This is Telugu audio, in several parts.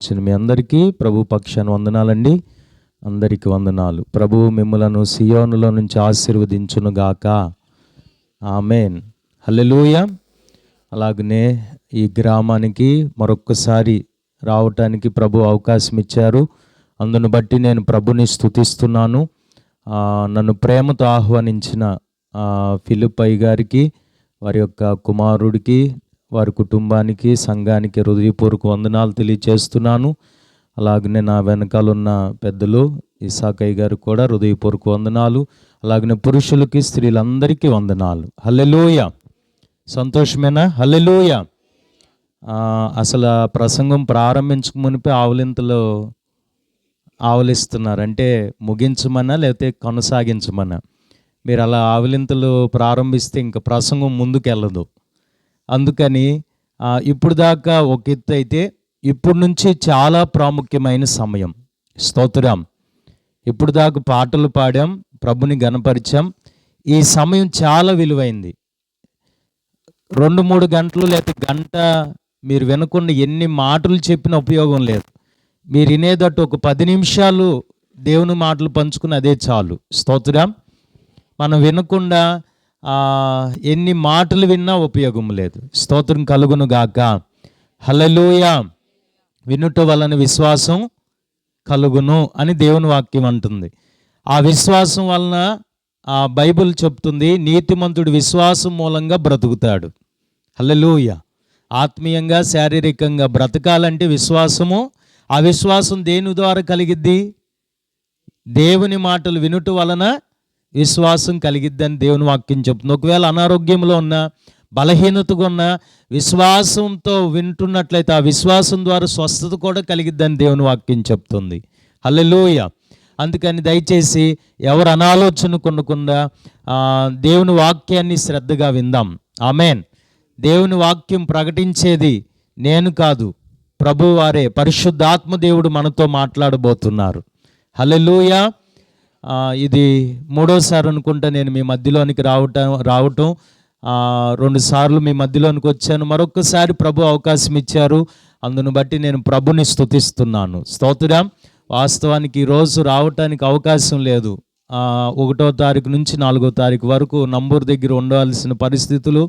మీ అందరికీ ప్రభు పక్షాన వందనాలండి. అందరికీ వందనాలు. ప్రభువు మిమ్ములను సియోనులో నుంచి ఆశీర్వదించునుగాక. ఆమేన్. హల్లెలూయా. అలాగనే ఈ గ్రామానికి మరొక్కసారి రావటానికి ప్రభు అవకాశం ఇచ్చారు. అందును బట్టి నేను ప్రభుని స్తుతిస్తున్నాను. నన్ను ప్రేమతో ఆహ్వానించిన ఫిలిప్పై గారికి, వారి యొక్క కుమారుడికి, వారి కుటుంబానికి, సంఘానికి హృదయపూర్వక వందనాలు తెలియచేస్తున్నాను. అలాగనే నా వెనకాలన్న పెద్దలు ఇసాకయ్య గారు కూడా హృదయపూర్వక వందనాలు. అలాగనే పురుషులకి, స్త్రీలందరికీ వందనాలు. హల్లెలూయా. సంతోషమేనా? హల్లెలూయా. అసలు ప్రసంగం ప్రారంభించక మునిపే ఆవలింతలో ఆవలిస్తున్నారు. అంటే ముగించమన్నా లేకపోతే కొనసాగించమన్నా. మీరు అలా ఆవలింతలు ప్రారంభిస్తే ఇంకా ప్రసంగం ముందుకెళ్ళదు. అందుకని ఇప్పుడు దాకా ఒక ఎత్తు అయితే, ఇప్పుడు నుంచి చాలా ప్రాముఖ్యమైన సమయం. స్తోత్రం. ఇప్పుడు దాకా పాటలు పాడాం, ప్రభుని గణపరిచాం. ఈ సమయం చాలా విలువైంది. 2-3 గంటలు లేకపోతే గంట మీరు వినకుండా ఎన్ని మాటలు చెప్పిన ఉపయోగం లేదు. మీరు వినేదట్టు ఒక 10 నిమిషాలు దేవుని మాటలు పంచుకుని అదే చాలు. స్తోత్రం. మనం వినకుండా ఎన్ని మాటలు విన్నా ఉపయోగం లేదు. స్తోత్రం కలుగును గాక. హల్లెలూయా. వినుట వలన విశ్వాసం కలుగును అని దేవుని వాక్యం అంటుంది. ఆ విశ్వాసం వలన బైబిల్ చెప్తుంది, నీతిమంతుడు విశ్వాసం మూలంగా బ్రతుకుతాడు. హల్లెలూయా. ఆత్మీయంగా, శారీరకంగా బ్రతకాలంటే విశ్వాసము. ఆ విశ్వాసం దేని ద్వారా కలిగిద్ది? దేవుని మాటలు వినుట వలన విశ్వాసం కలిగిద్దని దేవుని వాక్యం చెప్తుంది. ఒకవేళ అనారోగ్యంలో ఉన్న, బలహీనతగా ఉన్న, విశ్వాసంతో వింటున్నట్లయితే ఆ విశ్వాసం ద్వారా స్వస్థత కూడా కలిగిద్దని దేవుని వాక్యం చెప్తుంది. హల్లెలూయా. అందుకని దయచేసి ఎవరు అనాలోచన కొనకుండా దేవుని వాక్యాన్ని శ్రద్ధగా విందాం. ఆమేన్. దేవుని వాక్యం ప్రకటించేది నేను కాదు, ప్రభువారే, పరిశుద్ధాత్మ దేవుడు మనతో మాట్లాడబోతున్నారు. హల్లెలూయా. ఇది 3వసారి అనుకుంటా నేను మీ మధ్యలోనికి రావటం. 2 సార్లు మీ మధ్యలోనికి వచ్చాను. మరొకసారి ప్రభు అవకాశం ఇచ్చారు. అందును బట్టి నేను ప్రభుని స్తుతిస్తున్నాను. స్తోత్రం. వాస్తవానికి ఈరోజు రావటానికి అవకాశం లేదు. 1వ తారీఖు నుంచి 4వ తారీఖు వరకు నంబూరు దగ్గర ఉండాల్సిన పరిస్థితులు.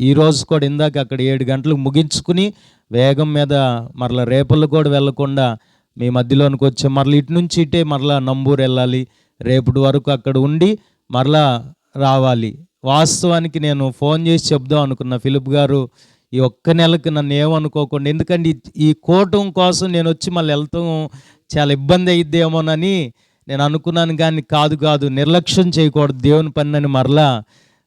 ఈరోజు కూడా ఇందాక అక్కడ 7 గంటలకు ముగించుకుని వేగం మీద మరలా రేపల్లో కూడా వెళ్లకుండా మీ మధ్యలోనికి వచ్చాం. మరలా ఇటు నుంచి ఇటే మరలా నంబూరు వెళ్ళాలి. రేపటి వరకు అక్కడ ఉండి మరలా రావాలి. వాస్తవానికి నేను ఫోన్ చేసి చెప్దాం అనుకున్నా, ఫిలిప్ గారు ఈ ఒక్క నెలకు నన్ను ఏమనుకోకుండా, ఎందుకంటే ఈ కూటం కోసం నేను వచ్చి మళ్ళీ వెళ్తాం చాలా ఇబ్బంది అయిద్దేమోనని నేను అనుకున్నాను. కానీ కాదు, నిర్లక్ష్యం చేయకూడదు దేవుని పని అని. మరలా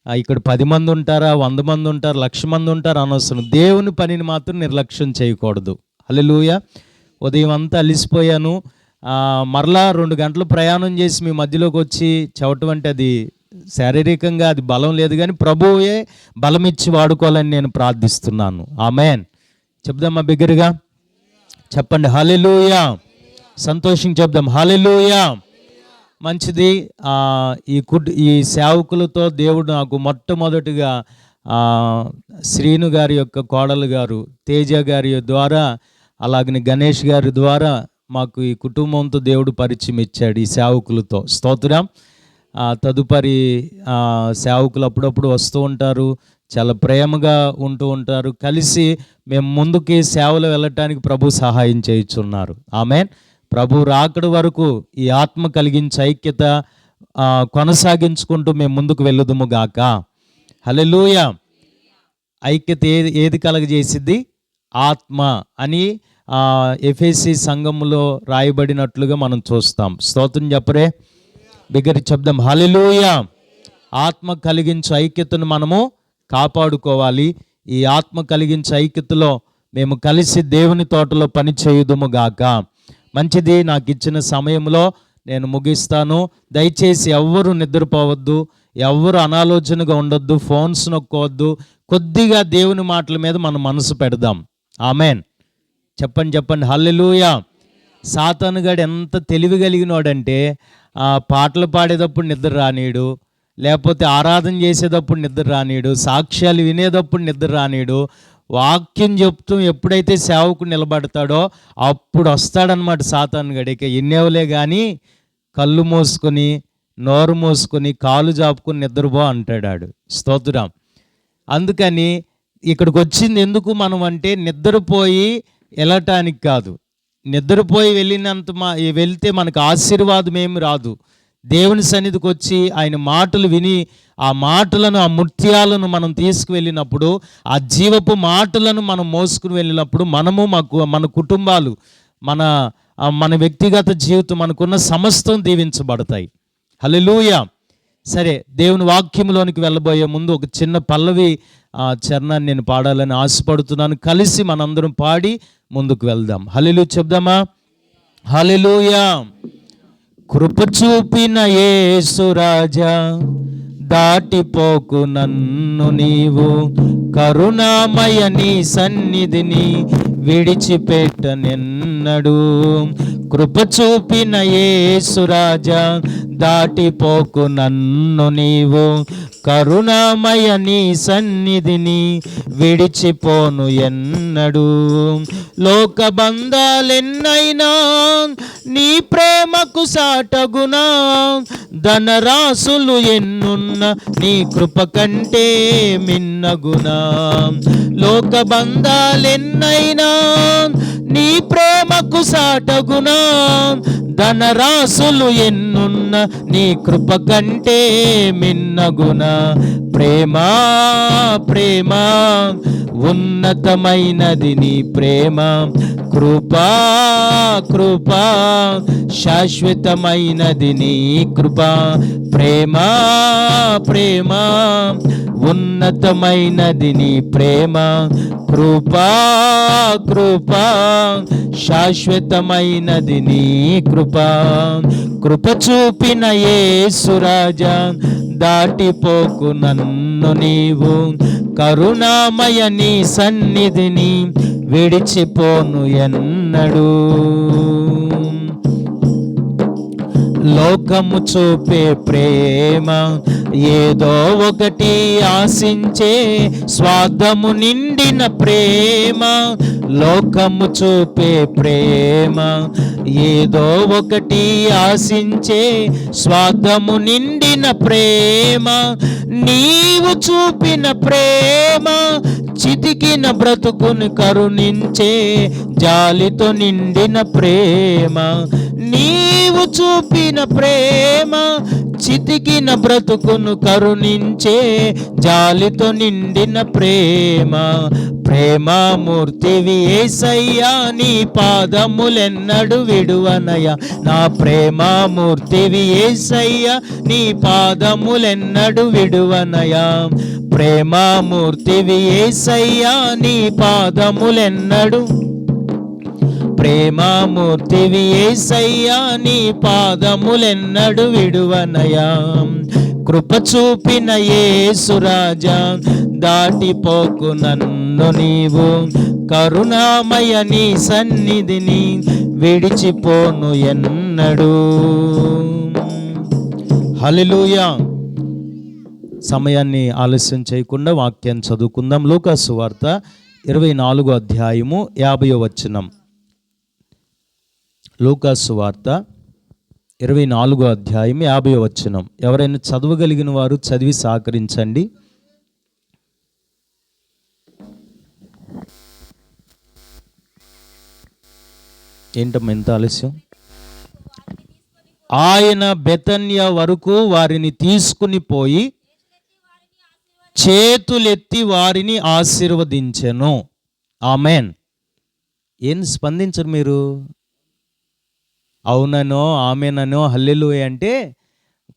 ఇక్కడ 10 మంది ఉంటారా, 100 మంది ఉంటారు, 1,00,000 మంది ఉంటారు అనవసరం. దేవుని పనిని మాత్రం నిర్లక్ష్యం చేయకూడదు. హల్లెలూయా. ఉదయం అంతా అలిసిపోయాను. మరలా 2 గంటలు ప్రయాణం చేసి మీ మధ్యలోకి వచ్చి చెప్పటం అంటే అది శారీరకంగా అది బలం లేదు, కానీ ప్రభువే బలం ఇచ్చి వాడుకోవాలని నేను ప్రార్థిస్తున్నాను. ఆమేన్. చెప్దామా బిగ్గరగా? చెప్పండి హల్లెలూయా. సంతోషం చెప్దాం హల్లెలూయా. మంచిది. ఈ సేవకులతో దేవుడు నాకు మొట్టమొదటిగా శ్రీను గారి యొక్క కోడలు గారు తేజ గారి ద్వారా, అలాగని గణేష్ గారి ద్వారా మాకు ఈ కుటుంబంతో దేవుడు పరిచయం ఇచ్చాడు, ఈ సేవకులతో. స్తోత్రం. తదుపరి సేవకులు అప్పుడప్పుడు వస్తూ ఉంటారు, చాలా ప్రేమగా ఉంటూ ఉంటారు. కలిసి మేము ముందుకి సేవలు వెళ్ళటానికి ప్రభు సహాయం చేయుచున్నారు. ఆమేన్. ప్రభు రాకడ వరకు ఈ ఆత్మ కలిగించే ఐక్యత కొనసాగించుకుంటూ మేము ముందుకు వెళ్ళుదుము గాక. హల్లెలూయా. ఐక్యత ఏది కలగజేసిద్ది? ఆత్మ అని ఎఫెసీ సంఘములో రాయబడినట్లుగా మనం చూస్తాం. స్తోత్రం చెప్పరే బిగ్గరి చెప్దాం హల్లెలూయా. ఆత్మ కలిగించే ఐక్యతను మనము కాపాడుకోవాలి. ఈ ఆత్మ కలిగించే ఐక్యతలో మేము కలిసి దేవుని తోటలో పని చేయుదుము గాక. మంచిది. నాకు ఇచ్చిన సమయంలో నేను ముగిస్తాను. దయచేసి ఎవ్వరూ నిద్రపోవద్దు, ఎవ్వరు అనాలోచనగా ఉండొద్దు, ఫోన్స్ నొక్కోవద్దు. కొద్దిగా దేవుని మాటల మీద మనం మనసు పెడదాం. ఆమేన్. చెప్పండి హల్లెలూయా. సాతానుగాడు ఎంత తెలివి కలిగినోడంటే పాటలు పాడేటప్పుడు నిద్ర రానీడు, లేకపోతే ఆరాధన చేసేటప్పుడు నిద్ర రానీడు, సాక్ష్యాలు వినేటప్పుడు నిద్ర రానీడు. వాక్యం చెప్తూ ఎప్పుడైతే సేవకుడు నిలబడతాడో అప్పుడు వస్తాడనమాట సాతాను గడిక. ఎన్నేవలే కానీ కళ్ళు మూసుకొని నోరు మూసుకొని కాలు జాపుకొని నిద్రపో అంటాడు. స్తోత్రం. అందుకని ఇక్కడికి వచ్చింది ఎందుకు మనం అంటే నిద్రపోయి వెళ్ళటానికి కాదు. నిద్రపోయి వెళ్తే మనకు ఆశీర్వాదం ఏమి రాదు. దేవుని సన్నిధికి వచ్చి ఆయన మాటలు విని ఆ మాటలను, ఆ ముత్యాలను మనం తీసుకువెళ్ళినప్పుడు, ఆ జీవపు మాటలను మనం మోసుకుని వెళ్ళినప్పుడు మనము మన కుటుంబాలు, మన వ్యక్తిగత జీవితం, మనకున్న సమస్తం దీవించబడతాయి. హల్లెలూయా. సరే, దేవుని వాక్యంలోనికి వెళ్ళబోయే ముందు ఒక చిన్న పల్లవి చరణాన్ని నేను పాడాలని ఆశపడుతున్నాను. కలిసి మనందరం పాడి ముందుకు వెళ్దాం. హల్లెలూయా చెప్దామా? హల్లెలూయా. కృప చూపిన యేసు రాజా, దాటిపోకు నన్ను నీవు, కరుణామయ నీ సన్నిధిని విడిచిపెట్టనెన్నడు. కృప చూపిన యేసు రాజా, దాటిపోకు నన్ను నీవు, కరుణామయ నీ సన్నిధిని విడిచిపోను ఎన్నడు. లోక బంధాలెన్నైనా నీ ప్రేమకు సాటగునా, ధనరాశులు ఎన్నున్న నీ కృప కంటే మిన్నగునా. లోక బంధాలెన్నైనా నీ ప్రేమకు సాటగునా, ధనరాశులు ఎన్నున్న నీ కృప కంటే మిన్నగునా. ప్రేమ ప్రేమ ఉన్నతమైనది నీ ప్రేమ, కృపా కృపా శాశ్వతమైనది నీ కృప. ప్రేమ ప్రేమ ఉన్నతమైనది నీ ప్రేమ, కృపా కృపా శాశ్వతమైనది నీ కృప. కృప చూపిన యేసు రాజా, దాటిపోకు నన్ను నీవు, కరుణామయ నీ సన్నిధిని విడిచిపోను ఎన్నడు. లోకము చూపే ప్రేమ ఏదో ఒకటి ఆశించే స్వార్థము నిండిన ప్రేమ. లోకము చూపే ప్రేమ ఏదో ఒకటి ఆశించే స్వార్థము నిండిన ప్రేమ. నీవు చూపిన ప్రేమ చితికిన బ్రతుకును కరుణించే జాలితో నిండిన ప్రేమ. నీవు చూపిన ప్రేమ చితికిన బ్రతుకును కరుణించే జాలితో నిండిన ప్రేమ. ప్రేమమూర్తివి యేసయ్యా, నీ పాదములెన్నడు విడువనయ్యా. నా ప్రేమమూర్తివి యేసయ్యా, నీ పాదములెన్నడు విడువనయ్యా. ప్రేమమూర్తివి యేసయ్యా, నీ పాదములెన్నడు, ప్రేమమూర్తివి యేసయ్యా, నీ పాదములెన్నడు విడువనయ్యా. కృప చూపిన యేసు రాజా, దాటిపోకు నన్ను నీవు, కరుణామయ నీ సన్నిధిని విడిచిపోను ఎన్నడు. హల్లెలూయా. సమయాన్ని ఆలస్యం చేయకుండా వాక్యాన్ని చదువుకుందాం. లూకా సువార్త 24వ అధ్యాయము 50వ వచనం. లూకా సువార్త 24వ అధ్యాయం 50వ వచనం. ఎవరైనా చదవగలిగిన వారు చదివి సహకరించండి. ఏంటమ్మా ఎంత ఆలస్యం? ఆయన బెతన్య వరకు వారిని తీసుకుని పోయి చేతులెత్తి వారిని ఆశీర్వదించెను. ఆమెన్. ఏం స్పందించరు మీరు? అవుననో ఆమెననో హల్లెలూయా అంటే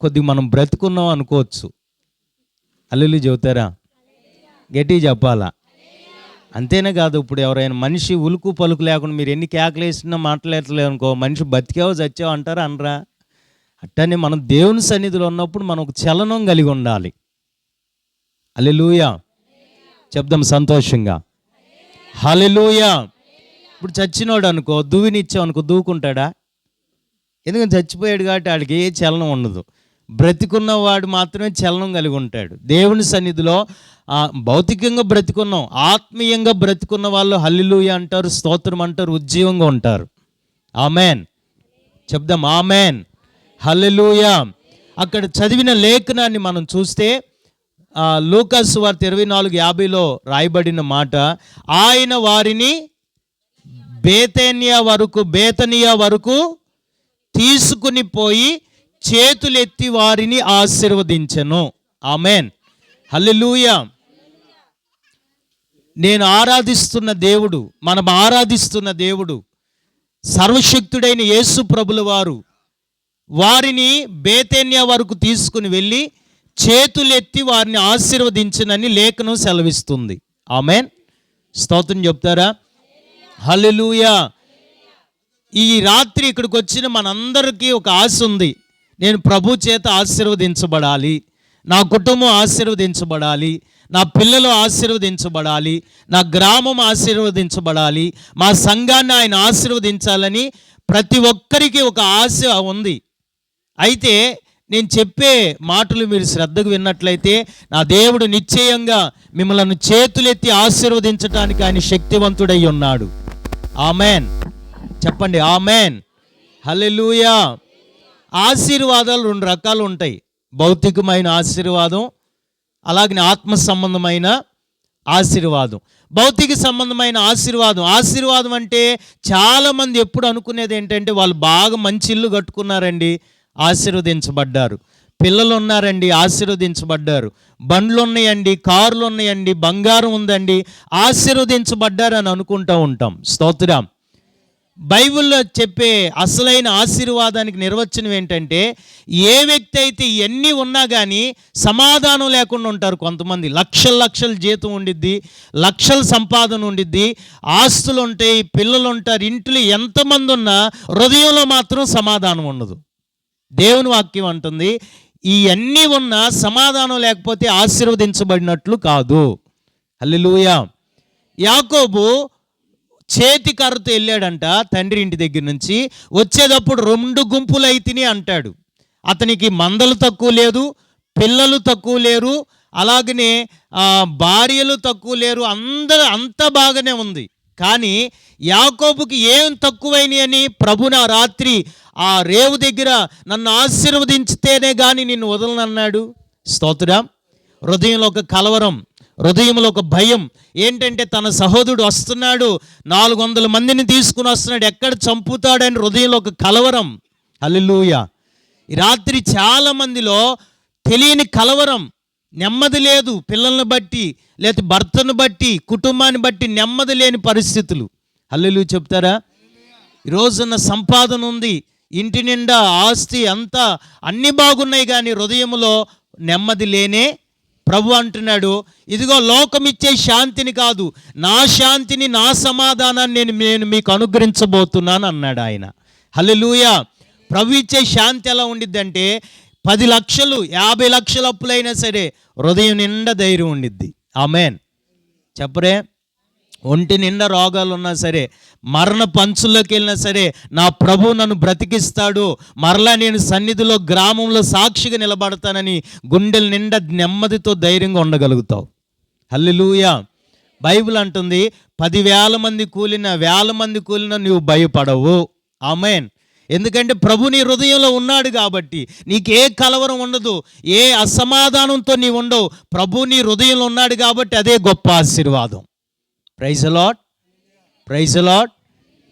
కొద్దిగా మనం బ్రతుకున్నాం అనుకోవచ్చు. హల్లెలూయా చెబుతారా? గట్టిగా చెప్పాలా? అంతేనే కాదు, ఇప్పుడు ఎవరైనా మనిషి ఉలుకు పలుకు లేకుండా మీరు ఎన్ని కేకలు వేసినా మాట్లాడలేదు అనుకో, మనిషి బతికావో చచ్చావో అంటారా అనరా? అట్టనే మనం దేవుని సన్నిధిలో ఉన్నప్పుడు మనం ఒక చలనం కలిగి ఉండాలి. హల్లెలూయా చెప్దాం సంతోషంగా. హల్లెలూయా. ఇప్పుడు చచ్చినోడు అనుకో, దువ్వినిచ్చావు అనుకో, దూకుంటాడా? ఎందుకంటే చచ్చిపోయాడు కాబట్టి వాడికి ఏ చలనం ఉండదు. బ్రతికున్నవాడు మాత్రమే చలనం కలిగి ఉంటాడు. దేవుని సన్నిధిలో భౌతికంగా బ్రతికున్నాం, ఆత్మీయంగా బ్రతికున్న వాళ్ళు హల్లెలూయా అంటారు, స్తోత్రం అంటారు, ఉజ్జీవంగా ఉంటారు. ఆమెన్ చెప్దాం, ఆమెన్, హల్లెలూయా. అక్కడ చదివిన లేఖనాన్ని మనం చూస్తే లూకా సువార్త 24:50 రాయబడిన మాట, ఆయన వారిని బేతనియా వరకు తీసుకుని పోయి చేతులెత్తి వారిని ఆశీర్వదించెను. ఆమెన్, హల్లెలూయా. నేను ఆరాధిస్తున్న దేవుడు, మనం ఆరాధిస్తున్న దేవుడు సర్వశక్తుడైన యేసు ప్రభుల వారు వారిని బేతేన్యా వరకు తీసుకుని వెళ్ళి చేతులెత్తి వారిని ఆశీర్వదించనని లేఖనం సెలవిస్తుంది. ఆమెన్, స్తోత్రం చెప్తారా? హల్లెలూయా. ఈ రాత్రి ఇక్కడికి వచ్చిన మనందరికీ ఒక ఆశ ఉంది. నేను ప్రభు చేత ఆశీర్వదించబడాలి, నా కుటుంబం ఆశీర్వదించబడాలి, నా పిల్లలు ఆశీర్వదించబడాలి, నా గ్రామం ఆశీర్వదించబడాలి, మా సంఘాన్ని ఆయన ఆశీర్వదించాలని ప్రతి ఒక్కరికి ఒక ఆశ ఉంది. అయితే నేను చెప్పే మాటలు మీరు శ్రద్ధగా విన్నట్లయితే నా దేవుడు నిశ్చయంగా మిమ్మల్ని చేతులెత్తి ఆశీర్వదించడానికి ఆయన శక్తివంతుడై ఉన్నాడు. ఆమెన్ చెప్పండి, ఆమెన్, హల్లెలూయా. ఆశీర్వాదాలు 2 రకాలు ఉంటాయి. భౌతికమైన ఆశీర్వాదం, అలాగే ఆత్మ సంబంధమైన ఆశీర్వాదం. భౌతిక సంబంధమైన ఆశీర్వాదం అంటే చాలామంది ఎప్పుడు అనుకునేది ఏంటంటే, వాళ్ళు బాగా మంచి ఇల్లు కట్టుకున్నారండి, ఆశీర్వదించబడ్డారు. పిల్లలు ఉన్నారండి, ఆశీర్వదించబడ్డారు. బండ్లు ఉన్నాయండి, కార్లు ఉన్నాయండి, బంగారం ఉందండి, ఆశీర్వదించబడ్డారు అని అనుకుంటూ ఉంటాం. స్తోత్రం. బైబిల్లో చెప్పే అసలైన ఆశీర్వాదానికి నిర్వచనం ఏంటంటే, ఏ వ్యక్తి అయితే ఇవన్నీ ఉన్నా కానీ సమాధానం లేకుండా ఉంటారు. కొంతమంది లక్షల జీతం ఉండిద్ది, లక్షల సంపాదన ఉండిద్ది, ఆస్తులు ఉంటాయి, పిల్లలు ఉంటారు, ఇంట్లో ఎంతమంది ఉన్నా హృదయంలో మాత్రం సమాధానం ఉండదు. దేవుని వాక్యం అంటుంది, ఇవన్నీ ఉన్నా సమాధానం లేకపోతే ఆశీర్వదించబడినట్లు కాదు. హల్లెలూయా. యాకోబు చేతి కర్రతో వెళ్ళాడంట తండ్రి ఇంటి దగ్గర నుంచి. వచ్చేటప్పుడు 2 గుంపులు అయితేనే అంటాడు. అతనికి మందలు తక్కువ లేదు, పిల్లలు తక్కువ లేరు, అలాగనే భార్యలు తక్కువ లేరు, అంతా బాగానే ఉంది. కానీ యాకోబుకి ఏం తక్కువైనాయి అని ప్రభుని ఆ రాత్రి ఆ రేవు దగ్గర నన్ను ఆశీర్వదించితేనే కానీ నిన్ను వదలనన్నాడు. స్తోత్రం. హృదయంలో ఒక కలవరం, హృదయంలో ఒక భయం ఏంటంటే తన సహోదరుడు వస్తున్నాడు, 400 మందిని తీసుకుని వస్తున్నాడు, ఎక్కడ చంపుతాడని హృదయంలో ఒక కలవరం. హల్లెలూయా. ఈ రాత్రి చాలా మందిలో తెలియని కలవరం, నెమ్మది లేదు, పిల్లల్ని బట్టి లేకపోతే భర్తను బట్టి కుటుంబాన్ని బట్టి నెమ్మది లేని పరిస్థితులు. హల్లెలూయా చెప్తారా? ఈరోజున్న సంపాదన ఉంది, ఇంటి నిండా ఆస్తి అంతా అన్నీ బాగున్నాయి, కానీ హృదయంలో నెమ్మది లేనే. ప్రభు అంటున్నాడు, ఇదిగో లోకం ఇచ్చే శాంతిని కాదు, నా శాంతిని, నా సమాధానాన్ని నేను మీకు అనుగ్రహించబోతున్నాను అన్నాడు ఆయన. హల్లెలూయా. ప్రభు ఇచ్చే శాంతి ఎలా ఉండిద్దంటే 10 లక్షలు 50 లక్షల అప్పులైనా సరే హృదయం నిండా ధైర్యం ఉండిద్ది. ఆమెన్ చెప్పరే. ఒంటి నిండా రోగాలు ఉన్నా సరే, మరణ పంచుల్లోకి వెళ్ళినా సరే నా ప్రభు నన్ను బ్రతికిస్తాడు, మరలా నేను సన్నిధిలో గ్రామంలో సాక్షిగా నిలబడతానని గుండెల నిండా నెమ్మదితో ధైర్యంగా ఉండగలుగుతావు. హల్లెలూయా. బైబిల్ అంటుంది 10,000 మంది కూలినా 1000 మంది కూలినా నువ్వు భయపడవు. ఆమెన్. ఎందుకంటే ప్రభు నీ హృదయంలో ఉన్నాడు కాబట్టి నీకే కలవరం ఉండదు, ఏ అసమాధానంతో నీవు ఉండవు. ప్రభు నీ హృదయంలో ఉన్నాడు కాబట్టి అదే గొప్ప ఆశీర్వాదం. Praise the lord, praise the lord.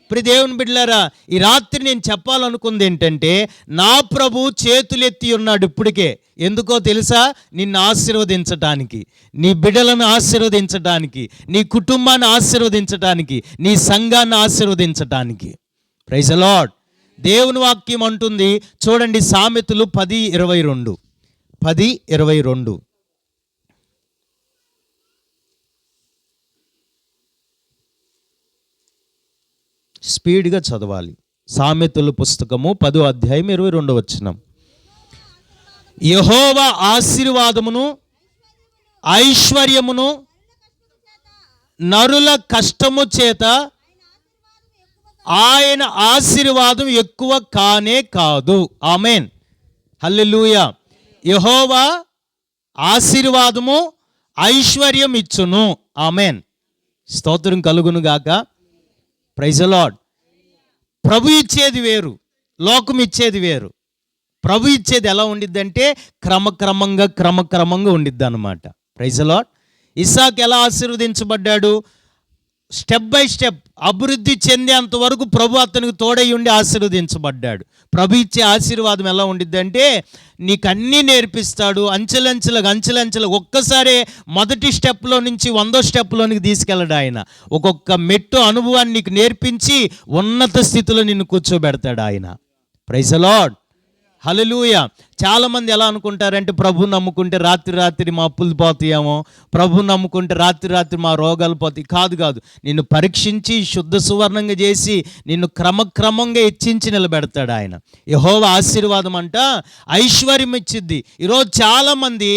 ప్రియ దేవుని బిడ్డలారా, ఈ రాత్రి నేను చెప్పాలనుకుంది ఏంటంటే, నా ప్రభు చేతులెత్తి ఉన్నాడు ఇప్పటికే. ఎందుకో తెలుసా? నిన్ను ఆశీర్వదించటానికి, నీ బిడ్డలను ఆశీర్వదించటానికి, నీ కుటుంబాన్ని ఆశీర్వదించటానికి, నీ సంఘాన్ని ఆశీర్వదించటానికి. Praise the lord. దేవుని వాక్యం అంటుంది చూడండి, సామెతలు 10:22. 10:22 స్పీడ్గా చదవాలి. సామెతల పుస్తకము 10వ అధ్యాయం 22వ వచనం. యెహోవా ఆశీర్వాదమును ఐశ్వర్యమును నరుల కష్టము చేత ఆయన ఆశీర్వాదం ఎక్కువ కానే కాదు. ఆమెన్, హల్లెలూయా. యెహోవా ఆశీర్వాదము ఐశ్వర్యం ఇచ్చును. ఆమెన్. స్తోత్రం కలుగును గాక. Praise the lord. ప్రభు ఇచ్చేది వేరు, లోకం ఇచ్చేది వేరు. ప్రభు ఇచ్చేది ఎలా ఉండిద్దంటే క్రమక్రమంగా ఉండిద్ది అన్నమాట. Praise the lord. ఇస్సాకు ఎలా ఆశీర్వదించబడ్డాడు? స్టెప్ బై స్టెప్ అభివృద్ధి చెందేంత వరకు ప్రభు అతనికి తోడై ఉండి ఆశీర్వదించబడ్డాడు. ప్రభు ఇచ్చే ఆశీర్వాదం ఎలా ఉండిద్దంటే నీకు అన్నీ నేర్పిస్తాడు. అంచెలంచెలుగా ఒక్కసారే మొదటి స్టెప్లో నుంచి 100వ స్టెప్లోనికి తీసుకెళ్ళడు ఆయన. ఒక్కొక్క మెట్టు అనుభవాన్ని నీకు నేర్పించి ఉన్నత స్థితిలో నిన్ను కూర్చోబెడతాడు ఆయన. Praise the lord. హల్లెలూయా. చాలామంది ఎలా అనుకుంటారంటే ప్రభు నమ్ముకుంటే రాత్రి మా అప్పులు పోతాయేమో, ప్రభు నమ్ముకుంటే రాత్రి మా రోగాలు పోతాయి. కాదు. నిన్ను పరీక్షించి శుద్ధ సువర్ణంగా చేసి నిన్ను క్రమంగా హెచ్చించి నిలబెడతాడు ఆయన. యెహోవా ఆశీర్వాదం అంట ఐశ్వర్యం ఇచ్చిద్ది. ఈరోజు చాలామంది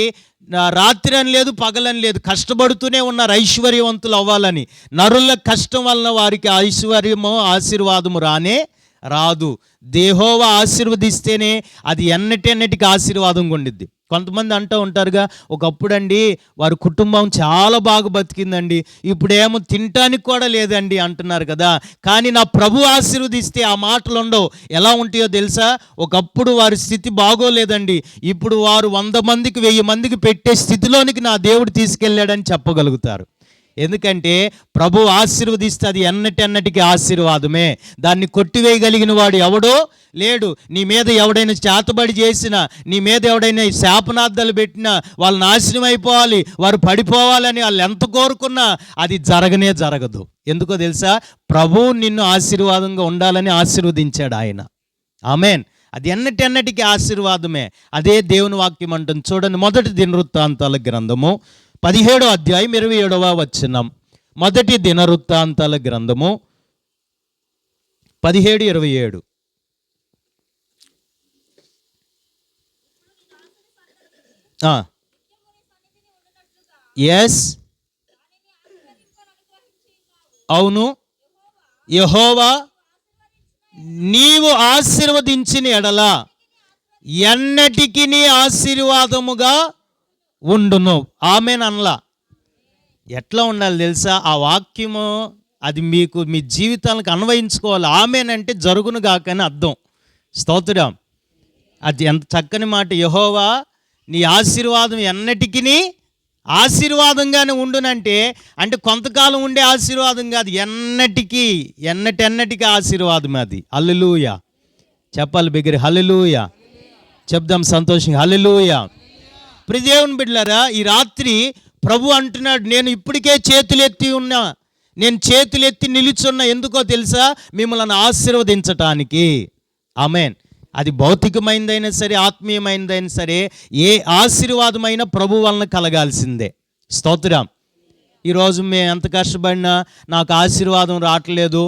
రాత్రి అని లేదు, పగలని లేదు, కష్టపడుతూనే ఉన్నారు ఐశ్వర్యవంతులు అవ్వాలని. నరుల కష్టం వలన వారికి ఐశ్వర్యము ఆశీర్వాదము రాదు. యెహోవా ఆశీర్వదిస్తేనే అది ఎన్నటికి ఆశీర్వాదంగా ఉండిద్ది. కొంతమంది అంటూ ఉంటారుగా, ఒకప్పుడండి వారి కుటుంబం చాలా బాగా బతికిందండి, ఇప్పుడేమో తినటానికి కూడా లేదండి అంటున్నారు కదా. కానీ నా ప్రభు ఆశీర్వదిస్తే ఆ మాటలు ఉండవు. ఎలా ఉంటాయో తెలుసా? ఒకప్పుడు వారి స్థితి బాగోలేదండి, ఇప్పుడు వారు 100 మందికి 1000 మందికి పెట్టే స్థితిలోనికి నా దేవుడు తీసుకెళ్ళాడని చెప్పగలుగుతారు. ఎందుకంటే ప్రభు ఆశీర్వదిస్తే అది ఎన్నటికి ఆశీర్వాదమే. దాన్ని కొట్టివేయగలిగిన వాడు ఎవడో లేడు. నీ మీద ఎవడైనా చేతబడి చేసినా, నీ మీద ఎవడైనా శాపనార్థాలు పెట్టినా వాళ్ళు నాశనం అయిపోవాలి, వారు పడిపోవాలని వాళ్ళు ఎంత కోరుకున్నా అది జరగదు. ఎందుకో తెలుసా? ప్రభు నిన్ను ఆశీర్వాదంగా ఉండాలని ఆశీర్వదించాడు ఆయన. ఆమెన్. అది ఎన్నటికి ఆశీర్వాదమే. అదే దేవుని వాక్యం అంటుంది. చూడండి, మొదటి దినవృత్తాంతాల గ్రంథము 17వ అధ్యాయం 27వ వచనం. మొదటి దినవృత్తాంతాల గ్రంథము 17:27. ఎస్, అవును. యెహోవా నీవు ఆశీర్వదించిన ఎడల ఎన్నటికి నీ ఆశీర్వాదముగా ఉండును. ఆమెన్ అనలా. ఎట్లా ఉండాలి తెలుసా? ఆ వాక్యము అది మీకు మీ జీవితాలకు అన్వయించుకోవాలి. ఆమెన్ అంటే జరుగును గాక అని అర్థం. స్తోత్రం. అది ఎంత చక్కని మాట. యెహోవా నీ ఆశీర్వాదం ఎన్నటికి ఆశీర్వాదంగానే ఉండునంటే, అంటే కొంతకాలం ఉండే ఆశీర్వాదం కాదు, ఎన్నటికి ఆశీర్వాదం అది. హల్లెలూయా చెప్పాలి బిగ్గర. హల్లెలూయా చెప్దాం సంతోషంగా. హల్లెలూయా. ప్రియదేవుని బిడ్డలారా, ఈ రాత్రి ప్రభు అంటున్నాడు, నేను ఇప్పటికే నేను చేతులెత్తి నిలుచున్నా. ఎందుకో తెలుసా? మిమ్మల్ని ఆశీర్వదించటానికి. ఆమెన్. అది భౌతికమైనదైనా సరే, ఆత్మీయమైనదైనా సరే, ఏ ఆశీర్వాదమైనా ప్రభు వలన కలగాల్సిందే. స్తోత్రం. ఈరోజు మేము ఎంత కష్టపడినా నాకు ఆశీర్వాదం రావట్లేదు,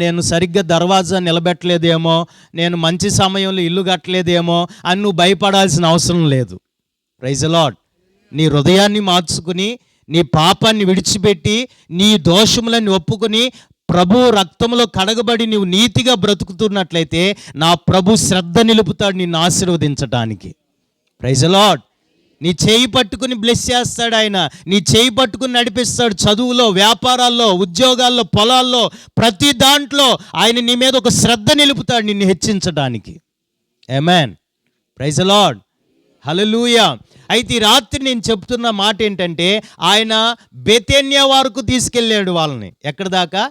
నేను సరిగ్గా దర్వాజా నిలబెట్టలేదేమో, నేను మంచి సమయంలో ఇల్లు కట్టలేదేమో అని నువ్వు భయపడాల్సిన అవసరం లేదు. Praise the lord. నీ హృదయాన్ని మార్చుకుని, నీ పాపాన్ని విడిచిపెట్టి, నీ దోషములను ఒప్పుకొని ప్రభు రక్తంలో కడగబడి నువ్వు నీతిగా బ్రతుకుతున్నట్లయితే నా ప్రభు శ్రద్ధ నిలుపుతాడు నిన్ను ఆశీర్వదించటానికి. Praise the lord. నీ చేయి పట్టుకుని బ్లెస్ చేస్తాడు ఆయన. నీ చేయి పట్టుకుని నడిపిస్తాడు. చదువులో, వ్యాపారాల్లో, ఉద్యోగాల్లో, పొలాల్లో, ప్రతి దాంట్లో ఆయన నీ మీద ఒక శ్రద్ధ నిలుపుతాడు నిన్ను హెచ్చించడానికి. ఆమేన్. Praise the lord. హల్లెలూయా. అయితే ఈ రాత్రి నేను చెప్తున్న మాట ఏంటంటే, ఆయన బేతేనియా వరకు తీసుకెళ్ళాడు వాళ్ళని. ఎక్కడ దాకా?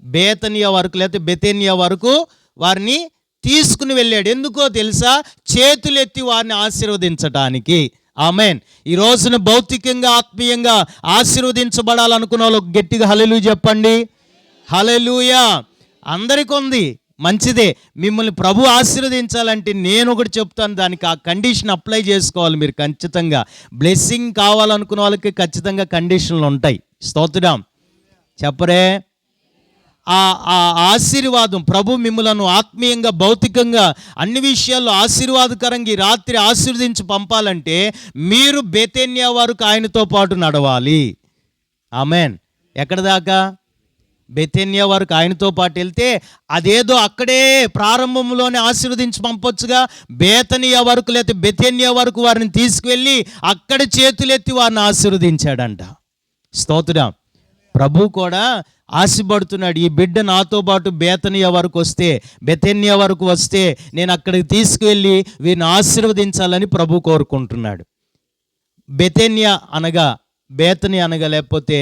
బేతనియా వరకు, లేకపోతే బెతేనియా వరకు వారిని తీసుకుని వెళ్ళాడు. ఎందుకో తెలుసా? చేతులెత్తి వారిని ఆశీర్వదించటానికి. ఆమెన్. ఈ రోజున భౌతికంగా, ఆత్మీయంగా ఆశీర్వదించబడాలనుకున్న వాళ్ళు గట్టిగా హల్లెలూయా చెప్పండి. హల్లెలూయా. అందరికీ ఉంది, మంచిదే. మిమ్మల్ని ప్రభు ఆశీర్వదించాలంటే నేను ఒకటి చెప్తాను, దానికి ఆ కండిషన్ అప్లై చేసుకోవాలి మీరు ఖచ్చితంగా. బ్లెస్సింగ్ కావాలనుకున్న వాళ్ళకి ఖచ్చితంగా కండిషన్లు ఉంటాయి. స్తోత్రం చెప్పరే. ఆ ఆశీర్వాదం ప్రభు మిమ్మలను ఆత్మీయంగా, భౌతికంగా అన్ని విషయాల్లో ఆశీర్వాదకరంగా ఈ రాత్రి ఆశీర్వదించి పంపాలంటే మీరు బేతేనియా వరకు ఆయనతో పాటు నడవాలి. ఆమెన్. ఎక్కడ దాకా? బెతెన్యా వరకు ఆయనతో పాటు వెళ్తే అదేదో అక్కడే ప్రారంభంలోనే ఆశీర్వదించి పంపొచ్చుగా. బేతనియా వరకు లేకపోతే బెతెన్యా వరకు వారిని తీసుకువెళ్ళి అక్కడ చేతులెత్తి వారిని ఆశీర్వదించాడంట. స్తోత్రం. ప్రభు కూడా ఆశపడుతున్నాడు, ఈ బిడ్డ నాతో పాటు బేతనియా వరకు వస్తే, బెతెన్యా వరకు వస్తే నేను అక్కడికి తీసుకువెళ్ళి వీరిని ఆశీర్వదించాలని ప్రభు కోరుకుంటున్నాడు. బెతెన్యా అనగా, బేతని అనగా లేకపోతే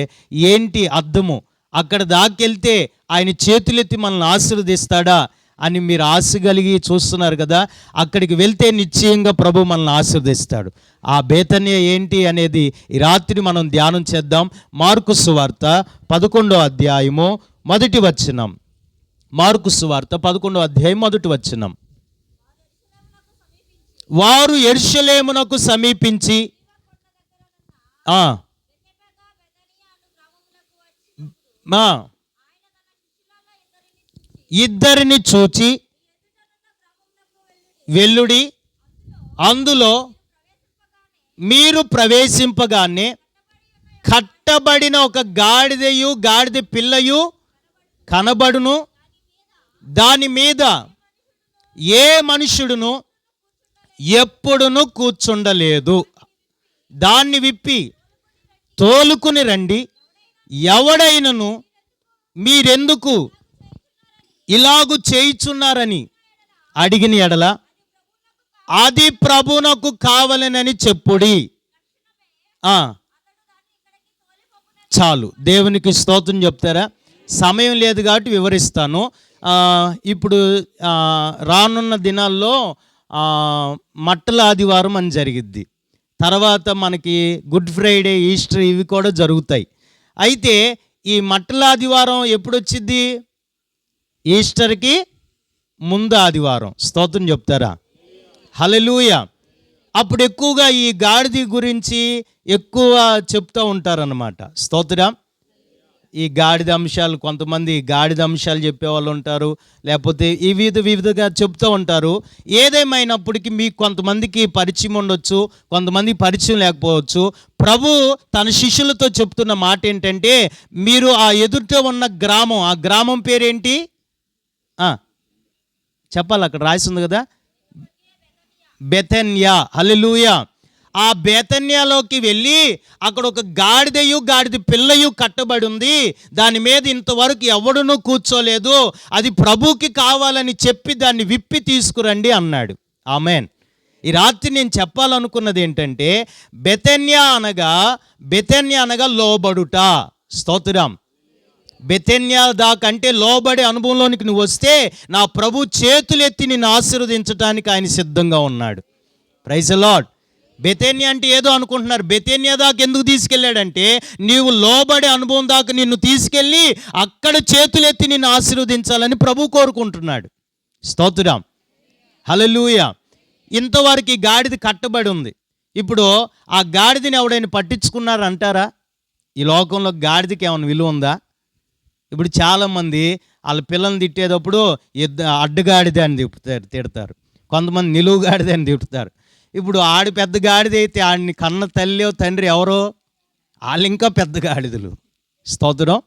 ఏంటి అర్థము? అక్కడ దాకెళ్తే ఆయన చేతులెత్తి మనల్ని ఆశీర్వదిస్తాడా అని మీరు ఆశ కలిగి చూస్తున్నారు కదా. అక్కడికి వెళ్తే నిశ్చయంగా ప్రభు మనల్ని ఆశీర్వదిస్తాడు. ఆ బేతన్య ఏంటి అనేది ఈ రాత్రి మనం ధ్యానం చేద్దాం. మార్కు సువార్త 11వ అధ్యాయము 1వ వచనం. మార్కు సువార్త 11వ అధ్యాయం 1వ వచనం. వారు యెరూషలేమునకు సమీపించి ఇద్దరిని చూచి వెల్లుడి, అందులో మీరు ప్రవేశింపగానే కట్టబడిన ఒక గాడిదయు గాడిద పిల్లయు కనబడును, దాని మీద ఏ మనుషుడును ఎప్పుడును కూర్చుండలేదు. దాన్ని విప్పి తోలుకుని రండి. ఎవడైనను మీరెందుకు ఇలాగు చేయుచున్నారని అడిగిన ఎడల అది ప్రభునకు కావాలనని చెప్పుడి. చాలు, దేవునికి స్తోత్రం చెప్తారా? సమయం లేదు కాబట్టి వివరిస్తాను. ఇప్పుడు రానున్న దినాల్లో మట్టల ఆదివారం అని జరిగిద్ది. తర్వాత మనకి గుడ్ ఫ్రైడే, ఈస్టర్ ఇవి కూడా జరుగుతాయి. అయితే ఈ మట్టల ఆదివారం ఎప్పుడు వచ్చింది? ఈస్టర్కి ముందు ఆదివారం. స్తోత్రం చెప్తారా? హల్లెలూయా. అప్పుడు ఎక్కువగా ఈ గాడిద గురించి ఎక్కువ చెప్తూ ఉంటారన్నమాట. స్తోత్రం. ఈ గాడిద అంశాలు, కొంతమంది గాడిద అంశాలు చెప్పేవాళ్ళు ఉంటారు, లేకపోతే ఈ వివిధగా చెప్తూ ఉంటారు. ఏదేమైనప్పటికీ మీకు కొంతమందికి పరిచయం ఉండొచ్చు, కొంతమందికి పరిచయం లేకపోవచ్చు. ప్రభు తన శిష్యులతో చెప్తున్న మాట ఏంటంటే, మీరు ఆ ఎదుట ఉన్న గ్రామం, ఆ గ్రామం పేరేంటి చెప్పాలి, అక్కడ రాసింది కదా, బెతన్యా. హల్లెలూయా. ఆ బేతన్యాలోకి వెళ్ళి అక్కడ ఒక గాడిదయు గాడిద పిల్లయు కట్టబడి ఉంది, దాని మీద ఇంతవరకు ఎవడునూ కూర్చోలేదు, అది ప్రభుకి కావాలని చెప్పి దాన్ని విప్పి తీసుకురండి అన్నాడు. ఆమేన్. ఈ రాత్రి నేను చెప్పాలనుకున్నది ఏంటంటే, బెతన్యా అనగా లోబడుట. స్తోత్రం. బెతన్యా దాకంటే లోబడే అనుభవంలోనికి నువ్వు వస్తే నా ప్రభు చేతులెత్తి నిన్ను ఆశీర్వదించడానికి ఆయన సిద్ధంగా ఉన్నాడు. Praise the lord. బెతన్యా అంటే ఏదో అనుకుంటున్నారు. బెతన్యా దాకా ఎందుకు తీసుకెళ్ళాడంటే, నీవు లోబడే అనుభవం దాకా నిన్ను తీసుకెళ్ళి అక్కడ చేతులెత్తి నిన్ను ఆశీర్వదించాలని ప్రభు కోరుకుంటున్నాడు. స్తోత్రం. హల్లెలూయా. ఇంతవరకు ఈ గాడిద కట్టబడి ఉంది. ఇప్పుడు ఆ గాడిదని ఎవడైనా పట్టించుకున్నారంటారా? ఈ లోకంలో గాడిదకి ఏమైనా విలువ ఉందా? ఇప్పుడు చాలామంది వాళ్ళ పిల్లల్ని తిట్టేటప్పుడు అడ్డగాడిద అని తిడతారు, కొంతమంది నిలువు గాడిద అని తిప్పుతారు. ఇప్పుడు ఆడి పెద్ద గాడిద అయితే ఆడిని కన్న తల్లి తండ్రి ఎవరో వాళ్ళు ఇంకా పెద్ద గాడిదలు. స్తోత్రం.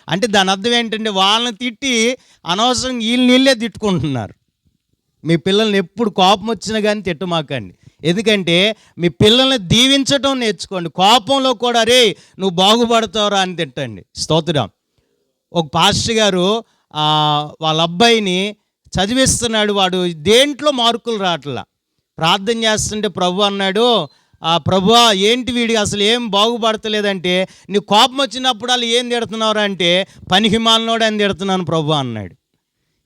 అంటే దాని అర్థం ఏంటంటే, వాళ్ళని తిట్టి అనవసరం వీళ్ళే తిట్టుకుంటున్నారు. మీ పిల్లల్ని ఎప్పుడు కోపం వచ్చినా కానీ తిట్టమాకండి. ఎందుకంటే మీ పిల్లల్ని దీవించటం నేర్చుకోండి. కోపంలో కూడా రే నువ్వు బాగుపడతావురా అని తిట్టండి. స్తోత్రం. ఒక పాస్టర్ గారు వాళ్ళ అబ్బాయిని చదివిస్తున్నాడు, వాడు దేంట్లో మార్కులు రావట్లా. ప్రార్థన చేస్తుంటే ప్రభు అన్నాడు, ప్రభువా ఏంటి వీడికి అసలు ఏం బాగుపడతలేదంటే, నీ కోపం వచ్చినప్పుడు వాళ్ళు ఏం తిడుతున్నావురా అంటే, పనికిమాలినోడు అని తిడుతున్నాను ప్రభు అన్నాడు.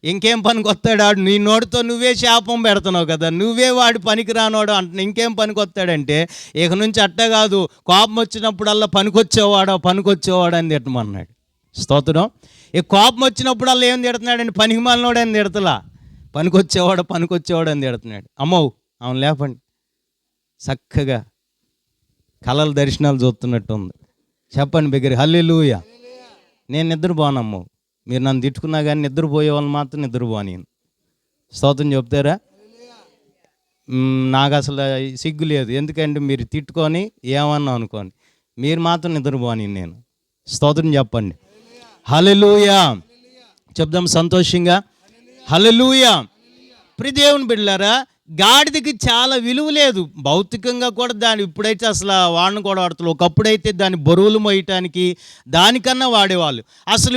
ఇంకేం పనికి వస్తాడు ఆడు? నీ నోటితో నువ్వే శాపం పెడుతున్నావు కదా, నువ్వే వాడు పనికి రానోడు అంటున్నా, ఇంకేం పనికి వస్తాడంటే, ఇక నుంచి అట్ట కాదు, కోపం వచ్చినప్పుడల్లా పనికొచ్చేవాడు అని తిట్టమన్నాడు. స్తోత్రం. ఈ కోపం వచ్చినప్పుడల్లా ఏం తిడుతున్నాడండి? పనికిమాలినోడు అని తిడతలా, పనికొచ్చేవాడు అని తిడుతున్నాడు. అమ్మో అవును లేపండి. చక్కగా కళల దర్శనాలు చూస్తున్నట్టు ఉంది. చెప్పండి బిగ్గర హల్లెలూయా. నేను నిద్రపోనమ్మో, మీరు నన్ను తిట్టుకున్నా కానీ నిద్రపోయే వాళ్ళు మాత్రం నిద్రపోని. స్తోత్రం చెప్తారా? నాకు అసలు సిగ్గు లేదు, ఎందుకంటే మీరు తిట్టుకొని ఏమన్నా అనుకోని, మీరు మాత్రం నిద్రపోని నేను. స్తోత్రం చెప్పండి. హల్లెలూయా. చెప్దాం సంతోషంగా, హల్లెలూయా. ప్రియ దేవుని బిడ్డలారా, గాడిదకి చాలా విలువ లేదు భౌతికంగా కూడా. దాని ఇప్పుడైతే అసలు వాడిని కూడా వాడుతారు. ఒకప్పుడైతే దాని బరువులు మోయటానికి దానికన్నా వాడేవాళ్ళు.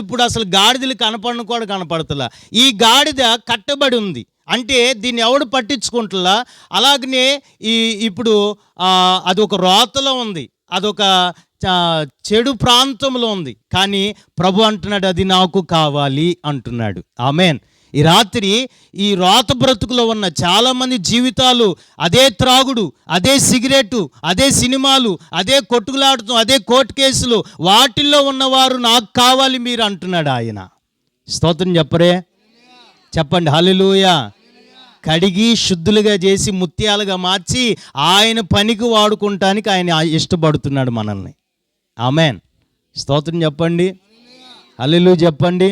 ఇప్పుడు గాడిదలు కనపడను కూడా కనపడతలా. ఈ గాడిద కట్టబడి ఉంది అంటే దీన్ని ఎవడు పట్టించుకుంటులా. అలాగనే ఇప్పుడు అదొక రోతలో ఉంది, అదొక చెడు ప్రాంతంలో ఉంది. కానీ ప్రభు అంటున్నాడు, అది నాకు కావాలి అంటున్నాడు. ఆమేన్. ఈ రాత్రి ఈ రోత బ్రతుకులో ఉన్న చాలామంది జీవితాలు అదే త్రాగుడు, అదే సిగరెట్, అదే సినిమాలు, అదే కొట్టుకులాడటం, అదే కోర్టు కేసులు, వాటిల్లో ఉన్నవారు నాకు కావాలి మీరు అంటున్నాడు ఆయన. స్తోత్రం చెప్పరే, చెప్పండి హల్లెలూయా. కడిగి శుద్ధులుగా చేసి ముత్యాలుగా మార్చి ఆయన పనికి వాడుకుంటానికి ఆయన ఇష్టపడుతున్నాడు మనల్ని. ఆమేన్. స్తోత్రం చెప్పండి, హల్లెలూయా చెప్పండి.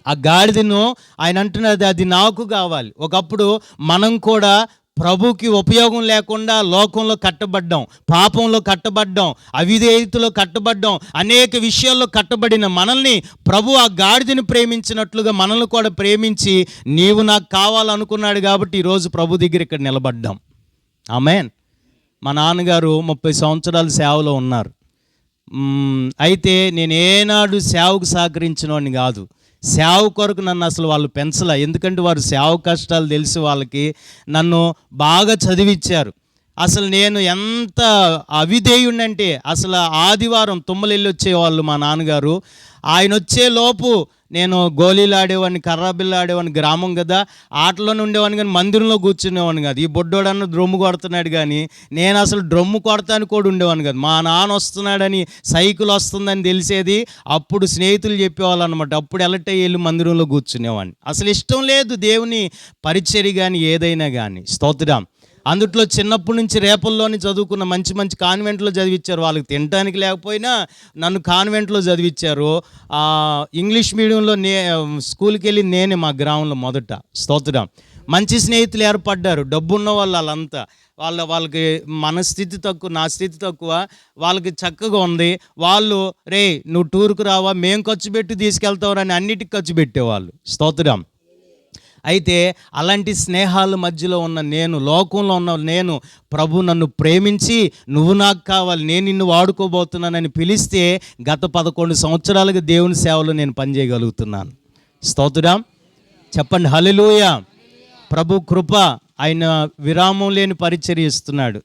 ఆ గాడిదను ఆయన అంటున్నది, అది నాకు కావాలి. ఒకప్పుడు మనం కూడా ప్రభుకి ఉపయోగం లేకుండా లోకంలో కట్టబడ్డాం, పాపంలో కట్టబడ్డాం, అవిధేయతలో కట్టబడ్డాం, అనేక విషయాల్లో కట్టబడిన మనల్ని ప్రభు ఆ గాడిదని ప్రేమించినట్లుగా మనల్ని కూడా ప్రేమించి నీవు నాకు కావాలనుకున్నాడు. కాబట్టి ఈరోజు ప్రభు దగ్గర ఇక్కడ నిలబడ్డాం. ఆమేన్. మా నాన్నగారు 30 సంవత్సరాలు సేవలో ఉన్నారు. అయితే నేను ఏనాడు సేవకు సహకరించిన వాడిని కాదు. సేవ కొరకు నన్ను అసలు వాళ్ళు పెంచలే. ఎందుకంటే వారు సేవ కష్టాలు తెలిసి వాళ్ళకి నన్ను బాగా చదివించారు. అసలు నేను ఎంత అవిధేయుడినంటే అసలు ఆదివారం తుమ్మలెళ్ళి వచ్చేవాళ్ళు మా నాన్నగారు. ఆయన వచ్చే లోపు నేను గోళీలు ఆడేవాడిని, కర్రాబిల్లు ఆడేవాడిని. గ్రామం కదా, ఆటలోనే ఉండేవాడిని కానీ మందిరంలో కూర్చునేవాడిని కాదు. ఈ బొడ్డోడన్న డ్రమ్ము కొడుతున్నాడు కానీ నేను అసలు డ్రమ్ము కొడతాను కూడా ఉండేవాడిని కాదు. మా నాన్న వస్తున్నాడని, సైకిల్ వస్తుందని తెలిసేది అప్పుడు స్నేహితులు చెప్పేవాళ్ళు అనమాట. అప్పుడు ఎలటే వెళ్ళి మందిరంలో కూర్చునేవాడిని. అసలు ఇష్టం లేదు దేవుని పరిచర్య కానీ ఏదైనా కానీ. స్తోత్రం. అందుట్లో చిన్నప్పటి నుంచి రేపల్లోని చదువుకున్న మంచి మంచి కాన్వెంట్లో చదివించారు. వాళ్ళకి తినడానికి లేకపోయినా నన్ను కాన్వెంట్లో చదివించారు. ఇంగ్లీష్ మీడియంలో స్కూల్కి వెళ్ళి నేనే మా గ్రామంలో మొదట. స్తోత్రం. మంచి స్నేహితులు ఏర్పడ్డారు. డబ్బున్న వాళ్ళంతా వాళ్ళకి మన స్థితి తక్కువ, నా స్థితి తక్కువ, వాళ్ళకి చక్కగా ఉంది. వాళ్ళు రే నువ్వు టూర్కు రావా, మేము ఖర్చు పెట్టి తీసుకెళ్తావని అన్నిటికి ఖర్చు పెట్టేవాళ్ళు. స్తోత్రం. అయితే అలాంటి స్నేహాల మధ్యలో ఉన్న నేను, లోకంలో ఉన్న నేను, ప్రభు నన్ను ప్రేమించి నువ్వు నాకు కావాలి, నేను నిన్ను వాడుకోబోతున్నానని పిలిస్తే గత 11 సంవత్సరాలుగా దేవుని సేవలో నేను పనిచేయగలుగుతున్నాను. స్తోత్రం చెప్పండి హల్లెలూయా. ప్రభు కృప, ఆయన విరామం లేని పరిచర్య ఇస్తున్నాడు.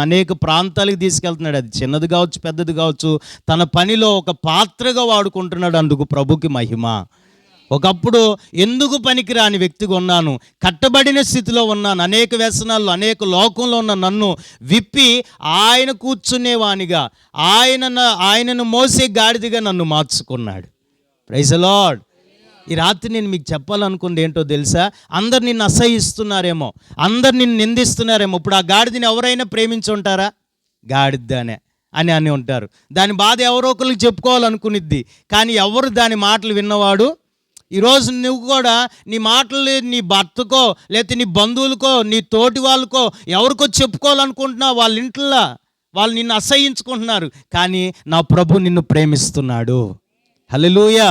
అనేక ప్రాంతాలకు తీసుకెళ్తున్నాడు. అది చిన్నది కావచ్చు, పెద్దది కావచ్చు, తన పనిలో ఒక పాత్రగా వాడుకుంటున్నాడు. అందుకు ప్రభుకి మహిమ. ఒకప్పుడు ఎందుకు పనికిరాని వ్యక్తిగా ఉన్నాను, కట్టబడిన స్థితిలో ఉన్నాను, అనేక వ్యసనాల్లో, అనేక లోకంలో ఉన్న నన్ను విప్పి ఆయన కూర్చునేవానిగా, ఆయనను మోసే గాడిదగా నన్ను మార్చుకున్నాడు. Praise the lord. ఈ రాత్రి నేను మీకు చెప్పాలనుకుంది ఏంటో తెలుసా? అందరు నిన్ను అసహ్యిస్తున్నారేమో, అందరు నిన్ను నిందిస్తున్నారేమో. ఇప్పుడు ఆ గాడిదని ఎవరైనా ప్రేమించి ఉంటారా? గాడిదనే అని ఉంటారు. దాని బాధ ఎవరో ఒకరికి చెప్పుకోవాలనుకునిద్ది, కానీ ఎవరు దాని మాటలు విన్నవాడు? ఈరోజు నువ్వు కూడా నీ మాటలు నీ భర్తకో, లేకపోతే నీ బంధువులకో, నీ తోటి వాళ్ళకో ఎవరికో చెప్పుకోవాలనుకుంటున్నావు. వాళ్ళ ఇంట్లో వాళ్ళు నిన్ను అసహ్యించుకుంటున్నారు, కానీ నా ప్రభు నిన్ను ప్రేమిస్తున్నాడు. హల్లెలూయా.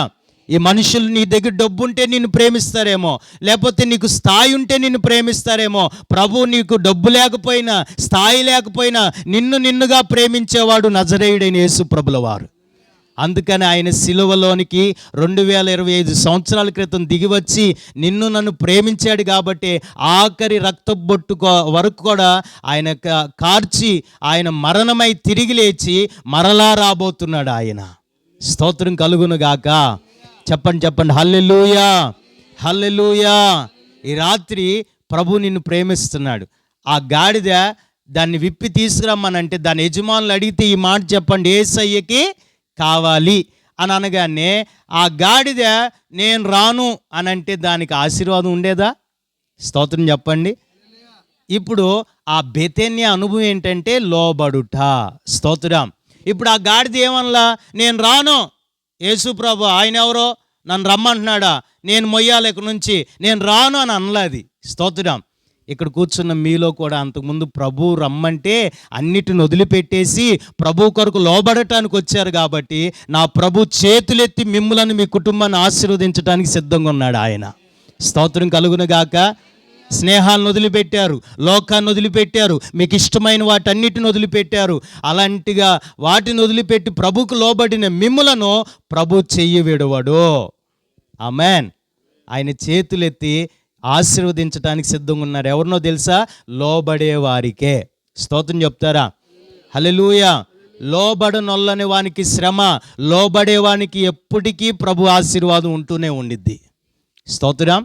ఈ మనుషులు నీ దగ్గర డబ్బు ఉంటే నిన్ను ప్రేమిస్తారేమో, లేకపోతే నీకు స్థాయి ఉంటే నిన్ను ప్రేమిస్తారేమో. ప్రభు నీకు డబ్బు లేకపోయినా, స్థాయి లేకపోయినా నిన్నుగా ప్రేమించేవాడు నజరేయుడైన యేసు ప్రభుల వారు. అందుకని ఆయన సిలువలోనికి 2025 సంవత్సరాల క్రితం దిగివచ్చి నిన్ను నన్ను ప్రేమించాడు. కాబట్టి ఆఖరి రక్తబొట్టు వరకు కూడా ఆయన కార్చి ఆయన మరణమై తిరిగి లేచి మరలా రాబోతున్నాడు ఆయన. స్తోత్రం కలుగును గాక. చెప్పండి హల్లెలూయా, హల్లెలూయా. ఈ రాత్రి ప్రభు నిన్ను ప్రేమిస్తున్నాడు. ఆ గాడిద దాన్ని విప్పి తీసుకురమ్మనంటే దాని యజమానులు అడిగితే ఈ మాట చెప్పండి, యేసయ్యకి కావాలి అని అనగానే ఆ గాడిద నేను రాను అని అంటే దానికి ఆశీర్వాదం ఉండేదా? స్తోత్రం చెప్పండి. ఇప్పుడు ఆ బెతెన్యా అనుభవం ఏంటంటే లోబడుట. స్తోత్రం. ఇప్పుడు ఆ గాడిద ఏమనలా, నేను రాను, యేసు ప్రభు ఆయన ఎవరో నన్ను రమ్మంటున్నాడా, నేను మొయ్యాలి ఇక నుంచి, నేను రాను అని అనలాది. స్తోత్రం. ఇక్కడ కూర్చున్న మీలో కూడా అంతకుముందు ప్రభు రమ్మంటే అన్నిటిని వదిలిపెట్టేసి ప్రభు కొరకు లోబడటానికి వచ్చారు కాబట్టి నా ప్రభు చేతులెత్తి మిమ్ములను మీ కుటుంబాన్ని ఆశీర్వదించడానికి సిద్ధంగా ఉన్నాడు ఆయన. స్తోత్రం కలుగును గాక. స్నేహాలను వదిలిపెట్టారు, లోకాన్ని వదిలిపెట్టారు, మీకు ఇష్టమైన వాటన్నిటిని వదిలిపెట్టారు. అలాంటిగా వాటిని వదిలిపెట్టి ప్రభుకు లోబడిన మిమ్ములను ప్రభు చెయ్యి విడవడు. ఆమేన్. ఆయన చేతులెత్తి ఆశీర్వదించడానికి సిద్ధంగా ఉన్నారు. ఎవరినో తెలుసా? లోబడే వారికే. స్తోత్రం చెప్తారా? హల్లెలూయా. లోబడనొల్లని వానికి శ్రమ, లోబడే వానికి ఎప్పటికీ ప్రభు ఆశీర్వాదం ఉంటూనే ఉండిద్ది. స్తోత్రం.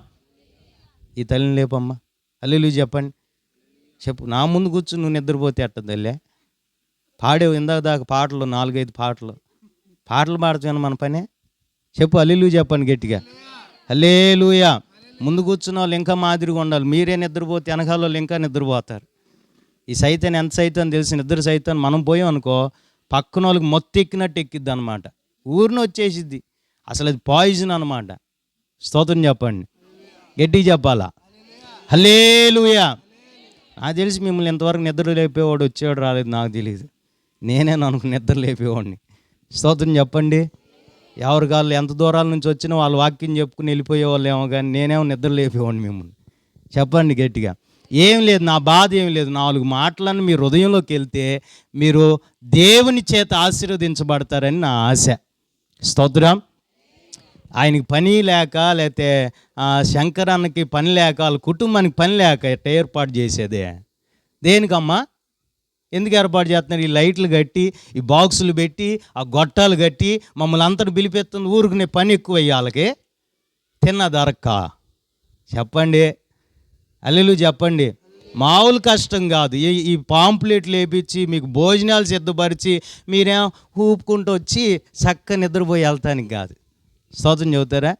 ఈ తల్లిని లేపమ్మా, హల్లెలూయా చెప్పండి. చెప్పు. నా ముందు కూర్చుని నువ్వు నిద్రపోతే అట్ట తల్లే. పాడేవు ఇందాక దాకా పాటలు, 4-5 పాటలు పాడుతాను మన పనే. చెప్పు హల్లెలూయా చెప్పండి గట్టిగా. హల్లెలూయా. ముందు కూర్చున్న వాళ్ళు ఇంకా మాదిరిగా ఉండాలి. మీరే నిద్రపోతే వెనకాల వాళ్ళు ఇంకా నిద్రపోతారు. ఈ సైతాన్ని ఎంత సైతం తెలిసి నిద్ర సైతాన్ని మనం పోయాం అనుకో, పక్కన వాళ్ళకి మొత్తం ఎక్కినట్టు ఎక్కిద్ది అనమాట. ఊరిని వచ్చేసిద్ది. అసలు అది పాయిజన్ అనమాట. స్తోత్రం చెప్పండి గట్టిగా చెప్పాలా. హల్లెలూయా. నాకు తెలిసి మిమ్మల్ని ఇంతవరకు నిద్ర లేపేవాడు వచ్చేవాడు రాలేదు, నాకు తెలియదు. నేనే అనుకుని నిద్ర లేపేవాడిని. స్తోత్రం చెప్పండి. ఎవరి కాళ్ళు ఎంత దూరాల నుంచి వచ్చినా వాళ్ళు వాక్యం చెప్పుకుని వెళ్ళిపోయేవాళ్ళు ఏమో, కానీ నేనేమో నిద్ర లేపేవాడిని మిమ్మల్ని. చెప్పండి గట్టిగా. ఏం లేదు, నా బాధ ఏం లేదు. 4 మాటలను మీ హృదయంలోకి వెళ్తే మీరు దేవుని చేత ఆశీర్వదించబడతారని నా ఆశ. స్తోత్రం. ఆయనకి పని లేక, లేకపోతే శంకరానికి పని లేక, వాళ్ళ కుటుంబానికి పని లేక ఎట్ట ఏర్పాటు చేసేదే? దేనికమ్మా? ఎందుకు ఏర్పాటు చేస్తున్నారు? ఈ లైట్లు కట్టి, ఈ బాక్సులు పెట్టి, ఆ గొట్టాలు కట్టి మమ్మల్ని అంతటి పిలిపెత్తుంది. ఊరికి పని ఎక్కువ వాళ్ళకి తిన్న దొరక్క. చెప్పండి హల్లెలూయా చెప్పండి. మామూలు కష్టం కాదు. ఈ పాంప్లెట్లు వేపించి మీకు భోజనాలు సిద్ధపరిచి మీరేం ఊపుకుంటూ వచ్చి చక్క నిద్రపోయి వెళ్తానికి కాదు. స్తోత్రం చెబుతారా?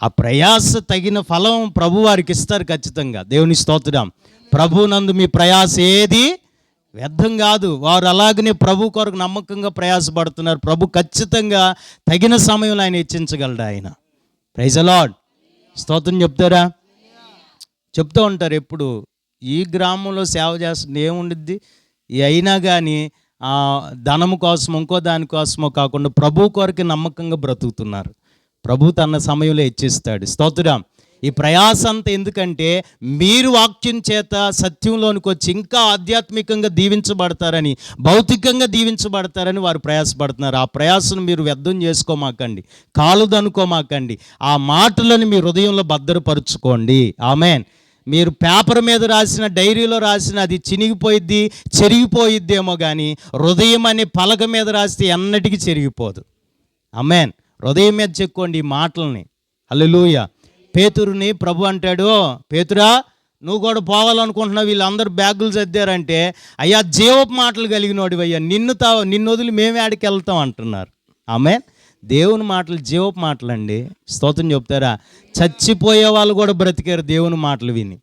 ఆ ప్రయాస తగిన ఫలం ప్రభు వారికి ఇస్తారు ఖచ్చితంగా. దేవుని స్తోత్రం. ప్రభు నందు మీ ప్రయాస ఏది వ్యర్థం కాదు. వారు అలాగనే ప్రభు కొరకు నమ్మకంగా ప్రయాసపడుతున్నారు. ప్రభు ఖచ్చితంగా తగిన సమయంలో ఆయన హెచ్చించగలడు. ఆయన ప్రైజ్ ది లార్డ్. స్తోత్రం చెప్తారా? చెప్తూ ఉంటారు ఎప్పుడు. ఈ గ్రామంలో సేవ చేస్తుంది ఏముండిద్ది? అయినా కానీ ధనము కోసం ఇంకో దానికోసమో కాకుండా ప్రభు కొరకు నమ్మకంగా బ్రతుకుతున్నారు. ప్రభు తన సమయంలో హెచ్చిస్తాడు. స్తోత్రం. ఈ ప్రయాస అంతా ఎందుకంటే మీరు వాక్యం చేత సత్యంలోనికి వచ్చి ఇంకా ఆధ్యాత్మికంగా దీవించబడతారని, భౌతికంగా దీవించబడతారని వారు ప్రయాసపడుతున్నారు. ఆ ప్రయాసను మీరు వ్యర్థం చేసుకోమాకండి, కాలుదనుకోమాకండి. ఆ మాటలను మీ హృదయంలో భద్రపరుచుకోండి. ఆమేన్. మీరు పేపర్ మీద రాసిన, డైరీలో రాసిన అది చినిగిపోయిద్ది, చెరిగిపోయిద్దేమో, కానీ హృదయం అనే పలక మీద రాస్తే ఎన్నటికీ చెరిగిపోదు. ఆమేన్. హృదయం మీద చెక్కోండి ఈ మాటల్ని. హల్లెలూయా. పేతురుని ప్రభు అంటాడు, పేతురా నువ్వు కూడా పోవాలనుకుంటున్నావు, వీళ్ళందరూ బ్యాగులు సర్దారంటే, అయ్యా జీవపు మాటలు కలిగినోడివి అయ్యా, నిన్ను వదిలి మేమే ఆడికి వెళ్తాం అంటున్నారు. ఆమేన్. దేవుని మాటలు జీవపు మాటలు అండి. స్తోత్రం చెప్తారా? చచ్చిపోయే వాళ్ళు కూడా బ్రతికారు దేవుని మాటలు విని.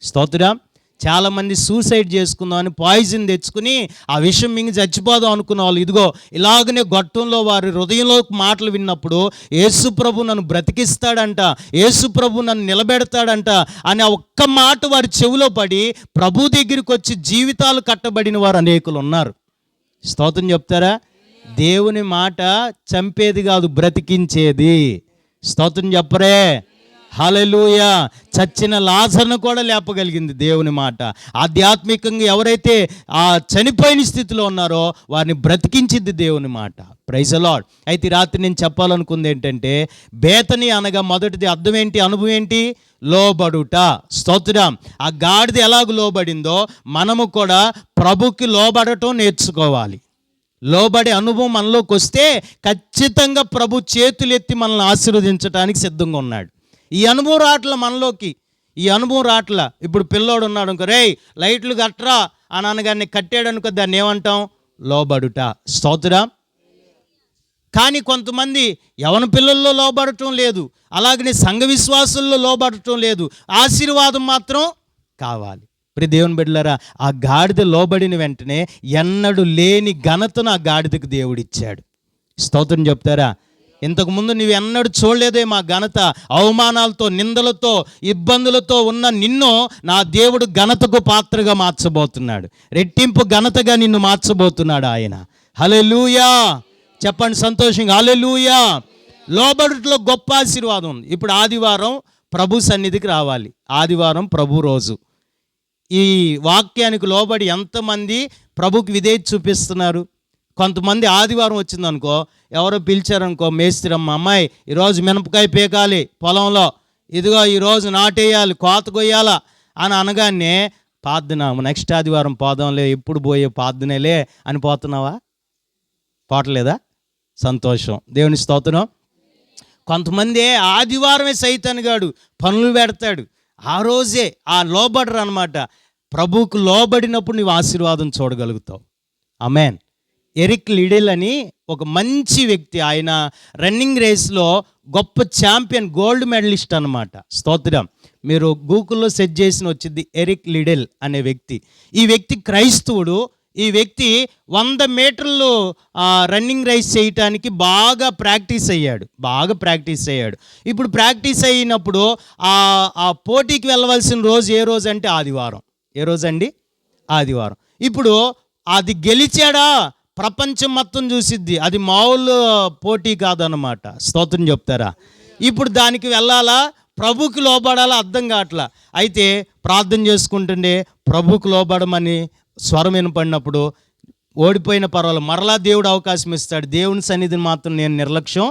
స్తోత్రం. చాలామంది సూసైడ్ చేసుకుందామని పాయిజన్ తెచ్చుకుని ఆ విషయం మింగి చచ్చిపోదాం అనుకున్న వాళ్ళు ఇదిగో ఇలాగనే గొట్టంలో వారి హృదయంలో మాటలు విన్నప్పుడు యేసు ప్రభు నన్ను బ్రతికిస్తాడంట, యేసు ప్రభు నన్ను నిలబెడతాడంట అని ఆ ఒక్క మాట వారి చెవిలో పడి ప్రభు దగ్గరికి వచ్చి జీవితాలు కట్టబడిన వారు అనేకులు ఉన్నారు. స్తోత్రం చెప్తారా? దేవుని మాట చంపేది కాదు, బ్రతికించేది. స్తోత్రం చెప్పరే? హల్లెలూయా. చచ్చిన లాజరును కూడా లేపగలిగింది దేవుని మాట. ఆధ్యాత్మికంగా ఎవరైతే ఆ చనిపోయిన స్థితిలో ఉన్నారో వారిని బ్రతికించింది దేవుని మాట. Praise the lord. అయితే రాత్రి నేను చెప్పాలనుకుంది ఏంటంటే, బేతని అనగా మొదటిది అర్థం ఏంటి, అనుభవం ఏంటి? లోబడుట. స్తోత్రం. ఆ గాడిద ఎలాగ లోబడిందో మనము కూడా ప్రభుకి లోబడటం నేర్చుకోవాలి. లోబడే అనుభవం మనలోకి వస్తే ఖచ్చితంగా ప్రభు చేతులెత్తి మనల్ని ఆశీర్వదించడానికి సిద్ధంగా ఉన్నాడు. ఈ అనుభవం రాట్ల మనలోకి, ఈ అనుభవం రాట్ల. ఇప్పుడు పిల్లోడు ఉన్నాడు అనుకో, రేయ్ లైట్లు కట్టరా అని అనగానే కట్టాడు అనుకో, దాన్ని ఏమంటాం? లోబడుట. స్తోత్రం. కానీ కొంతమంది యవన పిల్లల్లో లోబడటం లేదు, అలాగనే సంఘ విశ్వాసుల్లో లోబడటం లేదు. ఆశీర్వాదం మాత్రం కావాలి. ప్రియ దేవుని బిడ్డలారా, ఆ గాడిద లోబడిన వెంటనే ఎన్నడూ లేని ఘనతను ఆ గాడిదకు దేవుడిచ్చాడు. స్తోత్రం చెప్తారా? ఇంతకుముందు నువ్వు ఎన్నడూ చూడలేదే మా ఘనత. అవమానాలతో, నిందలతో, ఇబ్బందులతో ఉన్న నిన్ను నా దేవుడు ఘనతకు పాత్రగా మార్చబోతున్నాడు. రెట్టింపు ఘనతగా నిన్ను మార్చబోతున్నాడు ఆయన. హల్లెలూయా చెప్పండి సంతోషంగా, హల్లెలూయా. లోబడుట్లో గొప్ప ఆశీర్వాదం ఉంది. ఇప్పుడు ఆదివారం ప్రభు సన్నిధికి రావాలి. ఆదివారం ప్రభు రోజు. ఈ వాక్యానికి లోబడి ఎంతమంది ప్రభుకి విధేయత చూపిస్తున్నారు? కొంతమంది ఆదివారం వచ్చిందనుకో, ఎవరో పిలిచారనుకో, మేస్త్రమ్మ, అమ్మాయి ఈరోజు మినపకాయ పీకాలి పొలంలో, ఇదిగో ఈరోజు నాటేయాలి, కోత కొయ్యాలా అని అనగానే ప్రార్థన, నెక్స్ట్ ఆదివారం పోదాంలే, ఎప్పుడు పోయే ప్రార్థనలే అని పోతున్నావా? పోవట్లేదా? సంతోషం, దేవుని స్తోత్రం. కొంతమంది ఆదివారమే సైతానుగాడు పనులు పెడతాడు, ఆ రోజే ఆ లోబడరు అనమాట. ప్రభువుకు లోబడినప్పుడు నీవు ఆశీర్వాదం చూడగలుగుతావు. ఆమేన్. ఎరిక్ లిడెల్ అని ఒక మంచి వ్యక్తి, ఆయన రన్నింగ్ రేస్లో గొప్ప ఛాంపియన్, గోల్డ్ మెడలిస్ట్ అనమాట. స్తోత్రం. మీరు గూగుల్లో సెర్చ్ చేసిన వచ్చింది ఎరిక్ లిడెల్ అనే వ్యక్తి. ఈ వ్యక్తి క్రైస్తవుడు. ఈ వ్యక్తి 100 మీటర్లు రన్నింగ్ రేస్ చేయటానికి బాగా ప్రాక్టీస్ అయ్యాడు. ఇప్పుడు ప్రాక్టీస్ అయినప్పుడు ఆ పోటీకి వెళ్ళవలసిన రోజు ఏ రోజు అంటే ఆదివారం. ఏ రోజు అండి? ఆదివారం. ఇప్పుడు అది గెలిచాడా ప్రపంచం మొత్తం చూసిద్ది. అది మామూలు పోటీ కాదన్నమాట. స్తోత్రం చెప్తారా? ఇప్పుడు దానికి వెళ్ళాలా, ప్రభుకి లోబడాలా అర్థం కావట్లా. అయితే ప్రార్థన చేసుకుంటుండే ప్రభుకు లోబడమని స్వరం వినపడినప్పుడు ఓడిపోయిన పర్వాలేదు, మరలా దేవుడు అవకాశం ఇస్తాడు. దేవుని సన్నిధిని మాత్రం నేను నిర్లక్ష్యం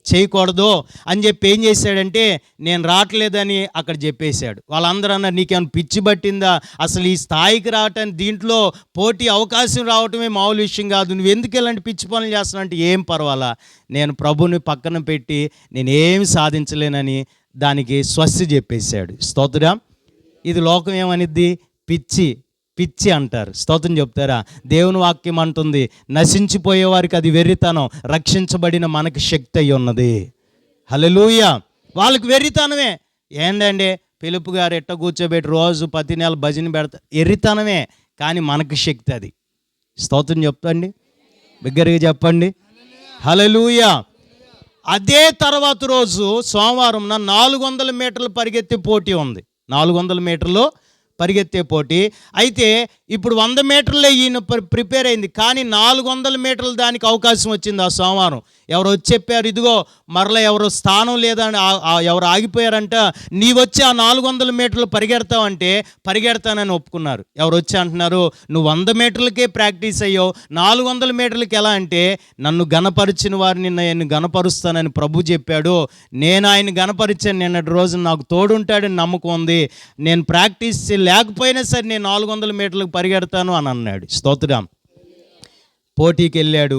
చేయకూడదు అని చెప్పి ఏం చేశాడంటే, నేను రావట్లేదని అక్కడ చెప్పేశాడు. వాళ్ళందరూ అన్నారు, నీకేమైనా పిచ్చి పట్టిందా? అసలు ఈ స్థాయికి రావటానికి, దీంట్లో పోటీ అవకాశం రావటమే మామూలు విషయం కాదు, నువ్వు ఎందుకు ఇలాంటి పిచ్చి పనులు చేస్తున్నావు అంటే, ఏం పర్వాలా, నేను ప్రభుని పక్కన పెట్టి నేనేమి సాధించలేనని దానికి స్వస్తి చెప్పేశాడు. స్తోత్రం. ఇది లోకం ఏమనిద్ది? పిచ్చి అంటారు. స్తోత్రం చెప్తారా? దేవుని వాక్యం అంటుంది, నశించిపోయే వారికి అది వెర్రితనం, రక్షించబడిన మనకి శక్తి అయి ఉన్నది. హల్లెలూయా. వాళ్ళకి వెర్రితనమే. ఏంటంటే పిలుపు గారు ఎట్ట కూర్చోబెట్టి రోజు 10 నెలలు భజన పెడతారు, ఎర్రితనమే. కానీ మనకి శక్తి అది. స్తోత్రం చెప్తండి, బిగ్గరగా చెప్పండి, హల్లెలూయా. అదే తర్వాత రోజు సోమవారం 400 మీటర్లు పరిగెత్తే పోటీ ఉంది. 400 మీటర్లు పరిగెత్తే పోటీ. అయితే ఇప్పుడు 100 మీటర్లే ఈయన ప్రిపేర్ అయింది, కానీ 400 మీటర్లు దానికి అవకాశం వచ్చింది ఆ సోమవారం. ఎవరు వచ్చి చెప్పారు, ఇదిగో మరలా ఎవరో స్థానం లేదని ఎవరు ఆగిపోయారంట, నీ వచ్చి ఆ 400 మీటర్లు పరిగెడతావంటే పరిగెడతానని ఒప్పుకున్నారు. ఎవరు వచ్చి అంటున్నారు, నువ్వు 100 మీటర్లకే ప్రాక్టీస్ అయ్యావు, 400 మీటర్లకి ఎలా అంటే, నన్ను గణపరిచిన వారిని నేను గణపరుస్తానని ప్రభు చెప్పాడు, నేను ఆయన గణపరిచాను, నిన్నటి రోజు నాకు తోడుంటాడని నమ్మకం ఉంది, నేను ప్రాక్టీస్ లేకపోయినా సరే నేను 400 మీటర్లకు పరిగెడతాను అని అన్నాడు. స్తోత్రం. పోటీకి వెళ్ళాడు.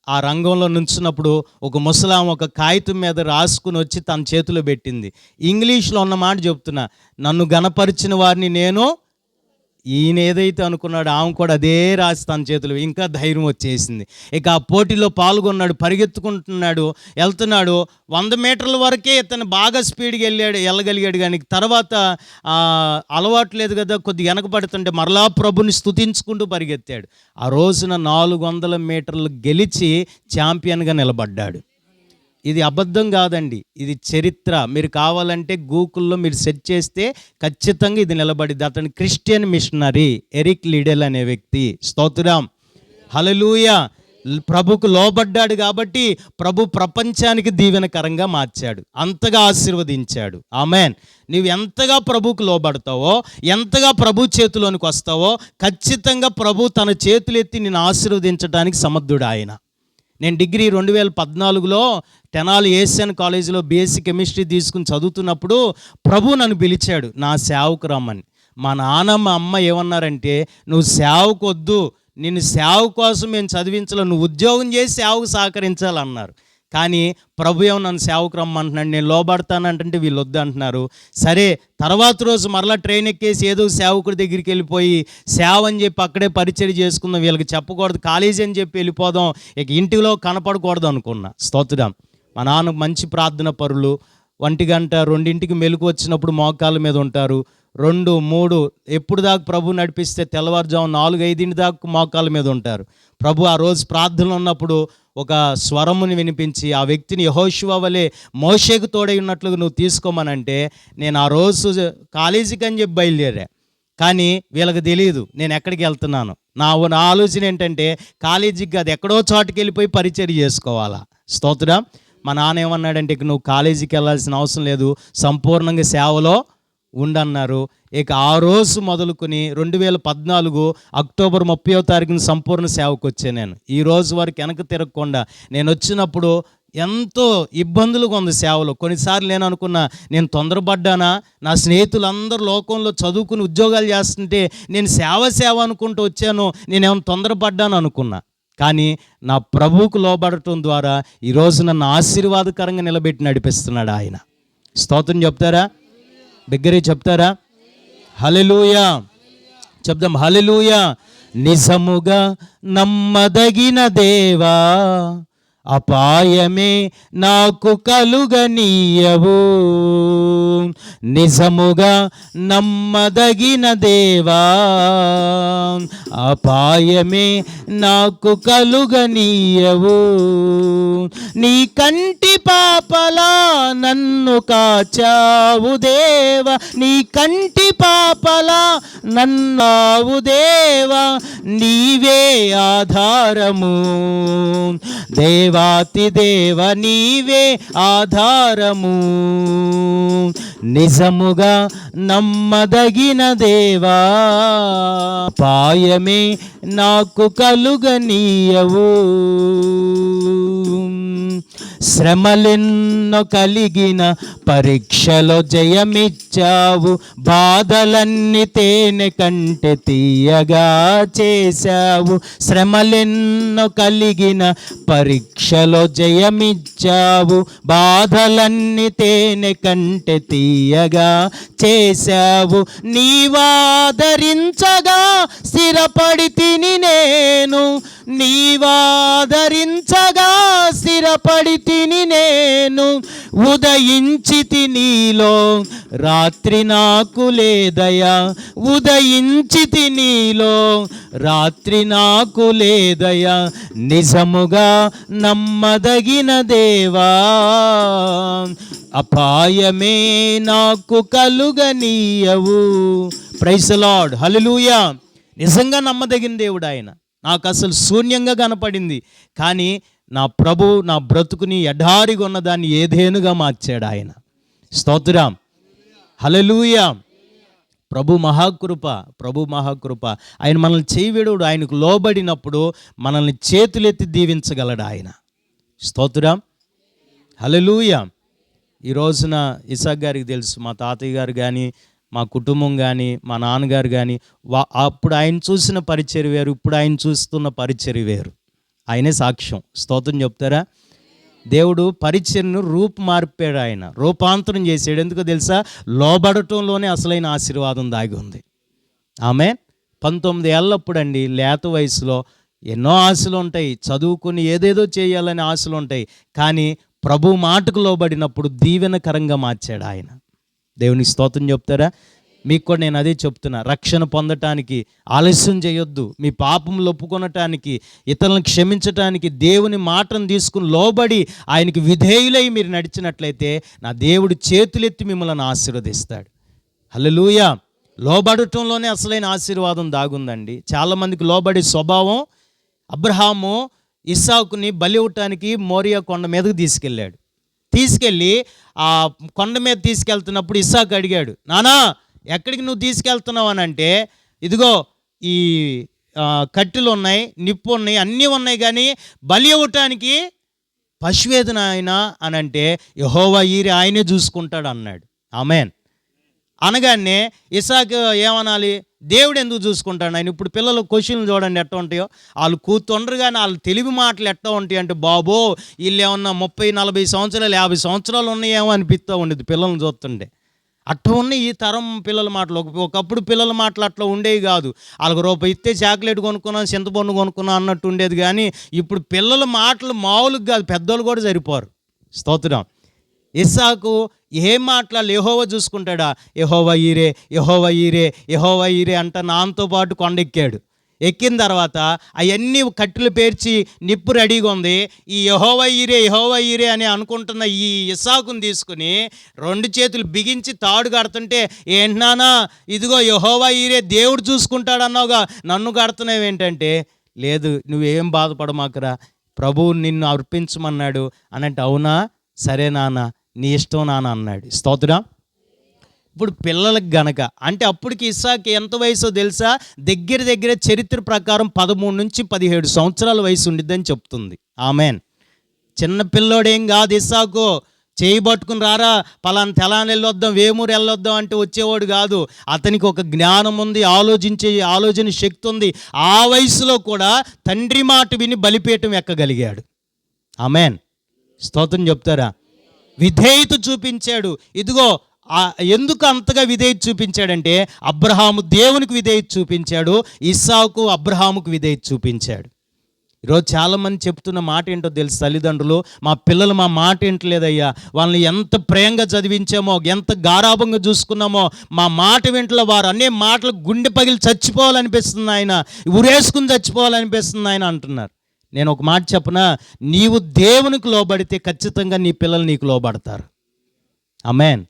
ఆ రంగంలో నుంచున్నప్పుడు ఒక ముసలాం ఒక కాగితం మీద రాసుకుని వచ్చి తన చేతిలో పెట్టింది. ఇంగ్లీష్లో ఉన్న మాట చెప్తున్నా, నన్ను గణపరిచిన వారిని నేను, ఈయన ఏదైతే అనుకున్నాడు ఆమె కూడా అదే రాసి తన చేతులు, ఇంకా ధైర్యం వచ్చేసింది. ఇక ఆ పోటీలో పాల్గొన్నాడు, పరిగెత్తుకుంటున్నాడు, వెళ్తున్నాడు. 100 మీటర్ల వరకే ఇతను బాగా స్పీడ్గా వెళ్ళగలిగాడు. కానీ తర్వాత అలవాటు లేదు కదా, కొద్దిగా వెనకబడుతుంటే మరలా ప్రభుని స్తుతించుకుంటూ పరిగెత్తాడు. ఆ రోజున 400 మీటర్లు గెలిచి ఛాంపియన్గా నిలబడ్డాడు. ఇది అబద్ధం కాదండి, ఇది చరిత్ర. మీరు కావాలంటే గూగుల్లో మీరు సెర్చ్ చేస్తే ఖచ్చితంగా ఇది నిలబడిద్ది. అతను క్రిస్టియన్ మిషనరీ ఎరిక్ లిడెల్ అనే వ్యక్తి. స్తోత్రం. హల్లెలూయా. ప్రభుకు లోబడ్డాడు కాబట్టి ప్రభు ప్రపంచానికి దీవెనకరంగా మార్చాడు, అంతగా ఆశీర్వదించాడు. ఆమేన్. నీవు ఎంతగా ప్రభుకు లోబడతావో, ఎంతగా ప్రభు చేతిలోనికి వస్తావో, ఖచ్చితంగా ప్రభు తన చేతులెత్తి నిన్ను ఆశీర్వదించడానికి సమర్థుడు ఆయన. నేను డిగ్రీ 2014లో తెనాలి ఏసియన్ కాలేజీలో బీఎస్సీ కెమిస్ట్రీ తీసుకుని చదువుతున్నప్పుడు ప్రభు నన్ను పిలిచాడు నా సేవకు రమ్మని. మా నాన్న మా అమ్మ ఏమన్నారంటే, నువ్వు సేవకు వద్దు, నిన్ను సేవ కోసం మేము చదివించాలి, నువ్వు ఉద్యోగం చేసి సేవకు సహకరించాలన్నారు. కానీ ప్రభు ఏమో నన్ను సేవకు రమ్మంటున్నాడు, నేను లోబడతానంటే వీళ్ళు వద్దు అంటున్నారు. సరే, తర్వాత రోజు మరలా ట్రైన్ ఎక్కేసి ఏదో సేవకుడి దగ్గరికి వెళ్ళిపోయి సేవ అని చెప్పి అక్కడే పరిచయం చేసుకుందాం, వీళ్ళకి చెప్పకూడదు, కాలేజీ అని చెప్పి వెళ్ళిపోదాం, ఇక ఇంటిలో కనపడకూడదు అనుకున్నా. స్తోత్రం. మా నాన్న మంచి ప్రార్థన పరులు, 1 గంట 2ంటికి మెలకు వచ్చినప్పుడు మోకాళ్ళ మీద ఉంటారు. 2, 3 ఎప్పుడు దాకా ప్రభు నడిపిస్తే తెల్లవారుజాము 4, 5 దాకా మోకాళ్ళ మీద ఉంటారు. ప్రభు ఆ రోజు ప్రార్థనలో ఉన్నప్పుడు ఒక స్వరముని వినిపించి ఆ వ్యక్తిని యెహోషువ వలె మోషేకు తోడై ఉన్నట్లుగా నువ్వు తీసుకోమనంటే, నేను ఆ రోజు కాలేజీకి అని చెప్పి బయలుదేరా. కానీ వీళ్ళకి తెలియదు నేను ఎక్కడికి వెళ్తున్నాను. నా ఆలోచన ఏంటంటే కాలేజీకి కాదు, ఎక్కడో చోటుకి వెళ్ళిపోయి పరిచర్య చేసుకోవాలా. స్తోత్రం. మా నాన్న ఏమన్నాడంటే, ఇక నువ్వు కాలేజీకి వెళ్ళాల్సిన అవసరం లేదు, సంపూర్ణంగా సేవలో ఉండన్నారు. ఇక ఆ రోజు మొదలుకొని 2014 అక్టోబర్ 30వ తారీఖున సంపూర్ణ సేవకు వచ్చాను. నేను ఈ రోజు వరకు వెనక తిరగకుండా, నేను వచ్చినప్పుడు ఎంతో ఇబ్బందులుగా ఉంది సేవలో. కొన్నిసార్లు నేను అనుకున్నా, నేను తొందరపడ్డానా, నా స్నేహితులందరూ లోకంలో చదువుకుని ఉద్యోగాలు చేస్తుంటే నేను సేవ అనుకుంటూ వచ్చాను, నేనేమైనా తొందరపడ్డాను అనుకున్నా. కానీ నా ప్రభువుకు లోబడటం ద్వారా ఈరోజు నన్ను ఆశీర్వాదకరంగా నిలబెట్టి నడిపిస్తున్నాడు ఆయన. స్తోత్రం చెప్తారా? బిగ్గరే చెప్తారా? హల్లెలూయా చెప్దాం. హల్లెలూయా. నిజముగా నమ్మదగిన దేవా, అపాయమే నాకు కలుగనీయవు. నిజముగా నమ్మదగిన దేవా, అపాయమే నాకు కలుగనీయవు. నీ కంటి పాపలా నన్ను కాచావు దేవా, నీ కంటి పాపలా నన్నావు దేవా, నీవే ఆధారము దేవాతి దేవ, నీవే ఆధారము. నిజముగా నమ్మదగిన దేవా, అపాయమే నాకు కలుగనీయవు. శ్రమలెన్నో కలిగిన పరీక్షలో జయమిచ్చావు, బాధలన్నీ తేనె కంటే తీయగా చేశావు. శ్రమలెన్నో కలిగిన పరీక్షలో జయమిచ్చావు, బాధలన్నీ తేనె కంటే తీయగా చేశావు. నీవాదరించగా స్థిరపడి తిని నేను, నీవాదరించగా స్థిరపడి తిని నేను. ఉదయించి నీలో రాత్రి నాకు లేదయా, ఉదయించి నీలో రాత్రి నాకు లేదయా. నిజముగా నమ్మదగిన దేవా, అపాయమే నాకు కలుగనీయవు. Praise the lord. హల్లెలూయా. నిజంగా నమ్మదగిన దేవుడు ఆయన. నాకు అసలు శూన్యంగా కనపడింది, కానీ నా ప్రభు నా బ్రతుకుని ఎడారిగా ఉన్నదాన్ని ఏదేనుగా మార్చాడు ఆయన. స్తోత్రం. హల్లెలూయా. ప్రభు మహాకృప, ప్రభు మహాకృప. ఆయన మనల్ని చేయవిడుడు. ఆయనకు లోబడినప్పుడు మనల్ని చేతులెత్తి దీవించగలడు ఆయన. స్తోత్రం. హల్లెలూయా. ఈ రోజున ఇసాక్ గారికి తెలుసు, మా తాతయ్య గారు కానీ, మా కుటుంబం కానీ, మా నాన్నగారు కానీ, అప్పుడు ఆయన చూసిన పరిచర్య వేరు, ఇప్పుడు ఆయన చూస్తున్న పరిచర్య వేరు. ఆయనే సాక్ష్యం. స్తోత్రం చెప్తారా? దేవుడు పరిచర్యను మార్పాడు, ఆయన రూపాంతరం చేసాడు. ఎందుకో తెలుసా? లోబడటంలోనే అసలైన ఆశీర్వాదం దాగి ఉంది. ఆమె 19 ఏళ్ళప్పుడు అండి, లేత వయసులో ఎన్నో ఆశలు ఉంటాయి, చదువుకుని ఏదేదో చేయాలని ఆశలు ఉంటాయి. కానీ ప్రభు మాటకు లోబడినప్పుడు దీవెనకరంగా మార్చాడు ఆయన. దేవునికి స్తోత్రం చెప్తారా? మీకు కూడా నేను అదే చెప్తున్నా. రక్షణ పొందటానికి ఆలస్యం చేయొద్దు. మీ పాపములు ఒప్పుకొనటానికి, ఇతరులను క్షమించటానికి దేవుని మాటను తీసుకుని లోబడి ఆయనకి విధేయులై మీరు నడిచినట్లయితే నా దేవుడు చేతులెత్తి మిమ్మల్ని ఆశీర్వదిస్తాడు. హల్లెలూయా. లోబడటంలోనే అసలైన ఆశీర్వాదం దాగుందండి. చాలామందికి లోబడే స్వభావం. అబ్రహాము ఇస్సాకుని బలి ఇవ్వటానికి మోరియా కొండ మీదకు తీసుకెళ్ళి ఆ కొండ మీద తీసుకెళ్తున్నప్పుడు ఇస్సాకు అడిగాడు, నానా ఎక్కడికి నువ్వు తీసుకెళ్తున్నావు అని అంటే, ఇదిగో ఈ కట్టెలు ఉన్నాయి, నిప్పు ఉన్నాయి, అన్నీ ఉన్నాయి, కానీ బలి ఇవ్వటానికి పశువేదన ఆయన అని అంటే యెహోవా ఈరి ఆయనే చూసుకుంటాడు అన్నాడు. ఆమేన్. అనగానే ఇస్సాకు ఏమనాలి? దేవుడు ఎందుకు చూసుకుంటాడు ఆయన? ఇప్పుడు పిల్లలు క్వశ్చన్లు చూడండి ఎట్లా ఉంటాయో. వాళ్ళు కూతుండరు, కానీ వాళ్ళు తెలివి మాటలు ఎట్లా ఉంటాయి అంటే, బాబో వీళ్ళు ఏమన్నా 30-40 సంవత్సరాలు 50 సంవత్సరాలు ఉన్నాయేమో అనిపిస్తూ ఉండేది పిల్లల్ని చూస్తుంటే. అట్లా ఉన్నాయి ఈ తరం పిల్లల మాటలు. ఒకప్పుడు పిల్లల మాటలు అట్లా ఉండేవి కాదు. వాళ్ళకి రూపాయి ఇస్తే చాక్లెట్ కొనుక్కున్నాను, చింతపండు కొనుక్కున్నాను అన్నట్టు ఉండేది. కానీ ఇప్పుడు పిల్లల మాటలు మామూలుగా కాదు, పెద్దోళ్ళు కూడా సరిపోరు. స్తోత్రం. ఇస్సాకు ఏం మాట్లాడాలి, యెహోవా చూసుకుంటాడా? యెహోవా ఈరే, యెహోవా ఈరే, యెహోవా ఈరే అంట నాతో పాటు కొండెక్కాడు. ఎక్కిన తర్వాత అవన్నీ కట్టెలు పేర్చి నిప్పు రెడీగా ఉంది. ఈ యెహోవా ఈరే, యెహోవా ఈరే అని అనుకుంటున్న ఈ ఇస్సాకుని తీసుకుని 2 చేతులు బిగించి తాడు కడుతుంటే, ఏంటి నాన్నా ఇదిగో యెహోవా ఈరే దేవుడు చూసుకుంటాడన్నావుగా, నన్ను కడుతున్నావు ఏంటంటే, లేదు నువ్వేం బాధపడమాకరా, ప్రభువు నిన్ను అర్పించమన్నాడు అనంటే, అవునా సరే నాన్న నీ ఇష్టం నాన్న అన్నాడు. స్తోత్రం. ఇప్పుడు పిల్లలకు గనక అంటే అప్పటికి ఇస్సాకు ఎంత వయసో తెలుసా? దగ్గర చరిత్ర ప్రకారం 13 నుంచి 17 సంవత్సరాల వయసు ఉండిద్దని చెప్తుంది. ఆమెన్. చిన్న పిల్లోడేం కాదు ఇస్సాకు. చేయి పట్టుకుని రారా పలానా తెలాన్ని వెళ్ళొద్దాం, వేమూరు వెళ్ళొద్దాం అంటే వచ్చేవాడు కాదు. అతనికి ఒక జ్ఞానం ఉంది, ఆలోచన శక్తి ఉంది. ఆ వయసులో కూడా తండ్రి మాట విని బలిపీఠం ఎక్కగలిగాడు. ఆమెన్. స్తోత్రం చెప్తారా? విధేయత చూపించాడు. ఇదిగో ఎందుకు అంతగా విధేయత చూపించాడంటే, అబ్రహాము దేవునికి విధేయత చూపించాడు, ఇస్సాకు అబ్రహాముకు విధేయత చూపించాడు. ఈరోజు చాలామంది చెప్తున్న మాట ఏంటో తెలుసు తల్లిదండ్రులు, మా పిల్లలు మా మాట వింటలేదయ్యా, వాళ్ళని ఎంత ప్రేమగా చదివించామో, ఎంత గారాభంగా చూసుకున్నామో, మా మాట వింటలో వారు అనే మాటలు గుండె పగిలి చచ్చిపోవాలనిపిస్తుంది ఆయన, ఉరేసుకుని చచ్చిపోవాలనిపిస్తుంది ఆయన అంటున్నారు. నేను ఒక మాట చెప్పనా, నీవు దేవునికి లోబడితే ఖచ్చితంగా నీ పిల్లలు నీకు లోబడతారు. ఆమేన్.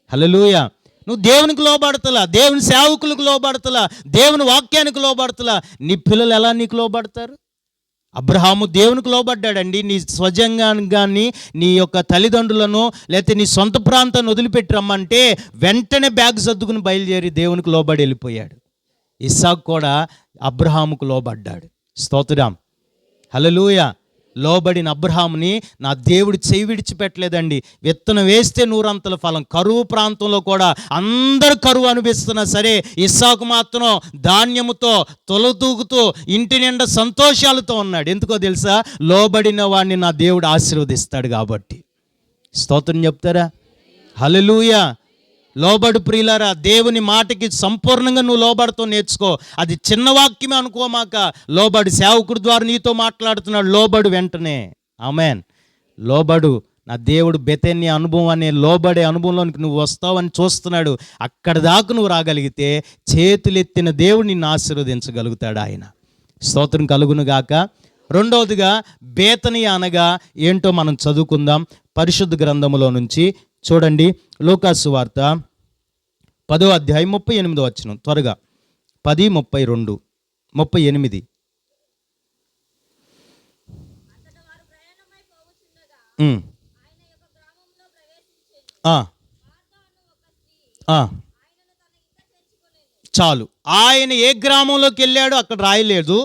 హల్లెలూయా. నువ్వు దేవునికి లోబడతలా, దేవుని సేవకులకు లోబడతలా, దేవుని వాక్యానికి లోబడతలా, నీ పిల్లలు ఎలా నీకు లోబడతారు? అబ్రహాము దేవునికి లోబడ్డాడండి. నీ స్వజంగానికి కానీ నీ యొక్క తల్లిదండ్రులను లేకపోతే నీ సొంత ప్రాంతాన్ని వదిలిపెట్టి రమ్మంటే వెంటనే బ్యాగ్ సర్దుకుని బయలుదేరి దేవునికి లోబడి వెళ్ళిపోయాడు. ఇస్సాకు కూడా అబ్రహాముకు లోబడ్డాడు. స్తోత్రం. హల్లెలూయా. లోబడిన అబ్రహాముని నా దేవుడు చెయ్యి విడిచిపెట్టలేదండి. విత్తనం వేస్తే 100 అంతల ఫలం. కరువు ప్రాంతంలో కూడా అందరు కరువు అనిపిస్తున్నా సరే, ఇస్సాకు మాత్రం ధాన్యముతో తొలతూగుతూ ఇంటి నిండా సంతోషాలతో ఉన్నాడు. ఎందుకో తెలుసా? లోబడిన వాడిని నా దేవుడు ఆశీర్వదిస్తాడు కాబట్టి. స్తోత్రం చెప్తారా? హల్లెలూయా. లోబడు ప్రియులారా, దేవుని మాటకి సంపూర్ణంగా నువ్వు లోబడుతూ నేర్చుకో. అది చిన్న వాక్యమే అనుకోమాక, లోబడు. సేవకుడి ద్వారా నీతో మాట్లాడుతున్నాడు, లోబడు వెంటనే. ఆమెన్. లోబడు. నా దేవుడు బెతెన్య అనుభవం అనే లోబడే అనుభవంలోనికి నువ్వు వస్తావని చూస్తున్నాడు. అక్కడ దాకా నువ్వు రాగలిగితే చేతులెత్తిన దేవుడు నిన్ను ఆశీర్వదించగలుగుతాడు ఆయన. స్తోత్రం కలుగును గాక. రెండవదిగా బేతనియ అనగా ఏంటో మనం చదువుకుందాం పరిశుద్ధ గ్రంథములో నుంచి. చూడండి, లూకాసు వార్త 10వ అధ్యాయం 38వ వచనం. త్వరగా 10:32, 38. చాలు. ఆయన ఏ గ్రామంలోకి వెళ్ళాడో అక్కడ రాయలేదు.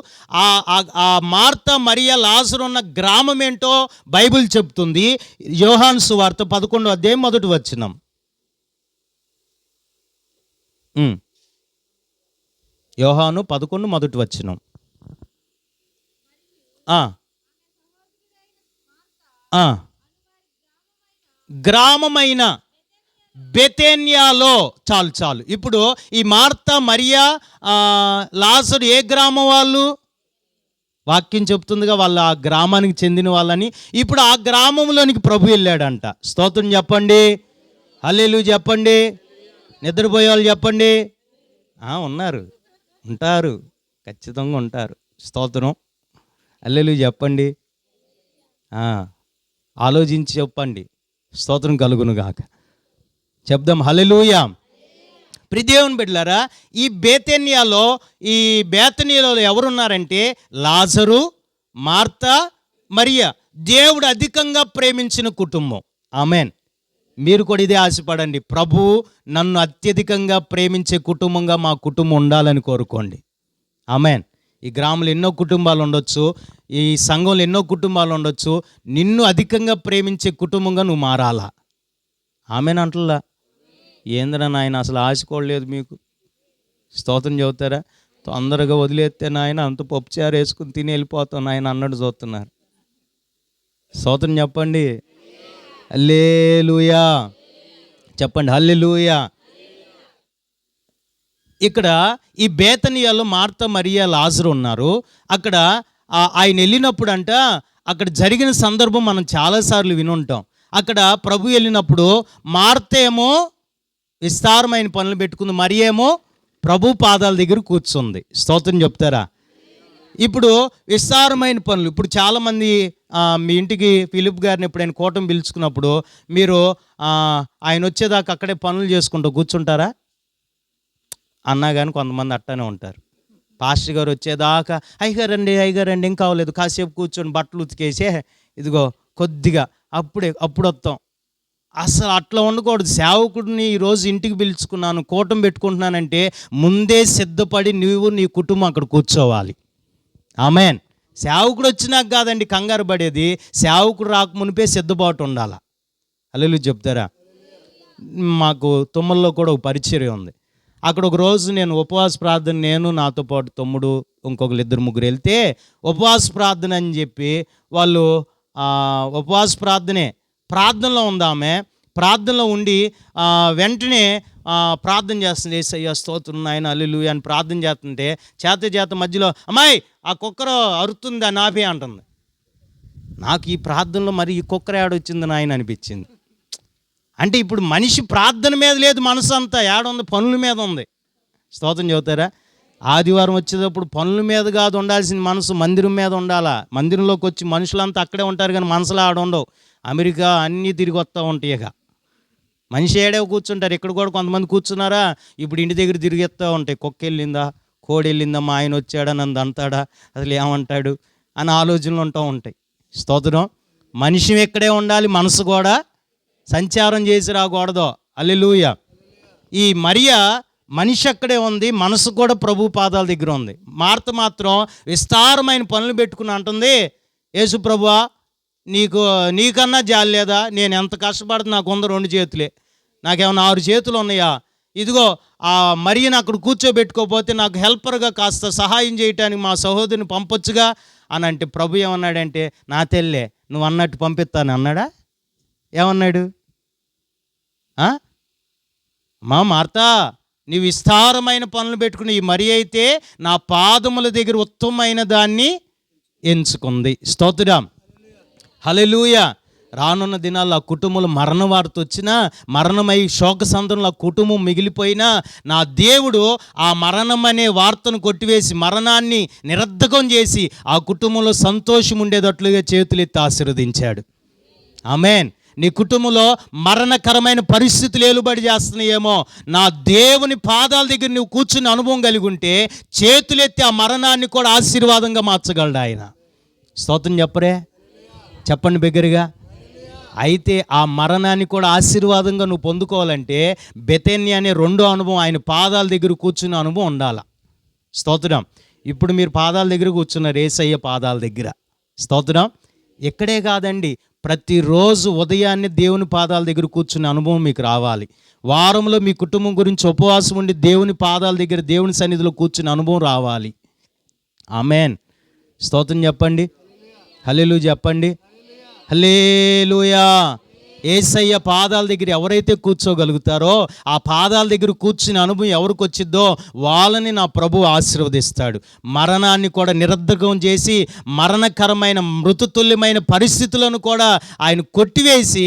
ఆ మార్త మరియా లాజరు ఉన్న గ్రామం ఏంటో బైబిల్ చెప్తుంది. యోహాను సువార్త 11వ అధ్యాయం 1వ వచనం. యోహాను 11 1వ వచనం. గ్రామమైన బెతేన్యాలో. చాలు. ఇప్పుడు ఈ మార్తా మరియా లాజరు ఏ గ్రామం వాళ్ళు? వాక్యం చెప్తుందిగా వాళ్ళు ఆ గ్రామానికి చెందిన వాళ్ళని. ఇప్పుడు ఆ గ్రామంలోనికి ప్రభు వెళ్ళాడంట. స్తోత్రం చెప్పండి. హల్లెలూయా చెప్పండి. నిద్రపోయే వాళ్ళు చెప్పండి. ఉంటారు, ఖచ్చితంగా ఉంటారు. స్తోత్రం. హల్లెలూయా చెప్పండి. ఆలోచించి చెప్పండి. స్తోత్రం కలుగును గాక. చెప్దాం హల్లెలూయా. ప్రియదేవుని బిడ్డలారా, ఈ బేతనియలో ఎవరున్నారంటే లాజరు, మార్తా, మరియా. దేవుడు అధికంగా ప్రేమించిన కుటుంబం. ఆమెన్. మీరు కూడా ఇదే ఆశపడండి, ప్రభువు నన్ను అత్యధికంగా ప్రేమించే కుటుంబంగా మా కుటుంబం ఉండాలని కోరుకోండి. ఆమెన్. ఈ గ్రామంలో ఎన్నో కుటుంబాలు ఉండొచ్చు, ఈ సంఘంలో ఎన్నో కుటుంబాలు ఉండొచ్చు. నిన్ను అధికంగా ప్రేమించే కుటుంబంగా నువ్వు మారాలా. ఆమెన్ అంటలా. ఏంద్రా నాయన అసలు ఆశకోలేదు మీకు. స్తోత్రం చెబుతారా? తొందరగా వదిలేస్తే నాయన అంత పప్పుచారు వేసుకుని తిని వెళ్ళిపోతాం నాయన అన్నట్టు చూస్తున్నారు. స్తోత్రం చెప్పండి. హల్లెలూయా చెప్పండి. హల్లెలూయా. ఇక్కడ ఈ బేతనియాలో మార్తా మరియా లాజరు ఉన్నారు. అక్కడ ఆయన వెళ్ళినప్పుడు అక్కడ జరిగిన సందర్భం మనం చాలాసార్లు వినుంటాం. అక్కడ ప్రభు వెళ్ళినప్పుడు మార్త ఏమో విస్తారమైన పనులు పెట్టుకుంది, మరి ఏమో ప్రభు పాదాల దగ్గర కూర్చుంది. స్తోత్రం చెప్తారా? ఇప్పుడు విస్తారమైన పనులు. ఇప్పుడు చాలామంది మీ ఇంటికి ఫిలిప్ గారిని ఎప్పుడైనా కూటమి పిలుచుకున్నప్పుడు మీరు ఆయన వచ్చేదాకా అక్కడే పనులు చేసుకుంటూ కూర్చుంటారా? అన్నా కానీ కొంతమంది అట్టానే ఉంటారు. పాస్టర్ గారు వచ్చేదాకా అయ్యగారండి ఏం కావలేదు, కాసేపు కూర్చొని బట్టలు ఉతికేసే ఇదిగో కొద్దిగా అప్పుడు వస్తాం. అసలు అట్లా ఉండకూడదు. సేవకుడిని ఈరోజు ఇంటికి పిలుచుకున్నాను, కూటమి పెట్టుకుంటున్నానంటే ముందే సిద్ధపడి నువ్వు నీ కుటుంబం అక్కడ కూర్చోవాలి. ఆమేన్. సేవకుడు వచ్చినాక కాదండి కంగారు పడేది, సేవకుడు రాకమునిపే సిద్ధపాటు ఉండాలి. హల్లెలూయా చెప్తారా? మాకు తుమ్మల్లో కూడా ఒక పరిచర్య ఉంది. అక్కడ ఒక రోజు నేను ఉపవాస ప్రార్థన, నేను నాతో పాటు తమ్ముడు ఇంకొకరు 2-3 వెళ్తే ఉపవాస ప్రార్థన అని చెప్పి వాళ్ళు ఉపవాస ప్రార్థనలో ఉందామె. ప్రార్థనలో ఉండి వెంటనే ప్రార్థన చేస్తుంది. యేసయ్య స్తోత్రం నాయన హల్లెలూయా అని ప్రార్థన చేస్తుంటే చేత మధ్యలో అమ్మాయి ఆ కుక్కరు అరుతుంది అని ఆపే అంటుంది. నాకు ఈ ప్రార్థనలో మరి ఈ కుక్కర ఏడొచ్చింది నాయన అనిపించింది. అంటే ఇప్పుడు మనిషి ప్రార్థన మీద లేదు, మనసు అంతా ఏడుంది, పనుల మీద ఉంది. స్తోత్రం చెబుతారా? ఆదివారం వచ్చేటప్పుడు పనుల మీద కాదు ఉండాల్సిన మనసు, మందిరం మీద ఉండాలా. మందిరంలోకి వచ్చి మనుషులంతా అక్కడే ఉంటారు కానీ మనసులో ఆడుండవు. అమెరికా అన్నీ తిరిగి వస్తూ ఉంటాయి. ఇక మనిషి ఏడే కూర్చుంటారు. ఇక్కడ కూడా కొంతమంది కూర్చున్నారా, ఇప్పుడు ఇంటి దగ్గర తిరిగేస్తూ ఉంటాయి. కుక్క వెళ్ళిందా, కోడి వెళ్ళిందా, మా ఆయన వచ్చాడా, నన్ను అంతాడా, అసలు ఏమంటాడు అని ఆలోచనలు ఉంటూ ఉంటాయి. స్తోత్రం. మనిషి ఎక్కడే ఉండాలి, మనసు కూడా సంచారం చేసి రాకూడదు. హల్లెలూయా. ఈ మరియా మనిషి అక్కడే ఉంది, మనసు కూడా ప్రభు పాదాల దగ్గర ఉంది. మార్త మాత్రం విస్తారమైన పనులు పెట్టుకుని అంటుంది, యేసు ప్రభువా నీకన్నా జాలి లేదా? నేను ఎంత కష్టపడుతున్నా, నాకు 2 చేతులే, నాకేమన్నా 6 చేతులు ఉన్నాయా? ఇదిగో ఆ మరియను అక్కడ కూర్చోబెట్టుకోకపోతే నాకు హెల్పర్గా కాస్త సహాయం చేయటానికి మా సహోదరిని పంపొచ్చుగా అని అంటే ప్రభు ఏమన్నాడంటే, నా తెల్లే నువ్వు అన్నట్టు పంపిస్తాను అన్నాడా? ఏమన్నాడు? మా మార్తా నీ విస్తారమైన పనులు పెట్టుకుని ఈ మరి అయితే నా పాదముల దగ్గర ఉత్తమమైన దాన్ని ఎంచుకుంది. స్తోత్రం. హల్లెలూయా. రానున్న దినాల్లో ఆ కుటుంబంలో మరణ వార్త వచ్చినా, మరణమై శోకసంద్రంలో ఆ కుటుంబం మిగిలిపోయినా, నా దేవుడు ఆ మరణం అనే వార్తను కొట్టివేసి మరణాన్ని నిరర్ధకం చేసి ఆ కుటుంబంలో సంతోషం ఉండేటట్లుగా చేతులెత్తి ఆశీర్వదించాడు. ఆమేన్. నీ కుటుంబంలో మరణకరమైన పరిస్థితులు ఏలుబడి చేస్తున్నాయేమో, నా దేవుని పాదాల దగ్గర నువ్వు కూర్చుని అనుభవం కలిగి ఉంటే చేతులెత్తి ఆ మరణాన్ని కూడా ఆశీర్వాదంగా మార్చగలడు ఆయన. స్తోత్రం చెప్పండి బిగ్గరగా. అయితే ఆ మరణాన్ని కూడా ఆశీర్వాదంగా నువ్వు పొందుకోవాలంటే బెతెన్యా అనే 2వ అనుభవం, ఆయన పాదాల దగ్గర కూర్చున్న అనుభవం ఉండాలి. స్తోత్రం. ఇప్పుడు మీరు పాదాల దగ్గర కూర్చున్నారు, యేసయ్య పాదాల దగ్గర. స్తోత్రం. ఇక్కడే కాదండి, ప్రతిరోజు ఉదయాన్నే దేవుని పాదాల దగ్గర కూర్చునే అనుభవం మీకు రావాలి. వారంలో మీ కుటుంబం గురించి ఉపవాసం ఉండి దేవుని పాదాల దగ్గర దేవుని సన్నిధిలో కూర్చునే అనుభవం రావాలి. ఆమేన్. స్తోత్రం చెప్పండి. హల్లెలూయా చెప్పండి. హల్లెలూయా. యేసయ్య పాదాల దగ్గర ఎవరైతే కూర్చోగలుగుతారో, ఆ పాదాల దగ్గర కూర్చుని అనుభవం ఎవరికి వచ్చిద్దో వాళ్ళని నా ప్రభువు ఆశీర్వదిస్తాడు. మరణాన్ని కూడా నిరర్ధకం చేసి మరణకరమైన మృతుతుల్యమైన పరిస్థితులను కూడా ఆయన కొట్టివేసి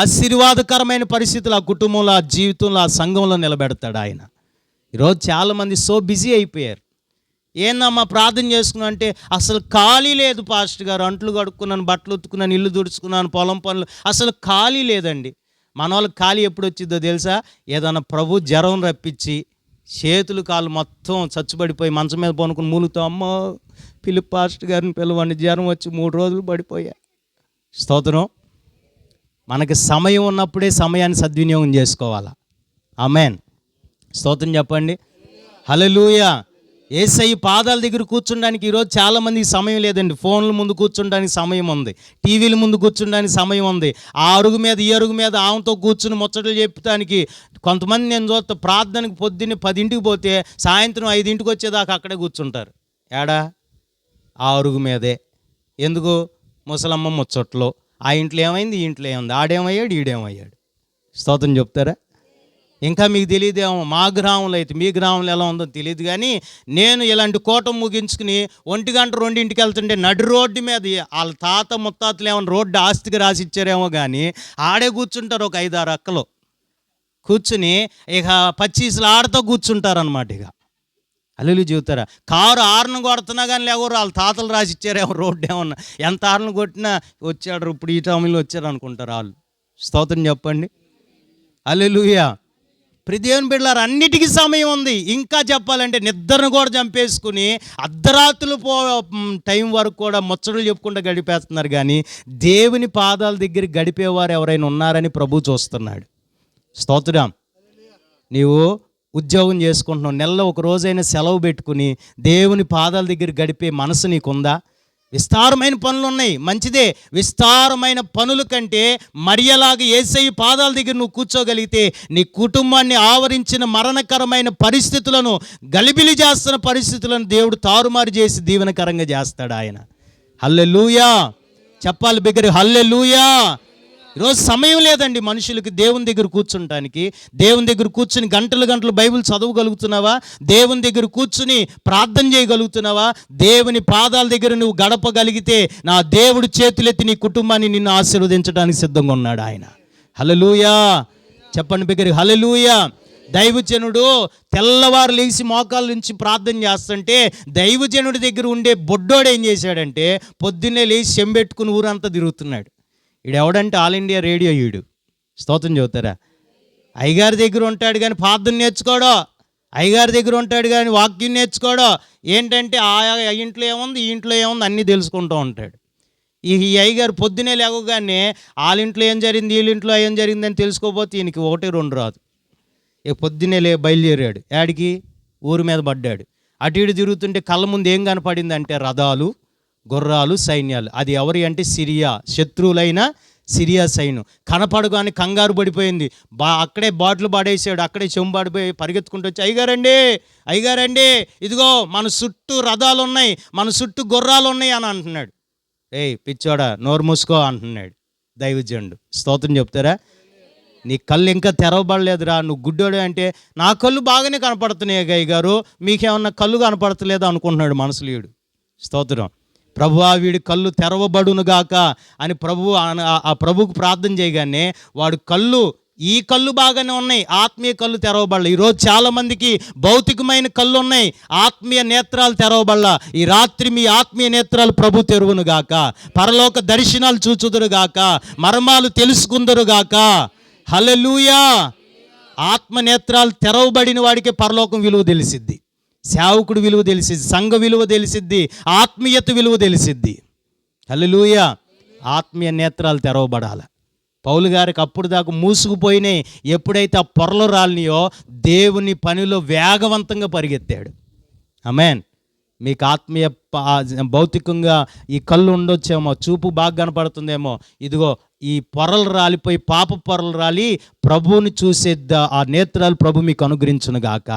ఆశీర్వాదకరమైన పరిస్థితులు ఆ కుటుంబంలో, ఆ జీవితంలో, ఆ సంఘంలో నిలబెడతాడు ఆయన. ఈరోజు చాలామంది సో బిజీ అయిపోయారు. ఏందమ్మా ప్రార్థన చేసుకున్నా అంటే అసలు ఖాళీ లేదు పాస్టర్ గారు, అంట్లు కడుక్కున్నాను, బట్టలు ఉతుకున్నాను, ఇల్లు తుడుచుకున్నాను, పొలం పనులు, అసలు ఖాళీ లేదండి. మన వాళ్ళకి ఖాళీ ఎప్పుడు వచ్చిందో తెలుసా? ఏదన్నా ప్రభు జ్వరం రప్పించి చేతులు కాళ్ళు మొత్తం చచ్చుబడిపోయి మంచం మీద పనుకుని మూలుగుతాం, అమ్మ ఫిలిప్ పాస్టర్ గారిని పిలవండి, జ్వరం వచ్చి 3 రోజులు పడిపోయా. స్తోత్రం. మనకి సమయం ఉన్నప్పుడే సమయాన్ని సద్వినియోగం చేసుకోవాలా. ఆమేన్. స్తోత్రం చెప్పండి. హల్లెలూయా. యేసయ్య పాదాల దగ్గర కూర్చుండానికి ఈరోజు చాలామందికి సమయం లేదండి. ఫోన్ల ముందు కూర్చుండానికి సమయం ఉంది, టీవీల ముందు కూర్చుండానికి సమయం ఉంది, ఆ అరుగు మీద ఈ అరుగు మీద ఆమెతో కూర్చుని ముచ్చట్లు చెప్పడానికి. కొంతమంది నేను చూస్తా ప్రార్థనకి పొద్దున్నే 10ంటికి పోతే సాయంత్రం 5ంటికి వచ్చేదాకా అక్కడే కూర్చుంటారు. ఏడా? ఆ అరుగు మీదే. ఎందుకు? ముసలమ్మ ముచ్చట్లో. ఆ ఇంట్లో ఏమైంది, ఈ ఇంట్లో ఏమైంది, ఆడేమయ్యాడు, ఈడేమయ్యాడు. స్తోత్రం చెప్తారా? ఇంకా మీకు తెలియదేమో, మా గ్రామంలో అయితే, మీ గ్రామంలో ఎలా ఉందో తెలియదు, కానీ నేను ఇలాంటి కూటం ముగించుకుని 1-2 వెళ్తుంటే నడి రోడ్డు మీద వాళ్ళ తాత ముత్తాతలు ఏమైనా రోడ్డు ఆస్తికి రాసి ఇచ్చారేమో, కానీ ఆడే కూర్చుంటారు ఒక 5-6 అక్కలు కూర్చుని, ఇక పచ్చీసులు ఆడుతూ కూర్చుంటారనమాట. ఇక అల్లులు చెబుతారా, కారు ఆరును కొడుతున్నా కానీ లేవరు, వాళ్ళ తాతలు రాసి ఇచ్చారేమో రోడ్డు, ఏమన్నా ఎంత ఆరును కొట్టినా వచ్చాడు ఇప్పుడు ఈ టైంలో వచ్చారు అనుకుంటారు వాళ్ళు. స్తోత్రం చెప్పండి. హల్లెలూయా. దేవుని బిడ్డలారా, అన్నిటికీ సమయం ఉంది. ఇంకా చెప్పాలంటే నిద్రను కూడా చంపేసుకుని అర్ధరాత్రులు టైం వరకు కూడా ముచ్చటలు చెప్పుకుంటూ గడిపేస్తున్నారు, కానీ దేవుని పాదాల దగ్గర గడిపేవారు ఎవరైనా ఉన్నారని ప్రభు చూస్తున్నాడు. స్తోత్రం. నీవు ఉద్యోగం చేసుకుంటున్నావు, నెలలో ఒక రోజైనా సెలవు పెట్టుకుని దేవుని పాదాల దగ్గర గడిపే మనసు నీకుందా? విస్తారమైన పనులు ఉన్నాయి, మంచిదే. విస్తారమైన పనుల కంటే మరియలాగా యేసయ్య పాదాల దగ్గర నువ్వు కూర్చోగలిగితే నీ కుటుంబాన్ని ఆవరించిన మరణకరమైన పరిస్థితులను, గలిబిలి చేస్తున్న పరిస్థితులను దేవుడు తారుమారు చేసి దీవెనకరంగా చేస్తాడు ఆయన. హల్లెలూయా. చెప్పాలి బిగ్గరగా, హల్లెలూయా. ఈరోజు సమయం లేదండి మనుషులకి దేవుని దగ్గర కూర్చుంటానికి. దేవుని దగ్గర కూర్చుని గంటలు బైబిల్ చదవగలుగుతున్నావా? దేవుని దగ్గర కూర్చుని ప్రార్థన చేయగలుగుతున్నావా? దేవుని పాదాల దగ్గర నువ్వు గడపగలిగితే నా దేవుడు చేతులెత్తి నీ కుటుంబాన్ని నిన్ను ఆశీర్వదించడానికి సిద్ధంగా ఉన్నాడు ఆయన. హల్లెలూయా. చెప్పండి బిగ్గరగా, హల్లెలూయా. దైవజనుడు తెల్లవారు లేచి మోకాళ్ళ నుంచి ప్రార్థన చేస్తుంటే దైవజనుడి దగ్గర ఉండే బొడ్డోడు ఏం చేశాడంటే పొద్దున్నే లేచి చెంబెట్టుకుని ఊరంతా తిరుగుతున్నాడు. ఈడెవడంటే ఆల్ ఇండియా రేడియో ఈడు. స్తోత్రం చెబుతారా? అయ్యగారి దగ్గర ఉంటాడు కానీ ప్రార్థన నేర్చుకోవడం, అయ్యగారి దగ్గర ఉంటాడు కానీ వాక్యం నేర్చుకోవడం. ఏంటంటే ఆ ఇంట్లో ఏముంది, ఈ ఇంట్లో ఏముంది అన్నీ తెలుసుకుంటూ ఉంటాడు. ఈ అయ్యగారు పొద్దునే లేవగానే వాళ్ళ ఇంట్లో ఏం జరిగింది, వీళ్ళ ఇంట్లో ఏం జరిగిందని తెలుసుకోకపోతే ఈయనకి 1-2 రాదు. ఇక పొద్దునే బయలుదేరాడు, యాడికి ఊరి మీద పడ్డాడు. అటు ఇటు తిరుగుతుంటే కళ్ళ ముందు ఏం కనపడిందంటే రథాలు, గుర్రాలు, సైన్యాలు. అది ఎవరి అంటే సిరియా, శత్రువులైన సిరియా సైన్యం. కనపడగానే కంగారు పడిపోయింది. అక్కడే బాటిల్ పడేసాడు, అక్కడే చెంబు పడిపోయి పరిగెత్తుకుంటూ వచ్చి, అయ్యగారండి ఇదిగో మన చుట్టూ రథాలు ఉన్నాయి, మన చుట్టూ గుర్రాలు ఉన్నాయి అని అంటున్నాడు. ఏయ్ పిచ్చోడా నోరు మూసుకో అంటున్నాడు దైవజనుడు. స్తోత్రం చెప్తారా? నీ కళ్ళు ఇంకా తెరవబడలేదురా, నువ్వు గుడ్డోడు అంటే నా కళ్ళు బాగానే కనపడుతున్నాయి అయ్యగారు, మీకేమన్నా కళ్ళు కనపడతలేదా అనుకుంటున్నాడు మనసులో వీడు. స్తోత్రం. ప్రభువా వీడి కళ్ళు తెరవబడునుగాక అని ఆ ప్రభువుకు ప్రార్థన చేయగానే వాడు ఈ కళ్ళు బాగానే ఉన్నాయి, ఆత్మీయ కళ్ళు తెరవబడలే. ఈరోజు చాలామందికి భౌతికమైన కళ్ళు ఉన్నాయి, ఆత్మీయ నేత్రాలు తెరవబడలా. ఈ రాత్రి మీ ఆత్మీయ నేత్రాలు ప్రభు తెరువునుగాక, పరలోక దర్శనాలు చూచుదురుగాక, మర్మాలు తెలుసుకుందరుగాక. హల్లెలూయా. ఆత్మనేత్రాలు తెరవబడిన వాడికే పరలోకం విలువ తెలిసిద్ది, సేవకుడు విలువ తెలిసిద్ది, సంఘ విలువ తెలిసిద్ది, ఆత్మీయత విలువ తెలిసిద్ది. హల్లెలూయా. ఆత్మీయ నేత్రాలు తెరవబడాలి. పౌలు గారికి అప్పుడు దాకా మూసుకుపోయినాయి, ఎప్పుడైతే ఆ పొరలు రాలినాయో దేవుని పనిలో వేగవంతంగా పరిగెత్తాడు. ఆమేన్. మీకు ఆత్మీయ భౌతికంగా ఈ కళ్ళు ఉండొచ్చేమో, చూపు బాగా కనపడుతుందేమో. ఇదిగో ఈ పొరలు రాలిపోయి, పాప పొరలు రాలి ప్రభువుని చూసే ఆ నేత్రాలు ప్రభు మీకు అనుగ్రహించును గాక.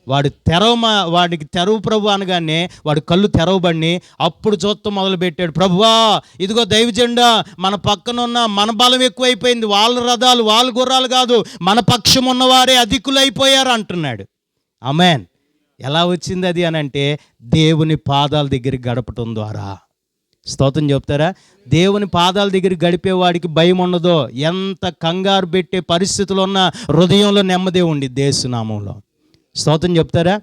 వాడికి తెరవు ప్రభు అనగానే వాడి కళ్ళు తెరవబడి అప్పుడు చూస్తూ మొదలుపెట్టాడు, ప్రభువా ఇదిగో దైవజెండా మన పక్కన ఉన్న మన బలం ఎక్కువైపోయింది, వాళ్ళ రథాలు వాళ్ళ గుర్రాలు కాదు, మన పక్షం ఉన్నవారే అధికులైపోయారు అంటున్నాడు. ఆమేన్. ఎలా వచ్చింది అది అని అంటే దేవుని పాదాల దగ్గర గడపటం ద్వారా. స్తోత్రం చెప్తారా? దేవుని పాదాల దగ్గర గడిపేవాడికి భయం ఉండదో, ఎంత కంగారు పెట్టే పరిస్థితులు ఉన్న హృదయంలో నెమ్మది ఉండి యేసునామంలో. స్తోత్రం చెప్తారా?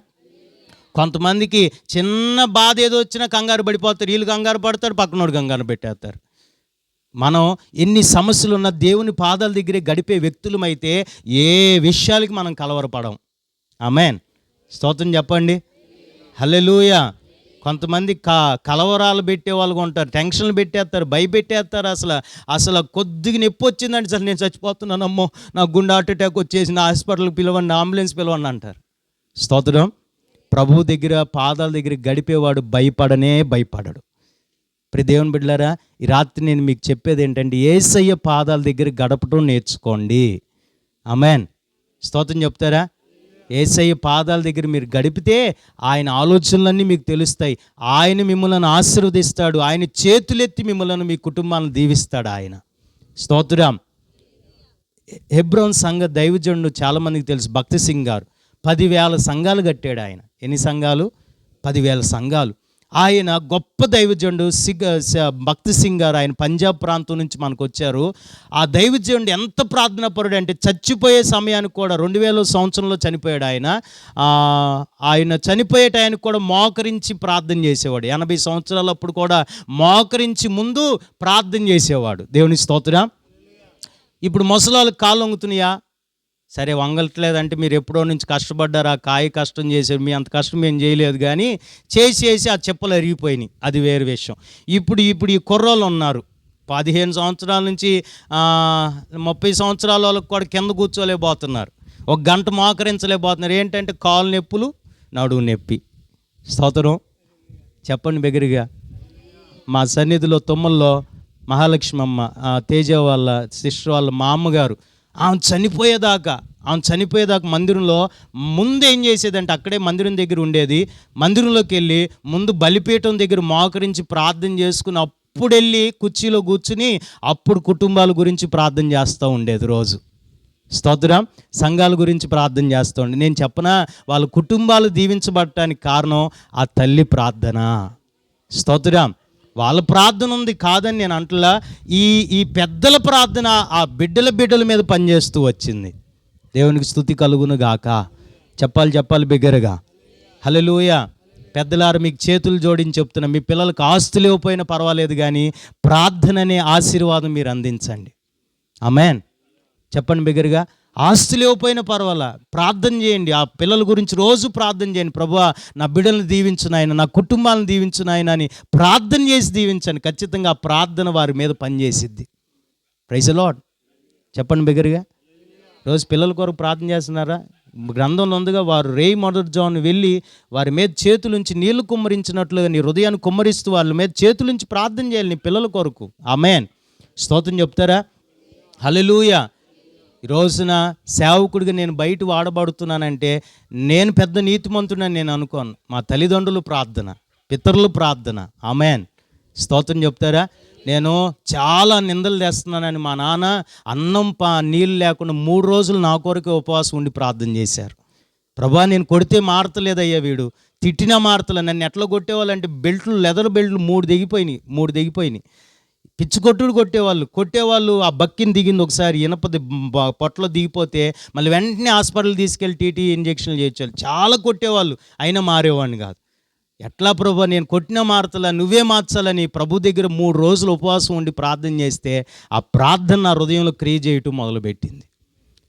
కొంతమందికి చిన్న బాధ ఏదో వచ్చినా కంగారు పడిపోతారు, వీళ్ళు కంగారు పడతారు, పక్కనోడు కంగారు పెట్టేస్తారు. మనం ఎన్ని సమస్యలు ఉన్నా దేవుని పాదాల దగ్గరే గడిపే వ్యక్తులమైతే ఏ విషయాలకి మనం కలవరపడం. ఆమేన్. స్తోత్రం చెప్పండి. హల్లెలూయా. కొంతమంది కలవరాలు పెట్టే వాళ్ళు ఉంటారు, టెన్షన్లు పెట్టేస్తారు, భయపెట్టేస్తారు. అసలు కొద్దిగా నొప్పి వచ్చిందంటే అసలు నేను చచ్చిపోతున్నాను, అమ్మో నాకు గుండె హార్ట్ అటాక్ వచ్చేసి నా హాస్పిటల్కి పిలవండి, అంబులెన్స్ పిలవండి అంటారు. స్తోత్రం. ప్రభువు దగ్గర పాదాల దగ్గర గడిపేవాడు భయపడడు. దేవుని బిడ్డలారా, ఈ రాత్రి నేను మీకు చెప్పేది ఏంటంటే యేసయ్య పాదాల దగ్గర గడపడం నేర్చుకోండి. ఆమేన్. స్తోత్రం చెప్తారా? యేసయ్య పాదాల దగ్గర మీరు గడిపితే ఆయన ఆలోచనలన్నీ మీకు తెలుస్తాయి, ఆయన మిమ్మల్ని ఆశీర్వదిస్తాడు, ఆయన చేతులెత్తి మిమ్మల్ని మీ కుటుంబాలను దీవిస్తాడు ఆయన. స్తోత్రం. హెబ్రోన్ సంఘ దైవజనుడు చాలామందికి తెలుసు, భక్తి సింగ్ గారు. 10,000 సంఘాలు కట్టాడు ఆయన. ఎన్ని సంఘాలు? 10,000 సంఘాలు. ఆయన గొప్ప దైవజనుడు భక్తి సింగ్ గారు. ఆయన పంజాబ్ ప్రాంతం నుంచి మనకు వచ్చారు. ఆ దైవజనుడు ఎంత ప్రార్థనాపరుడు అంటే చచ్చిపోయే సమయానికి కూడా 2000 సంవత్సరంలో చనిపోయాడు ఆయన. ఆయన చనిపోయే టైంకి కూడా మోకరించి ప్రార్థన చేసేవాడు. 80 సంవత్సరాలప్పుడు కూడా మోకరించి ముందు ప్రార్థన చేసేవాడు. దేవుని స్తోత్రం. ఇప్పుడు ముసలాళ్ళకి కాళ్ళు వంగుతున్నాయా? సరే, వంగట్లేదంటే మీరు ఎప్పుడో నుంచి కష్టపడ్డారా, కాయ కష్టం చేశారు, మీ అంత కష్టం మేము చేయలేదు, కానీ చేసి ఆ చెప్పులు అరిగిపోయినాయి, అది వేరే విషయం. ఇప్పుడు ఈ కుర్రోళ్ళు ఉన్నారు 15 సంవత్సరాల నుంచి 30 సంవత్సరాల వాళ్ళకి కూడా కింద కూర్చోలేకపోతున్నారు, ఒక గంట మోకరించలేకపోతున్నారు. ఏంటంటే కాలు నొప్పులు, నడువు నొప్పి. స్తోత్రం చెప్పండి బిగ్గరగా. మా సన్నిధిలో తుమ్మల్లో మహాలక్ష్మి అమ్మ, తేజ వాళ్ళ సిస్టర్ వాళ్ళ మా అమ్మగారు, ఆమె చనిపోయేదాకా మందిరంలో ముందు ఏం చేసేదంటే, అక్కడే మందిరం దగ్గర ఉండేది, మందిరంలోకి వెళ్ళి ముందు బలిపీఠం దగ్గర మోకరించి ప్రార్థన చేసుకుని అప్పుడు వెళ్ళి కుర్చీలో కూర్చుని అప్పుడు కుటుంబాల గురించి ప్రార్థన చేస్తూ ఉండేది రోజు. స్తోత్రం. సంఘాల గురించి ప్రార్థన చేస్తూ ఉండే. నేను చెప్పనా, వాళ్ళ కుటుంబాలు దీవించబడటానికి కారణం ఆ తల్లి ప్రార్థన. స్తోత్రం. వాళ్ళ ప్రార్థన ఉంది కాదని నేను అంటలా, ఈ పెద్దల ప్రార్థన ఆ బిడ్డల మీద పనిచేస్తూ వచ్చింది. దేవునికి స్తుతి కలుగును గాక. చెప్పాలి బిగ్గరగా హల్లెలూయా. పెద్దలారు మీకు చేతులు జోడించి చెప్తున్నా, మీ పిల్లలకు ఆస్తులు ఇవ్వకపోయినా పర్వాలేదు, కానీ ప్రార్థన అనే ఆశీర్వాదం మీరు అందించండి. ఆమేన్. చెప్పండి బిగ్గరగా. ఆస్తులు ఇవ్వకపోయినా పర్వాలా, ప్రార్థన చేయండి. ఆ పిల్లల గురించి రోజు ప్రార్థన చేయండి. ప్రభువా, నా బిడ్డలను దీవించు నాయన, నా కుటుంబాలను దీవించు నాయన అని ప్రార్థన చేసి దీవించండి. ఖచ్చితంగా ఆ ప్రార్థన వారి మీద పనిచేసిద్ది. Praise the lord. చెప్పండి బిగ్గరగా. రోజు పిల్లల కొరకు ప్రార్థన చేస్తున్నారా? గ్రంథంలో ఉందిగా, వారు రేయి మొదటి జామున వెళ్ళి వారి మీద చేతులుంచి నీళ్లు కుమ్మరించినట్లుగా నీ హృదయాన్ని కుమ్మరిస్తూ వాళ్ళ మీద చేతులుంచి ప్రార్థన చేయాలి నీ పిల్లల కొరకు. ఆమేన్. స్తోత్రం చెప్తారా? హల్లెలూయా. ఈ రోజున సేవకుడిగా నేను బయట వాడబడుతున్నానంటే నేను పెద్ద నీతిమంతుడని నేను అనుకోను. మా తల్లిదండ్రులు ప్రార్థన, పితరులు ప్రార్థన. ఆమేన్. స్తోత్రం చెప్తారా? నేను చాలా నిందలు తెస్తున్నానని మా నాన్న అన్నం నీళ్ళు లేకుండా 3 రోజులు నా కొరకే ఉపవాసం ఉండి ప్రార్థన చేశారు. ప్రభా, నేను కొడితే మారతలేదయ్యా, వీడు తిట్టినా మారతలే, నన్ను ఎట్లా కొట్టేవాళ్ళంటే బెల్ట్లు, లెదర్ బెల్ట్లు 3 దిగిపోయినాయి. పిచ్చి కొట్టేవాళ్ళు. ఆ బక్కిని దిగింది ఒకసారి, ఇనపది పొట్టలో దిగిపోతే మళ్ళీ వెంటనే హాస్పిటల్ తీసుకెళ్ళి టీటీ ఇంజక్షన్లు చేయించాలి. చాలా కొట్టేవాళ్ళు, అయినా మారేవాడిని కాదు. ఎట్లా ప్రభు, నేను కొట్టినా మారతలా, నువ్వే మార్చాలని ప్రభు దగ్గర 3 రోజులు ఉపవాసం ఉండి ప్రార్థన చేస్తే ఆ ప్రార్థన నా హృదయంలో క్రియ చేయటం మొదలుపెట్టింది.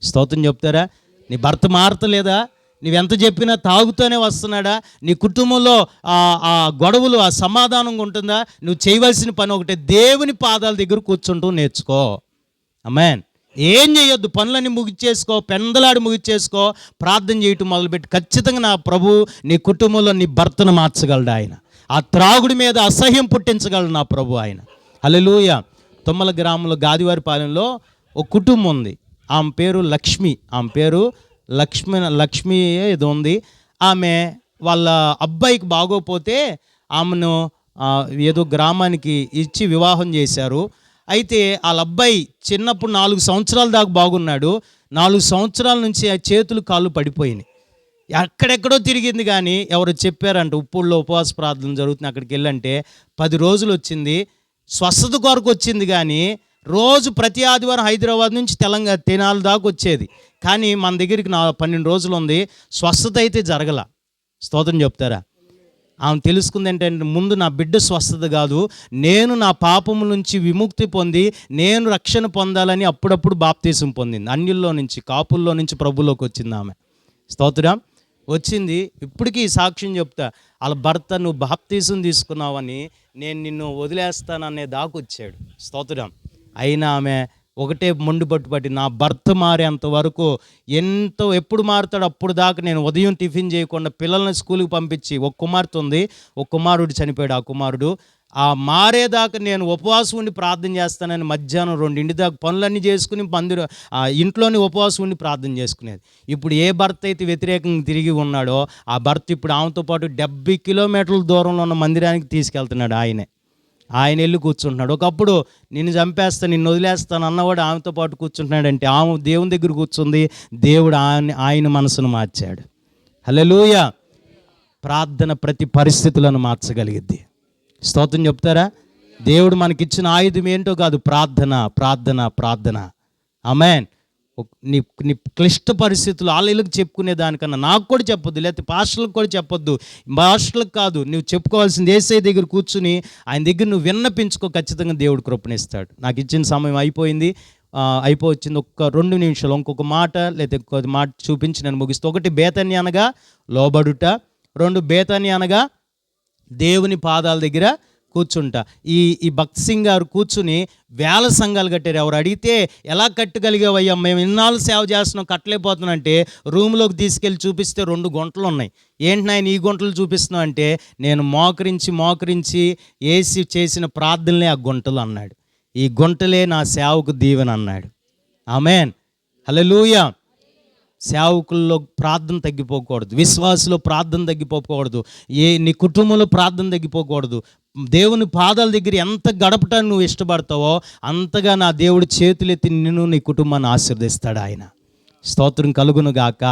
స్తోత్రం చెప్తారా? నీ భర్త మారతలేదా? నువ్వెంత చెప్పినా తాగుతూనే వస్తున్నాడా? నీ కుటుంబంలో ఆ గొడవలు, ఆ సమాధానంగా ఉంటుందా? నువ్వు చేయవలసిన పని ఒకటే, దేవుని పాదాల దగ్గర కూర్చుంటూ నేర్చుకో. ఆమేన్. ఏం చేయొద్దు, పనులన్నీ ముగిచేసుకో, పెందలాడి ముగిచేసుకో, ప్రార్థన చేయటం మొదలుపెట్టి ఖచ్చితంగా నా ప్రభు నీ కుటుంబంలో నీ భర్తను మార్చగలడు ఆయన. ఆ త్రాగుడి మీద అసహ్యం పుట్టించగలడు నా ప్రభు ఆయన. హల్లెలూయా. తుమ్మల గ్రామంలో గాదివారిపాలెంలో ఒక కుటుంబం ఉంది. ఆమె పేరు లక్ష్మి ఏదో ఉంది. ఆమె వాళ్ళ అబ్బాయికి బాగోపోతే ఆమెను ఏదో గ్రామానికి ఇచ్చి వివాహం చేశారు. అయితే వాళ్ళ అబ్బాయి చిన్నప్పుడు 4 సంవత్సరాల దాకా బాగున్నాడు. 4 సంవత్సరాల నుంచి ఆ చేతులు కాళ్ళు పడిపోయినాయి. ఎక్కడెక్కడో తిరిగింది, కానీ ఎవరు చెప్పారంట, ఉప్పుల్లో ఉపవాస ప్రార్థన జరుగుతుంది, అక్కడికి వెళ్ళంటే 10 రోజులు వచ్చింది, స్వస్థత కొరకు వచ్చింది. కానీ రోజు ప్రతి ఆదివారం హైదరాబాద్ నుంచి తెనాలి దాకా వచ్చేది, కానీ మన దగ్గరికి 12 రోజులు ఉంది, స్వస్థత అయితే జరగల. స్తోత్రం చెప్తారా? ఆమె తెలుసుకుంది ఏంటంటే, ముందు నా బిడ్డ స్వస్థత కాదు, నేను నా పాపము నుంచి విముక్తి పొంది నేను రక్షణ పొందాలని అప్పుడప్పుడు బాప్తీసం పొందింది. అన్యుల్లో నుంచి, కాపుల్లో నుంచి ప్రభులోకి వచ్చింది ఆమె. స్తోత్రం. వచ్చింది. ఇప్పటికీ సాక్ష్యం చెప్తా, వాళ్ళ భర్త, నువ్వు బాప్తీసం తీసుకున్నావని నేను నిన్ను వదిలేస్తాననే దాకా వచ్చాడు. స్తోత్రం. అయినా ఆమె ఒకటే మొండి పట్టుబట్టి, నా భర్త మారేంత వరకు ఎప్పుడు మారుతాడు అప్పుడు దాకా నేను ఉదయం టిఫిన్ చేయకుండా పిల్లల్ని స్కూల్కి పంపించి, ఒక కుమార్తె ఉంది, ఒక కుమారుడు చనిపోయాడు. ఆ కుమారుడు మారేదాకా నేను ఉపవాసం ఉండి ప్రార్థన చేస్తానని మధ్యాహ్నం 2 దాకా పనులన్నీ చేసుకుని ఇంట్లోని ఉపవాసం ఉండి ప్రార్థన చేసుకునేది. ఇప్పుడు ఏ భర్త అయితే వ్యతిరేకంగా తిరిగి ఉన్నాడో ఆ భర్త ఇప్పుడు ఆమెతో పాటు 70 కిలోమీటర్ల దూరంలో ఉన్న మందిరానికి తీసుకెళ్తున్నాడు ఆయనే. ఆయన వెళ్ళి కూర్చుంటున్నాడు. ఒకప్పుడు నిన్ను చంపేస్తా, నిన్ను వదిలేస్తాను అన్నవాడు ఆమెతో పాటు కూర్చుంటున్నాడంటే ఆమె దేవుని దగ్గర కూర్చుంది. దేవుడు ఆయన మనసును మార్చాడు. హల్లెలూయా. ప్రార్థన ప్రతి పరిస్థితులను మార్చగలిగిద్ది. స్తోత్రం చెప్తారా? దేవుడు మనకిచ్చిన ఆయుధం ఏంటో కాదు, ప్రార్థన, ప్రార్థన, ప్రార్థన. ఆమేన్. నీ నీ క్లిష్ట పరిస్థితులు వాళ్ళకి చెప్పుకునే దానికన్నా నాకు కూడా చెప్పొద్దు, లేకపోతే పాస్టర్లకు కూడా చెప్పొద్దు. పాస్టర్లకు కాదు, నువ్వు చెప్పుకోవాల్సింది యేసయ్య దగ్గర కూర్చుని ఆయన దగ్గర నువ్వు విన్నపించుకో. ఖచ్చితంగా దేవుడు కృపణిస్తాడు. నాకు ఇచ్చిన సమయం అయిపోయింది, అయిపోవచ్చింది. ఒక్క 2 నిమిషాలు ఇంకొక మాట లేదా ఇంకొక మాట చూపించి నేను ముగిస్తూ. 1 బేతని అనగా లోబడుట, 2 బేతని అనగా దేవుని పాదాల దగ్గర కూర్చుంటా. ఈ భక్త్ సింగ్ గారు కూర్చుని వేల సంఘాలు కట్టారు. ఎవరు అడిగితే ఎలా కట్టగలిగావయ్యా, మేము ఇన్నాళ్ళు సేవ చేస్తున్నాం కట్టలేకపోతున్నాం అంటే రూమ్లోకి తీసుకెళ్ళి చూపిస్తే 2 గుంటలు ఉన్నాయి. ఏంటి నాయన ఈ గుంటలు చూపిస్తున్నావు అంటే, నేను మోకరించి ఏసి చేసిన ప్రార్థనలే ఆ గుంటలు అన్నాడు. ఈ గుంటలే నా సేవకు దీవెన అన్నాడు. ఆమేన్. హల్లెలూయా. సేవకుల్లో ప్రార్థన తగ్గిపోకూడదు, విశ్వాసలో ప్రార్థన తగ్గిపోకూడదు, నీ కుటుంబంలో ప్రార్థన తగ్గిపోకూడదు. దేవుని పాదాల దగ్గర ఎంత గడపటాన్ని నువ్వు ఇష్టపడతావో అంతగా నా దేవుడు చేతులెత్తి నిన్ను నీ కుటుంబాన్ని ఆశీర్వదిస్తాడు ఆయన. స్తోత్రం కలుగును గాక.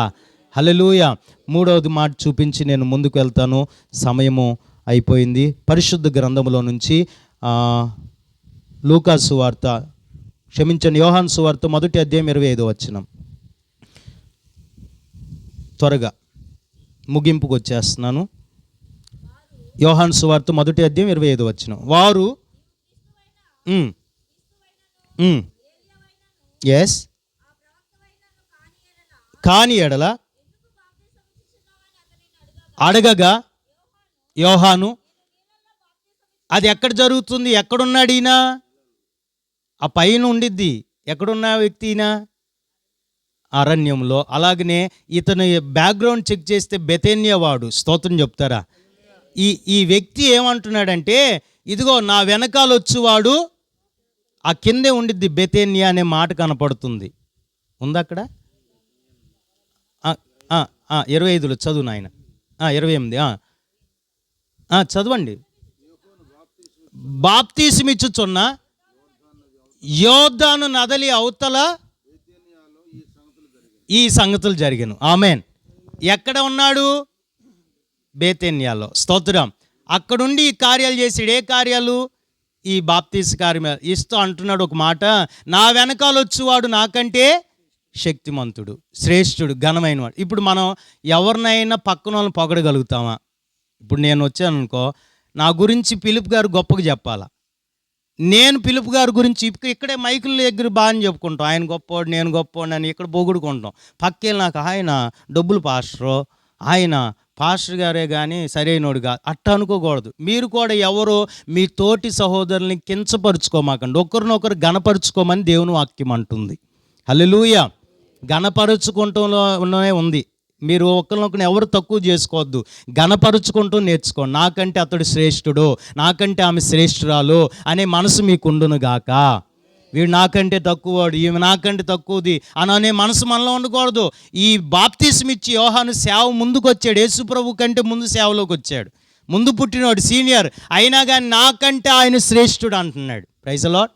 హల్లెలూయా. 3వది మాట చూపించి నేను ముందుకు వెళ్తాను, సమయము అయిపోయింది. పరిశుద్ధ గ్రంథములో నుంచి లూకా సువార్త, యోహాను సువార్త 1వ అధ్యాయం 25వ వచనం. త్వరగా ముగింపుకు వచ్చేస్తున్నాను. యోహాను సువార్త 1వ అధ్యాయం 25వ వచనం. వారు ఎస్ కాని ఎడల అడగగా యోహాను, అది ఎక్కడ జరుగుతుంది, ఎక్కడున్నాడు ఈయన? ఆ పైన ఉండిద్ది. ఎక్కడున్న వ్యక్తి ఈయన? అరణ్యంలో. అలాగనే ఇతను బ్యాక్గ్రౌండ్ చెక్ చేస్తే బెతేన్యా వాడు. స్తోత్రం చెప్తారా? ఈ వ్యక్తి ఏమంటున్నాడంటే, ఇదిగో నా వెనకాల వచ్చేవాడు, ఆ కిందే ఉండిద్ది బెతేన్యా అనే మాట కనపడుతుంది. ఉందా అక్కడ? 25లో చదువు నాయన. 28 చదవండి. బాప్తీసమిచ్చుచున్న యోర్దాను నది అవతల ఈ సంగతులు జరిగాను. ఆమేన్. ఎక్కడ ఉన్నాడు? బేతేన్యాలో. స్తోత్రం. అక్కడుండి ఈ కార్యాలు చేసాడు. ఏ కార్యాలు? ఈ బాప్తీసు కార్యం ఇస్తూ అంటున్నాడు ఒక మాట, నా వెనకాల వచ్చేవాడు నాకంటే శక్తిమంతుడు, శ్రేష్ఠుడు, ఘనమైన వాడు. ఇప్పుడు మనం ఎవరినైనా పక్కన వాళ్ళని పొగడగలుగుతామా? ఇప్పుడు నేను వచ్చాను అనుకో, నా గురించి ఫిలిప్ గారు గొప్పగా చెప్పాలా. నేను ఫిలిప్ గారి గురించి ఇక్కడే మైకుల దగ్గర బాగా చెప్పుకుంటాం, ఆయన గొప్పవాడు, నేను గొప్పవాడు అని ఇక్కడ పొగుడుకుంటాం. పక్కేళ్ళు నాకు ఆయన డబ్బులు పాస్టరు, ఆయన పాస్టర్ గారే కానీ సరైనోడు కాదు అట్ట అనుకోకూడదు. మీరు కూడా ఎవరో మీ తోటి సహోదరుల్ని కించపరుచుకోమాకండి, ఒకరినొకరు గణపరుచుకోమని దేవుని వాక్యం అంటుంది. హల్లెలూయా. గణపరుచుకుంటూనే ఉంది. మీరు ఒకరినొకరిని ఎవరు తక్కువ చేసుకోవద్దు, గణపరుచుకుంటూ నేర్చుకోండి. నాకంటే అతడు శ్రేష్ఠుడు, నాకంటే ఆమె శ్రేష్ఠురాలు అనే మనసు మీకు ఉండును గాక. వీడు నాకంటే తక్కువవాడు, ఈమె నాకంటే తక్కువది అనే మనసు మనలో ఉండకూడదు. ఈ బాప్తిస్మిచ్చి యోహాను సేవ ముందుకు వచ్చాడు, యేసు ప్రభు కంటే ముందు సేవలోకి వచ్చాడు, ముందు పుట్టినవాడు, సీనియర్ అయినా కానీ నాకంటే ఆయన శ్రేష్ఠుడు అంటున్నాడు. Praise the lord.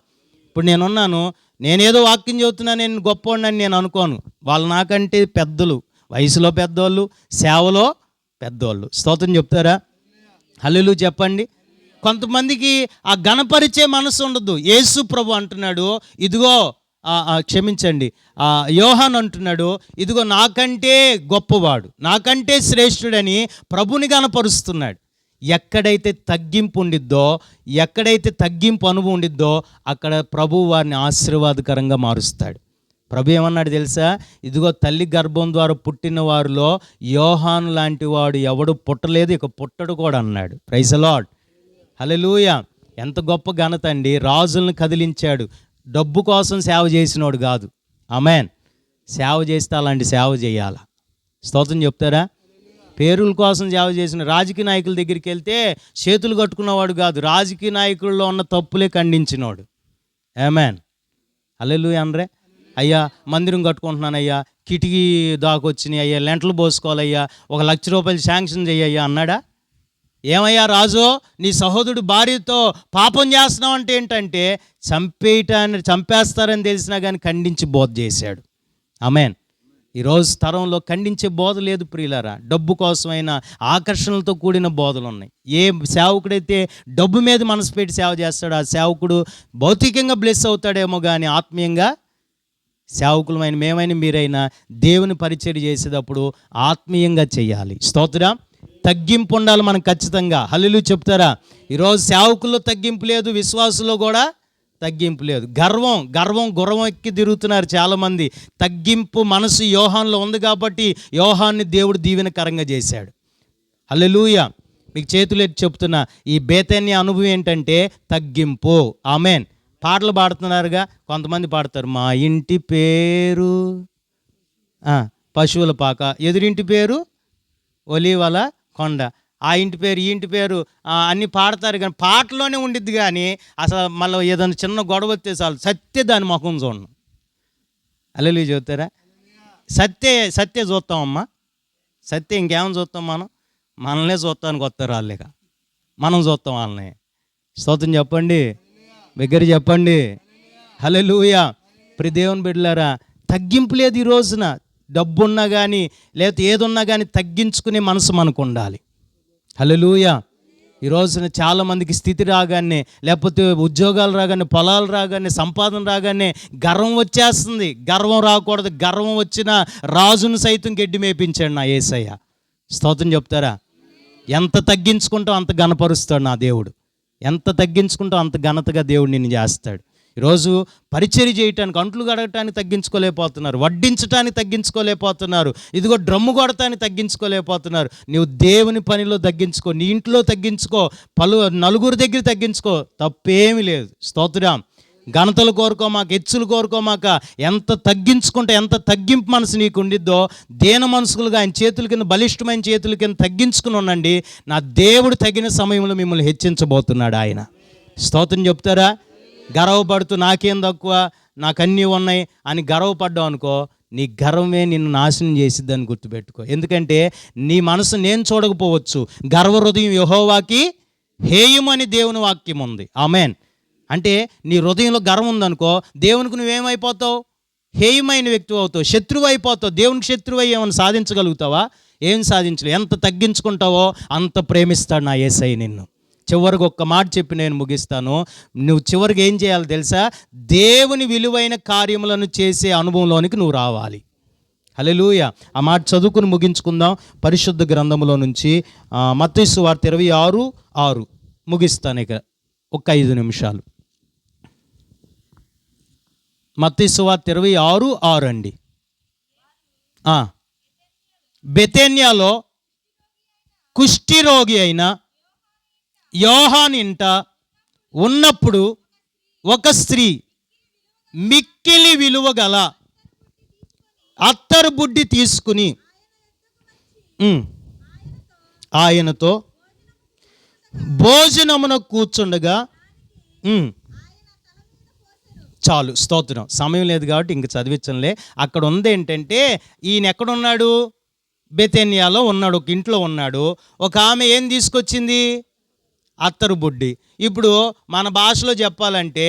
ఇప్పుడు నేనున్నాను, నేనేదో వాక్యం చెబుతున్నా, నేను గొప్పవాడిని నేను అనుకోను. వాళ్ళు నాకంటే పెద్దలు, వయసులో పెద్దోళ్ళు, సేవలో పెద్దోళ్ళు. స్తోత్రం చెప్తారా? హల్లెలూయా చెప్పండి. కొంతమందికి ఆ గణపరిచే మనసు ఉండదు. యేసు ప్రభు అంటున్నాడు, ఇదిగో క్షమించండి, యోహాను అంటున్నాడు, ఇదిగో నాకంటే గొప్పవాడు, నాకంటే శ్రేష్ఠుడని ప్రభుని గణపరుస్తున్నాడు. ఎక్కడైతే తగ్గింపు ఉండిద్దో, ఎక్కడైతే తగ్గింపు అనుభవం ఉండిద్దో అక్కడ ప్రభువు వారిని ఆశీర్వాదకరంగా మారుస్తాడు. ప్రభు ఏమన్నాడు తెలుసా? ఇదిగో తల్లి గర్భం ద్వారా పుట్టిన వారిలో యోహాను లాంటి వాడు ఎవడు పుట్టలేదు, ఇక పుట్టడు కూడా అన్నాడు. Praise the lord. హల్లెలూయా. ఎంత గొప్ప ఘనత అండి. రాజులను కదిలించాడు, డబ్బు కోసం సేవ చేసినోడు కాదు. ఆమేన్. సేవ చేస్తే అలాంటి సేవ చేయాల. స్తోత్రం చెప్తారా? పేరుల కోసం సేవ చేసిన రాజకీయ నాయకుల దగ్గరికి వెళ్తే చేతులు కట్టుకున్నవాడు కాదు, రాజకీయ నాయకుల్లో ఉన్న తప్పులే ఖండించినోడు. ఆమేన్. హల్లెలూయా అనరే. అయ్యా మందిరం కట్టుకుంటున్నానయ్యా, కిటికీ దాకొచ్చినాయి అయ్యా, లెంటలు పోసుకోవాలయ్యా, 1 లక్ష రూపాయలు శాంక్షన్ చెయ్యయ్యా అన్నాడా? ఏమయ్యా రాజు, నీ సహోదరుడు భార్యతో పాపం చేస్తున్నావు అంటే ఏంటంటే చంపేస్తారని తెలిసినా కానీ ఖండించి బోధ చేశాడు. ఆమేన్. ఈరోజు తరంలో ఖండించే బోధ లేదు ప్రియులారా. డబ్బు కోసమైన ఆకర్షణలతో కూడిన బోధలు ఉన్నాయి. ఏ సేవకుడైతే డబ్బు మీద మనసు పెట్టి సేవ చేస్తాడో ఆ సేవకుడు భౌతికంగా బ్లెస్ అవుతాడేమో కానీ ఆత్మీయంగా సేవకులమైన మేమైనా మీరైనా దేవుని పరిచర్య చేసేటప్పుడు ఆత్మీయంగా చేయాలి. స్తోత్రం. తగ్గింపు ఉండాలి మనం ఖచ్చితంగా. హల్లెలూయా చెప్తారా? ఈరోజు సేవకుల్లో తగ్గింపు లేదు, విశ్వాసుల్లో కూడా తగ్గింపు లేదు. గుర్రం ఎక్కి తిరుగుతున్నారు చాలామంది. తగ్గింపు మనసు యోహాన్లో ఉంది కాబట్టి యోహాన్ని దేవుడు దీవెనకరంగా చేశాడు. హల్లెలూయా. మీకు చేతులు ఎత్తి చెప్తున్నా, ఈ బేతన్య అనుభవం ఏంటంటే తగ్గింపు. ఆమేన్. పాటలు పాడుతున్నారుగా, కొంతమంది పాడతారు, మా ఇంటి పేరు పశువుల పాక, ఎదురింటి పేరు ఒలీవల కొండ, ఆ ఇంటి పేరు ఈ ఇంటి పేరు అన్నీ పాడతారు. కానీ పాటలోనే ఉండిద్ది కానీ అసలు మళ్ళీ ఏదైనా చిన్న గొడవ వస్తే చాలు సత్య దాని ముఖం చూడను. హల్లెలూయా చెబుతారా? సత్య చూస్తామమ్మా. సత్య ఇంకేమని చూస్తాం మనం? మనల్నే చూస్తానికి వస్తారు వాళ్ళేక, మనం చూస్తాం వాళ్ళని. స్తోత్రం చెప్పండి, దగ్గర చెప్పండి. హల్లెలూయా. ప్రియ దేవుని బిడ్డలారా, తగ్గింపు లేదు ఈ రోజున. డబ్బు ఉన్నా కానీ లేకపోతే ఏదున్నా కానీ తగ్గించుకునే మనసు మనకు ఉండాలి. హల్లెలూయా. ఈ రోజున చాలామందికి స్థితి రాగానే, లేకపోతే ఉద్యోగాలు రాగానే, పొలాలు రాగానే, సంపాదన రాగానే గర్వం వచ్చేస్తుంది. గర్వం రాకూడదు. గర్వం వచ్చిన రాజును సైతం గడ్డి మేపించాడు నా యేసయ్య. స్తోత్రం చెప్తారా? ఎంత తగ్గించుకుంటావు అంత ఘనపరుస్తాడు నా దేవుడు. ఎంత తగ్గించుకుంటావు అంత ఘనతగా దేవుడు నిన్ను చేస్తాడు. ఈరోజు పరిచర్య చేయటానికి, అంట్లు గడగటానికి తగ్గించుకోలేకపోతున్నారు, వడ్డించటానికి తగ్గించుకోలేకపోతున్నారు, ఇదిగో డ్రమ్ము కొడటానికి తగ్గించుకోలేకపోతున్నారు. నువ్వు దేవుని పనిలో తగ్గించుకో, నీ ఇంట్లో తగ్గించుకో, నలుగురు దగ్గర తగ్గించుకో, తప్పేమీ లేదు. స్తోత్రం. ఘనతలు కోరుకోమాక, హెచ్చులు కోరుకోమాక. ఎంత తగ్గించుకుంటే, ఎంత తగ్గింపు మనసు నీకు ఉండిద్దో, దీన మనసులుగా ఆయన చేతుల కింద, బలిష్టమైన చేతుల కింద తగ్గించుకుని ఉండండి. నా దేవుడు తగిన సమయంలో మిమ్మల్ని హెచ్చించబోతున్నాడు ఆయన. స్తోత్రం చెప్తారా? గర్వపడుతూ నాకేం తక్కువ, నాకు అన్నీ ఉన్నాయి అని గర్వపడ్డావు అనుకో, నీ గర్వమే నిన్ను నాశనం చేసిద్దని గుర్తుపెట్టుకో. ఎందుకంటే నీ మనసు నేను చూడకపోవచ్చు, గర్వ హృదయం యెహోవాకి హేయమని దేవుని వాక్యం ఉంది. ఆమేన్. అంటే నీ హృదయంలో గర్వం ఉందనుకో, దేవునికి నువ్వేమైపోతావు? హేయమైన వ్యక్తి అవుతావు, శత్రువు అయిపోతావు. దేవునికి శత్రువు అయ్యి ఏమైనా సాధించగలుగుతావా? ఏం సాధించలేవు. ఎంత తగ్గించుకుంటావో అంత ప్రేమిస్తాడు నా యేసయ్య నిన్ను. చివరికి ఒక్క మాట చెప్పి నేను ముగిస్తాను. నువ్వు చివరికి ఏం చేయాలి తెలుసా? దేవుని విలువైన కార్యములను చేసే అనుభవంలోనికి నువ్వు రావాలి. హల్లెలూయా. ఆ మాట చదువుకుని ముగించుకుందాం. పరిశుద్ధ గ్రంథములో నుంచి మత్తయి సువార్త 26:6 ముగిస్తాను ఇక ఒక 5 నిమిషాలు. మత్తయి సువార్త 26:6 అండి. బెతేన్యాలో కుష్ఠిరోగి అయిన యోహాను ఇంట ఉన్నప్పుడు ఒక స్త్రీ మిక్కిలి విలువ గల అత్తరు బుడ్డి తీసుకుని ఆయనతో భోజనమున కూర్చుండగా, చాలు. స్తోత్రం. సమయం లేదు కాబట్టి ఇంక చదివించంలే. అక్కడ ఉంది ఏంటంటే, ఈయన ఎక్కడున్నాడు? బెతేన్యాలో ఉన్నాడు, ఒక ఇంట్లో ఉన్నాడు. ఒక ఆమె ఏం తీసుకొచ్చింది? అత్తరు బుడ్డి. ఇప్పుడు మన భాషలో చెప్పాలంటే,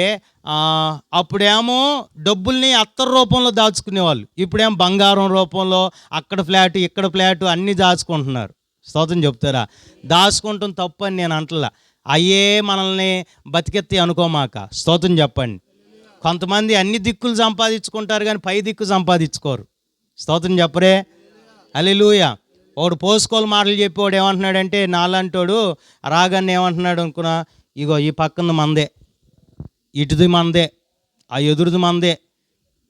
అప్పుడేమో డబ్బుల్ని అత్తరు రూపంలో దాచుకునేవాళ్ళు, ఇప్పుడేమో బంగారం రూపంలో అక్కడ ఫ్లాటు ఇక్కడ ఫ్లాటు అన్నీ దాచుకుంటున్నారు. స్తోత్రం చెప్తారా? దాచుకుంటాం తప్పు అని నేను అంటలా. అయ్యే మనల్ని బతికెత్తి అనుకోమాక. స్తోత్రం చెప్పండి. కొంతమంది అన్ని దిక్కులు సంపాదించుకుంటారు కానీ పై దిక్కు సంపాదించుకోరు. స్తోత్రం చెప్పరే? హల్లెలూయా. ఒకడు పోసుకోలు మాటలు చెప్పేవాడు ఏమంటున్నాడంటే, నాలంటోడు రాగాన్ని ఏమంటున్నాడు అనుకున్నా, ఇగో ఈ పక్కన మందే, ఇటుది మందే, ఆ ఎదురుది మందే,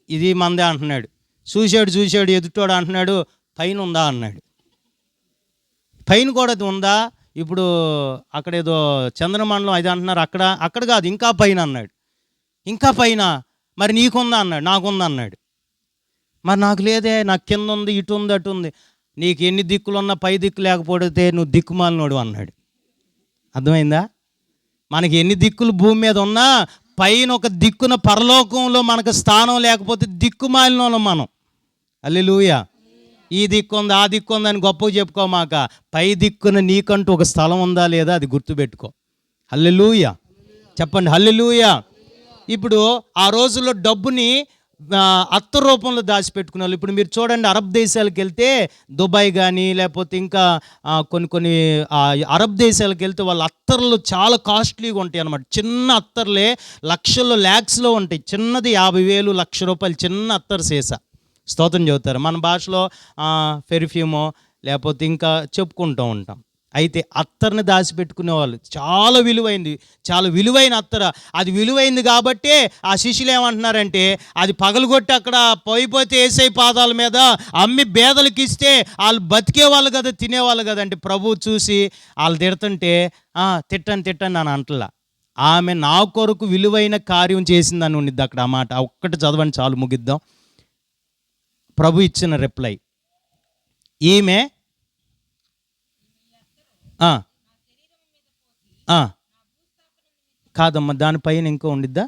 ఇది మందే అంటున్నాడు. చూశాడు ఎదుటోడు అంటున్నాడు, పైన ఉందా అన్నాడు. పైన కూడా ఉందా? ఇప్పుడు అక్కడ ఏదో చంద్రమండలం అది అంటున్నారు, అక్కడ కాదు, ఇంకా పైన అన్నాడు. ఇంకా పైన, మరి నీకుందా అన్నాడు. నాకుందా అన్నాడు. మరి నాకు లేదే, నాకు కింద ఉంది, ఇటు ఉంది, అటు ఉంది. నీకు ఎన్ని దిక్కులున్నా పై దిక్కు లేకపోతే నువ్వు దిక్కుమాలినోడు అన్నాడు. అర్థమైందా? మనకి ఎన్ని దిక్కులు భూమి మీద ఉన్నా పైన ఒక దిక్కున పరలోకంలో మనకు స్థానం లేకపోతే దిక్కుమాలినోళ్ళం మనం. హల్లెలూయా. ఈ దిక్కుంది ఆ దిక్కుంది అని గొప్పగా చెప్పుకోమాక, పై దిక్కున నీకంటూ ఒక స్థలం ఉందా లేదా అది గుర్తుపెట్టుకో. హల్లెలూయా చెప్పండి, హల్లెలూయా. ఇప్పుడు ఆ రోజుల్లో డబ్బుని అత్త రూపంలో దాచిపెట్టుకునే వాళ్ళు. ఇప్పుడు మీరు చూడండి, అరబ్ దేశాలకు వెళ్తే, దుబాయ్ కానీ లేకపోతే ఇంకా కొన్ని కొన్ని అరబ్ దేశాలకు వెళ్తే వాళ్ళ అత్తర్లు చాలా కాస్ట్లీగా ఉంటాయి అన్నమాట. చిన్న అత్తర్లే లక్షల్లో ల్యాక్స్లో ఉంటాయి. చిన్నది 50,000 1,00,000 చిన్న అత్తర్ సీసా. స్తోత్రం చెబుతారు. మన భాషలో పెర్ఫ్యూమో లేకపోతే ఇంకా చెప్పుకుంటూ ఉంటాం. అయితే అత్తర్ని దాచిపెట్టుకునే వాళ్ళు. చాలా విలువైంది, చాలా విలువైన అత్తర. అది విలువైంది కాబట్టే ఆ శిష్యులు ఏమంటున్నారంటే, అది పగలగొట్టి అక్కడ పోయిపోతే యేసయ్య పాదాల మీద అమ్మి బేదలకు ఇస్తే వాళ్ళు బతికేవాళ్ళు కదా, తినేవాళ్ళు కదా. అంటే ప్రభువు చూసి వాళ్ళు తిడుతుంటే తిట్టండి అని అంటలా. ఆమె నా కొరకు విలువైన కార్యం చేసిందని ఉండిద్ది అక్కడ. ఆ మాట ఒక్కటి చదవండి చాలు, ముగిద్దాం. ప్రభు ఇచ్చిన రిప్లై, ఈమె కాదమ్మా, దానిపైన ఇంకో ఉండిద్దా,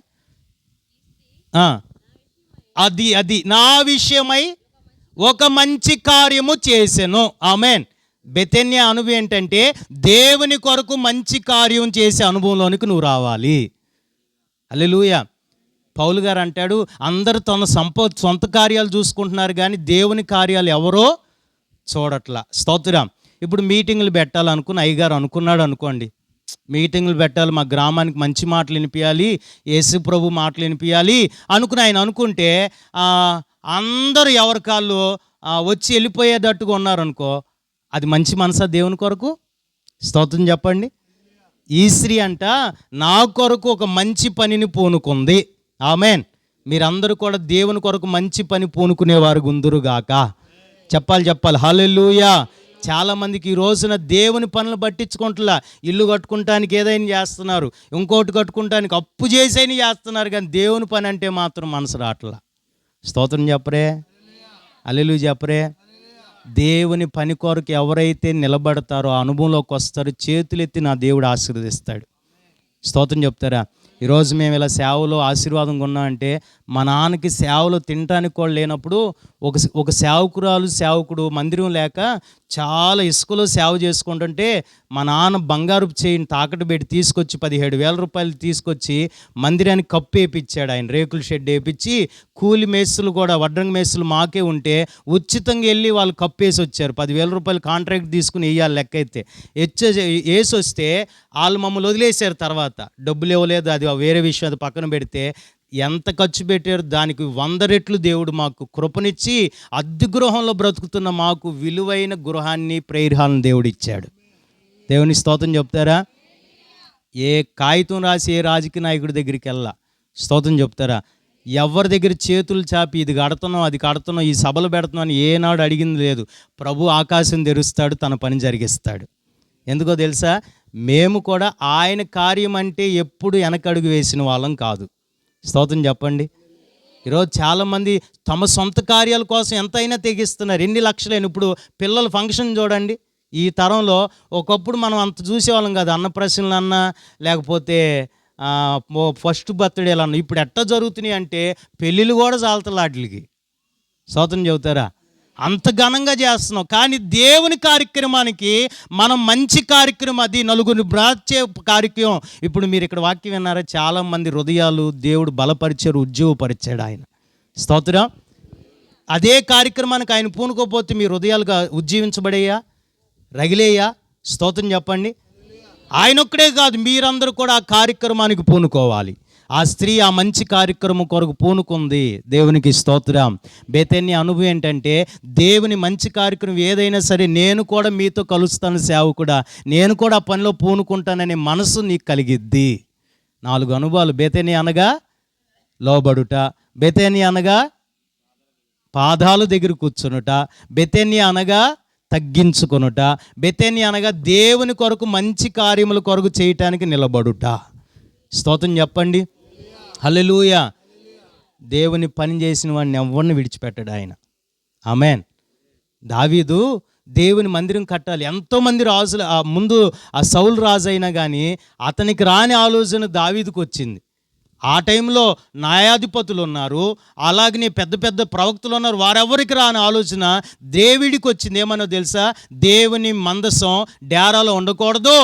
అది నా విషయమై ఒక మంచి కార్యము చేసెను. ఆమేన్. బెతెన్యా అనుభవం ఏంటంటే, దేవుని కొరకు మంచి కార్యం చేసే అనుభవంలోనికి నువ్వు రావాలి. హల్లెలూయా. పౌలు గారు అంటాడు, అందరూ తన సొంత కార్యాలు చూసుకుంటున్నారు కానీ దేవుని కార్యాలు ఎవరో చూడట్లా. స్తోత్రం. ఇప్పుడు మీటింగులు పెట్టాలనుకుని అయ్యగారు అనుకున్నాడు అనుకోండి, మీటింగులు పెట్టాలి, మా గ్రామానికి మంచి మాటలు వినిపించాలి, యేసు ప్రభు మాటలు వినిపించాలి అనుకుని ఆయన అనుకుంటే, అందరూ ఎవరి కాళ్ళు వచ్చి వెళ్ళిపోయేటట్టుగా ఉన్నారనుకో, అది మంచి మనసా దేవుని కొరకు? స్తోత్రం చెప్పండి. ఈ స్త్రీ అంట నా కొరకు ఒక మంచి పనిని పూనుకుంది. ఆమేన్. మీరందరూ కూడా దేవుని కొరకు మంచి పని పూనుకునేవారు గుందురుగాక. చెప్పాలి, హల్లెలూయా. చాలామందికి ఈ రోజున దేవుని పనులు పట్టించుకుంటున్నా. ఇల్లు కట్టుకుంటానికి ఏదైనా చేస్తున్నారు, ఇంకోటి కట్టుకుంటానికి అప్పు చేసైనా చేస్తున్నారు, కానీ దేవుని పని అంటే మాత్రం మనసు రావట్లా. స్తోత్రం చెప్పరే, హల్లెలూయా చెప్పరే. దేవుని పని కొరకు ఎవరైతే నిలబడతారో ఆ అనుభవంలోకి వస్తారో, చేతులెత్తి నా దేవుడు ఆశీర్వదిస్తాడు. స్తోత్రం చెప్తారా? ఈరోజు మేము ఇలా సేవలో ఆశీర్వాదంగా ఉన్నామంటే, మా నాన్నకి సేవలో తినటానికి కూడా లేనప్పుడు ఒక సేవకుడు మందిరం లేక చాలా ఇసుకలో సేవ చేసుకుంటుంటే, మా నాన్న బంగారు చేయిని తాకట్టు పెట్టి తీసుకొచ్చి 17,000 రూపాయలు తీసుకొచ్చి మందిరానికి కప్పు వేయించాడు. ఆయన రేకుల షెడ్ వేయించి, కూలి మేస్తులు కూడా వడ్రంగి మేస్తులు మాకే ఉంటే ఉచితంగా వెళ్ళి వాళ్ళు కప్పు వేసి వచ్చారు. 10,000 రూపాయలు కాంట్రాక్ట్ తీసుకుని వేయాలి లెక్క అయితే వేసి వస్తే వాళ్ళు మమ్మల్ని వదిలేశారు. తర్వాత డబ్బులు ఇవ్వలేదు, అది వేరే విషయం, అది పక్కన పెడితే. ఎంత ఖర్చు పెట్టారు దానికి 100 రెట్లు దేవుడు మాకు కృపనిచ్చి అద్దె గృహంలో బ్రతుకుతున్న మాకు విలువైన గృహాన్ని, ప్రేయర్ హాల్ని దేవుడు ఇచ్చాడు. దేవుని స్తోత్రం చెప్తారా? ఏ కాగితం రాసి ఏ రాజకీయ నాయకుడి దగ్గరికి వెళ్ళా స్తోత్రం చెప్తారా? ఎవరి దగ్గర చేతులు చాపి ఇది కడుతున్నాం అది కడుతున్నాం ఈ సభలు పెడుతున్నాం అని ఏనాడు అడిగింది లేదు. ప్రభు ఆకాశం తెరుస్తాడు, తన పని జరిగిస్తాడు. ఎందుకో తెలుసా? మేము కూడా ఆయన కార్యం అంటే ఎప్పుడు వెనకడుగు వేసిన వాళ్ళం కాదు. స్తోత్రం చెప్పండి. ఈరోజు చాలామంది తమ సొంత కార్యాల కోసం ఎంతైనా తెగిస్తున్నారు, ఎన్ని లక్షలైన. ఇప్పుడు పిల్లల ఫంక్షన్ చూడండి. ఈ తరంలో ఒకప్పుడు మనం అంత చూసేవాళ్ళం కాదు, అన్నప్రాసనలన్నా లేకపోతే ఫస్ట్ బర్త్డేలు అన్న. ఇప్పుడు ఎట్లా జరుగుతున్నాయి అంటే పెళ్ళిళ్ళు కూడా చాలుతాయి వాటికి. స్తోత్రం చెబుతారా? అంత ఘనంగా చేస్తున్నాం. కానీ దేవుని కార్యక్రమానికి మనం మంచి కార్యక్రమం, అది నలుగురిని బ్రాచే కార్యక్రమం. ఇప్పుడు మీరు ఇక్కడ వాక్యం విన్నారా? చాలామంది హృదయాలు దేవుడు బలపరిచారు, ఉజ్జీవపరిచాడు ఆయన. స్తోత్రం. అదే కార్యక్రమానికి ఆయన పూనుకోపోతే మీ హృదయాలుగా ఉజ్జీవించబడేయా, రగిలేయా? స్తోత్రం చెప్పండి. ఆయన ఒక్కడే కాదు, మీరందరూ కూడా ఆ కార్యక్రమానికి పూనుకోవాలి. ఆ స్త్రీ ఆ మంచి కార్యక్రమం కొరకు పూనుకుంది. దేవునికి స్తోత్రం. బెతెన్యా అనుభవం ఏంటంటే, దేవుని మంచి కార్యక్రమం ఏదైనా సరే నేను కూడా మీతో కలుస్తాను సేవకుడా, నేను కూడా ఆ పనిలో పూనుకుంటాననే మనసు నీకు కలిగిద్ది. 4 అనుభవాలు. బెతెన్యా అనగా లోబడుట, బెతెన్యా అనగా పాదాల దగ్గర కూర్చునుట, బెతెన్యా అనగా తగ్గించుకొనుట, బెతెన్యా అనగా దేవుని కొరకు మంచి కార్యముల కొరకు చేయటానికి నిలబడుట. స్తోత్రం చెప్పండి. హల్లెలూయా. దేవుని పని చేసిన వాడిని ఎవరిని విడిచిపెట్టాడు ఆయన. ఆమేన్. దావీదు దేవుని మందిరం కట్టాలి. ఎంతోమంది రాజులు ముందు ఆ సౌలు రాజు అయినా కానీ అతనికి రాని ఆలోచన దావీదుకు వచ్చింది. ఆ టైంలో న్యాయాధిపతులు ఉన్నారు, అలాగనే పెద్ద పెద్ద ప్రవక్తలు ఉన్నారు. వారెవరికి రాని ఆలోచన దేవుడికి వచ్చింది. ఏమన్నా తెలుసా? దేవుని మందసం డేరాలో ఉండకూడదు,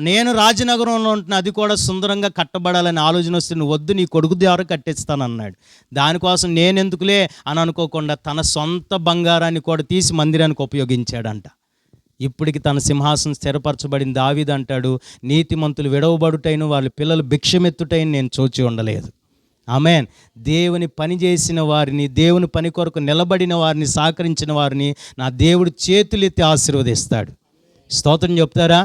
నేను రాజనగరంలో ఉంటున్నా, అది కూడా సుందరంగా కట్టబడాలని ఆలోచన వస్తే నువ్వు వద్దు, నీ కొడుకు ద్వారా కట్టిస్తానన్నాడు. దానికోసం నేనెందుకులే అని అనుకోకుండా తన సొంత బంగారాన్ని కూడా తీసి మందిరానికి ఉపయోగించాడంట. ఇప్పటికి తన సింహాసనం స్థిరపరచబడిన దావీదు అంటాడు, నీతిమంతులు విడవబడుటైన వాళ్ళ పిల్లలు భిక్షమెత్తుటైన నేను చూచి ఉండలేదు. ఆమేన్. దేవుని పని చేసిన వారిని, దేవుని పని కొరకు నిలబడిన వారిని, సహకరించిన వారిని నా దేవుడు చేతులెత్తి ఆశీర్వదిస్తాడు. స్తోత్రం చెప్తారా?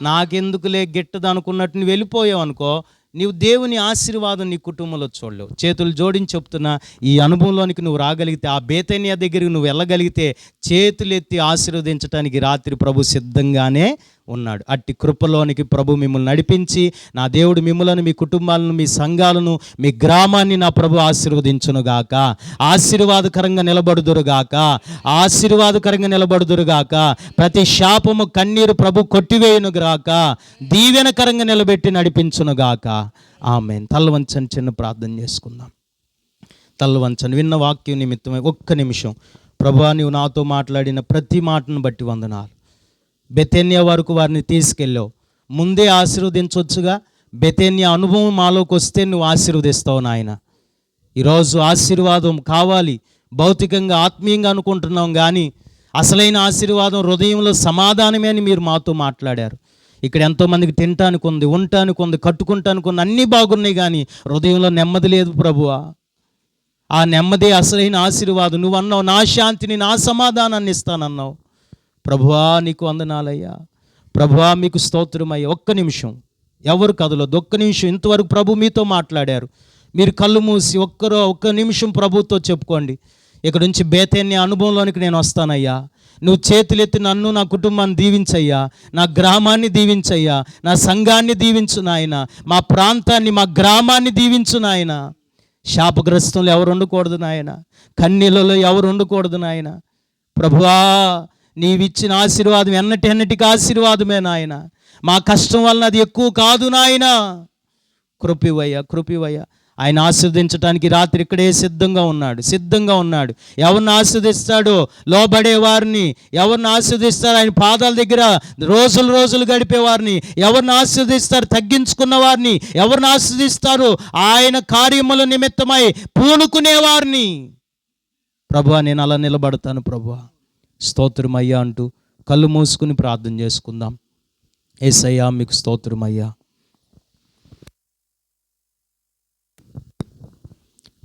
నాకెందుకులే గిట్టదు అనుకున్నట్టు నువ్వు వెళ్ళిపోయావు అనుకో, నీవు దేవుని ఆశీర్వాదం నీ కుటుంబంలో చూడలేవు. చేతులు జోడించి చెప్తున్నా, ఈ అనుభవంలోనికి నువ్వు రాగలిగితే, ఆ బేతన్య దగ్గరికి నువ్వు వెళ్ళగలిగితే, చేతులెత్తి ఆశీర్వదించడానికి రాత్రి ప్రభు సిద్ధంగానే ఉన్నాడు. అట్టి కృపలోనికి ప్రభు మిమ్మల్ని నడిపించి, నా దేవుడు మిమ్మలను, మీ కుటుంబాలను, మీ సంఘాలను, మీ గ్రామాన్ని నా ప్రభు ఆశీర్వదించునుగాక. ఆశీర్వాదకరంగా నిలబడుదురుగాక, ఆశీర్వాదకరంగా నిలబడుదురుగాక. ప్రతి శాపము కన్నీరు ప్రభు కొట్టివేయునుగాక, దీవెనకరంగా నిలబెట్టి నడిపించునుగాక. ఆమేన్. తల్ల వంచని చిన్న ప్రార్థన చేసుకుందాం. తల్ల వంచని విన్న వాక్యం నిమిత్తమై ఒక్క నిమిషం. ప్రభువా, నీవు నాతో మాట్లాడిన ప్రతి మాటను బట్టి వందనాలు. బెతెన్యా వరకు వారిని తీసుకెళ్ళావు, ముందే ఆశీర్వదించవచ్చుగా. బెతెన్యా అనుభవం మాలోకి వస్తే నువ్వు ఆశీర్వదిస్తావు నాయన. ఈరోజు ఆశీర్వాదం కావాలి, భౌతికంగా ఆత్మీయంగా అనుకుంటున్నాం, కానీ అసలైన ఆశీర్వాదం హృదయంలో సమాధానమే అని మీరు మాతో మాట్లాడారు. ఇక్కడ ఎంతోమందికి తినటానికి ఉంది, ఉండటానికి ఉంది, కట్టుకుంటానికి ఉంది, అన్నీ బాగున్నాయి, కానీ హృదయంలో నెమ్మది లేదు ప్రభువా. ఆ నెమ్మది అసలైన ఆశీర్వాదం. నువ్వు అన్నావు, నా శాంతిని, నా సమాధానాన్ని ఇస్తానన్నావు. ప్రభువా, నీకు వందనాలయ్యా. ప్రభువా, మీకు స్తోత్రమయ్యా. ఒక్క నిమిషం ఎవరు కదలొద్దు, ఒక్క నిమిషం. ఇంతవరకు ప్రభు మీతో మాట్లాడారు. మీరు కళ్ళు మూసి ఒక్క నిమిషం ప్రభుతో చెప్పుకోండి. ఇక్కడ నుంచి బేతేన్య అనుభవంలోనికి నేను వస్తానయ్యా. నువ్వు చేతులెత్తి నన్ను, నా కుటుంబాన్ని దీవించయ్యా, నా గ్రామాన్ని దీవించయ్యా, నా సంఘాన్ని దీవించు నాయన, మా ప్రాంతాన్ని, మా గ్రామాన్ని దీవించు నాయన. శాపగ్రస్తంలో ఎవరు ఉండకూడదు నాయన, కన్నీళ్ళలో ఎవరు ఉండకూడదు నాయన. ప్రభువా, నీవిచ్చిన ఆశీర్వాదం ఎన్నటికి ఆశీర్వాదమే నాయన. మా కష్టం వలన అది ఎక్కువ కాదు నాయన. కృపివయ్యా. ఆయన ఆశీర్వదించడానికి రాత్రి ఇక్కడే సిద్ధంగా ఉన్నాడు. ఎవరిని ఆశీర్వదిస్తాడో? లోబడే వారిని. ఎవరిని ఆశీర్వదిస్తాడు? ఆయన పాదాల దగ్గర రోజులు గడిపేవారిని. ఎవరిని ఆశీర్వదిస్తారు? తగ్గించుకున్న వారిని. ఎవరిని ఆశీర్వదిస్తారు? ఆయన కార్యముల నిమిత్తమై పూనుకునేవారిని. ప్రభువా, నేను అలా నిలబడతాను ప్రభువా. స్తోత్రమయ్యా అంటూ కళ్ళు మూసుకుని ప్రార్థన చేసుకుందాం. యేసయ్యా, మీకు స్తోత్రమయ్యా.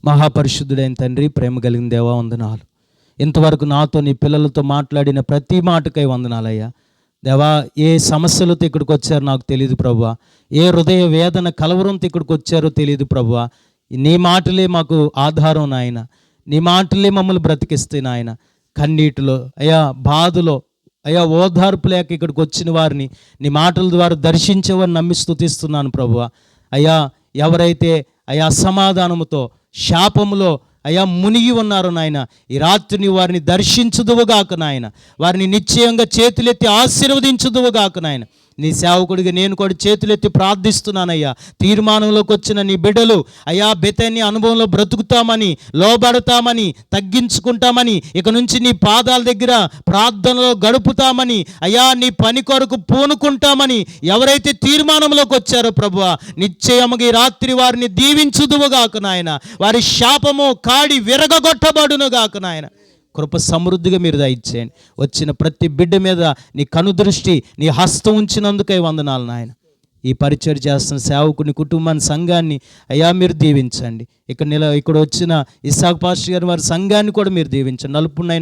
మహాపరిశుద్ధుడైన తండ్రి, ప్రేమ కలిగిన దేవా, వందనాలు. ఇంతవరకు నాతో, నీ పిల్లలతో మాట్లాడిన ప్రతి మాటకై వందనాలయ్యా. దేవా, ఏ సమస్యలతో ఇక్కడికి వచ్చారో నాకు తెలియదు ప్రభువా. ఏ హృదయ వేదన కలవరంతో ఇక్కడికి వచ్చారో తెలియదు ప్రభువా. నీ మాటలే మాకు ఆధారం నాయన. నీ మాటలే మమ్మల్ని బ్రతికిస్తే నాయన. కన్నీటిలో అయ్యా, బాధలో అయ్యా, ఓదార్పు లేక ఇక్కడికి వచ్చిన వారిని నీ మాటల ద్వారా దర్శించేవారిని నమ్మి స్తుతిస్తున్నాను ప్రభువా. అయ్యా, ఎవరైతే అయ్యా అసమాధానముతో, శాపములో అయ్యా మునిగి ఉన్నారు నాయన, ఈ రాత్రిని వారిని దర్శించుదువుగాక నాయన. వారిని నిశ్చయంగా చేతులెత్తి ఆశీర్వదించుదువుగాక నాయన. నీ సేవకుడిగా నేను కూడా చేతులెత్తి ప్రార్థిస్తున్నానయ్యా. తీర్మానంలోకి వచ్చిన నీ బిడ్డలు అయ్యా, బెతన్య అనుభవంలో బ్రతుకుతామని, లోబడతామని, తగ్గించుకుంటామని, ఇక నుంచి నీ పాదాల దగ్గర ప్రార్థనలో గడుపుతామని, అయ్యా నీ పని కొరకు పూనుకుంటామని ఎవరైతే తీర్మానంలోకి వచ్చారో ప్రభువా, నిశ్చయముగా ఈ రాత్రి వారిని దీవించుదువుగాక నాయన. వారి శాపము కాడి విరగగొట్టబడునుగాక నాయన. కృప సమృద్ధిగా మీరు దయచేయండి. వచ్చిన ప్రతి బిడ్డ మీద నీ కనుదృష్టి, నీ హస్తం ఉంచినందుకై వందనాలు నాయన. ఈ పరిచయం చేస్తున్న సేవకుని, కుటుంబాన్ని, సంఘాన్ని అయ్యా మీరు దీవించండి. ఇక్కడ వచ్చిన ఇస్సాకు పాస్టర్ గారి వారి సంఘాన్ని కూడా మీరు దీవించండి.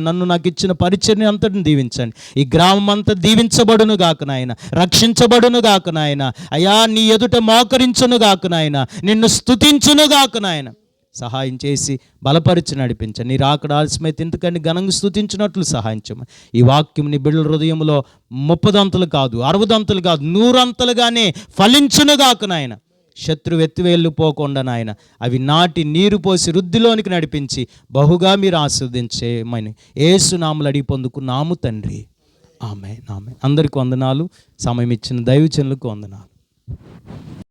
నన్ను నాకు ఇచ్చిన పరిచర్ని అంతటిని దీవించండి. ఈ గ్రామం అంతా దీవించబడును గాక నాయన, రక్షించబడును గాక నాయన. అయ్యా, నీ ఎదుట మోకరించును గాక నాయన, నిన్ను స్తుతించును గాక నాయన. సహాయం చేసి బలపరిచి నడిపించండి. నీ రాకడ ఆలస్యమైతే ఎందుకంటే ఘనంగా స్తుతించినట్లు సహాయం చేయమని ఈ వాక్యం నీ బిడ్డల హృదయంలో 30 అంతలు కాదు, 60 అంతలు కాదు, 100 అంతలుగానే ఫలించునుగాక నాయన. శత్రువు ఎత్తివేళ్ళిపోకుండా నాయన అవి నాటి నీరు పోసి వృద్ధిలోనికి నడిపించి బహుగా మీరు ఆస్వాదించేయమని యేసు నామములో అడిగి పొందుకున్నాము తండ్రి. ఆమేన్. అందరికీ వందనాలు. సమయం ఇచ్చిన దైవజనులకు వందనాలు.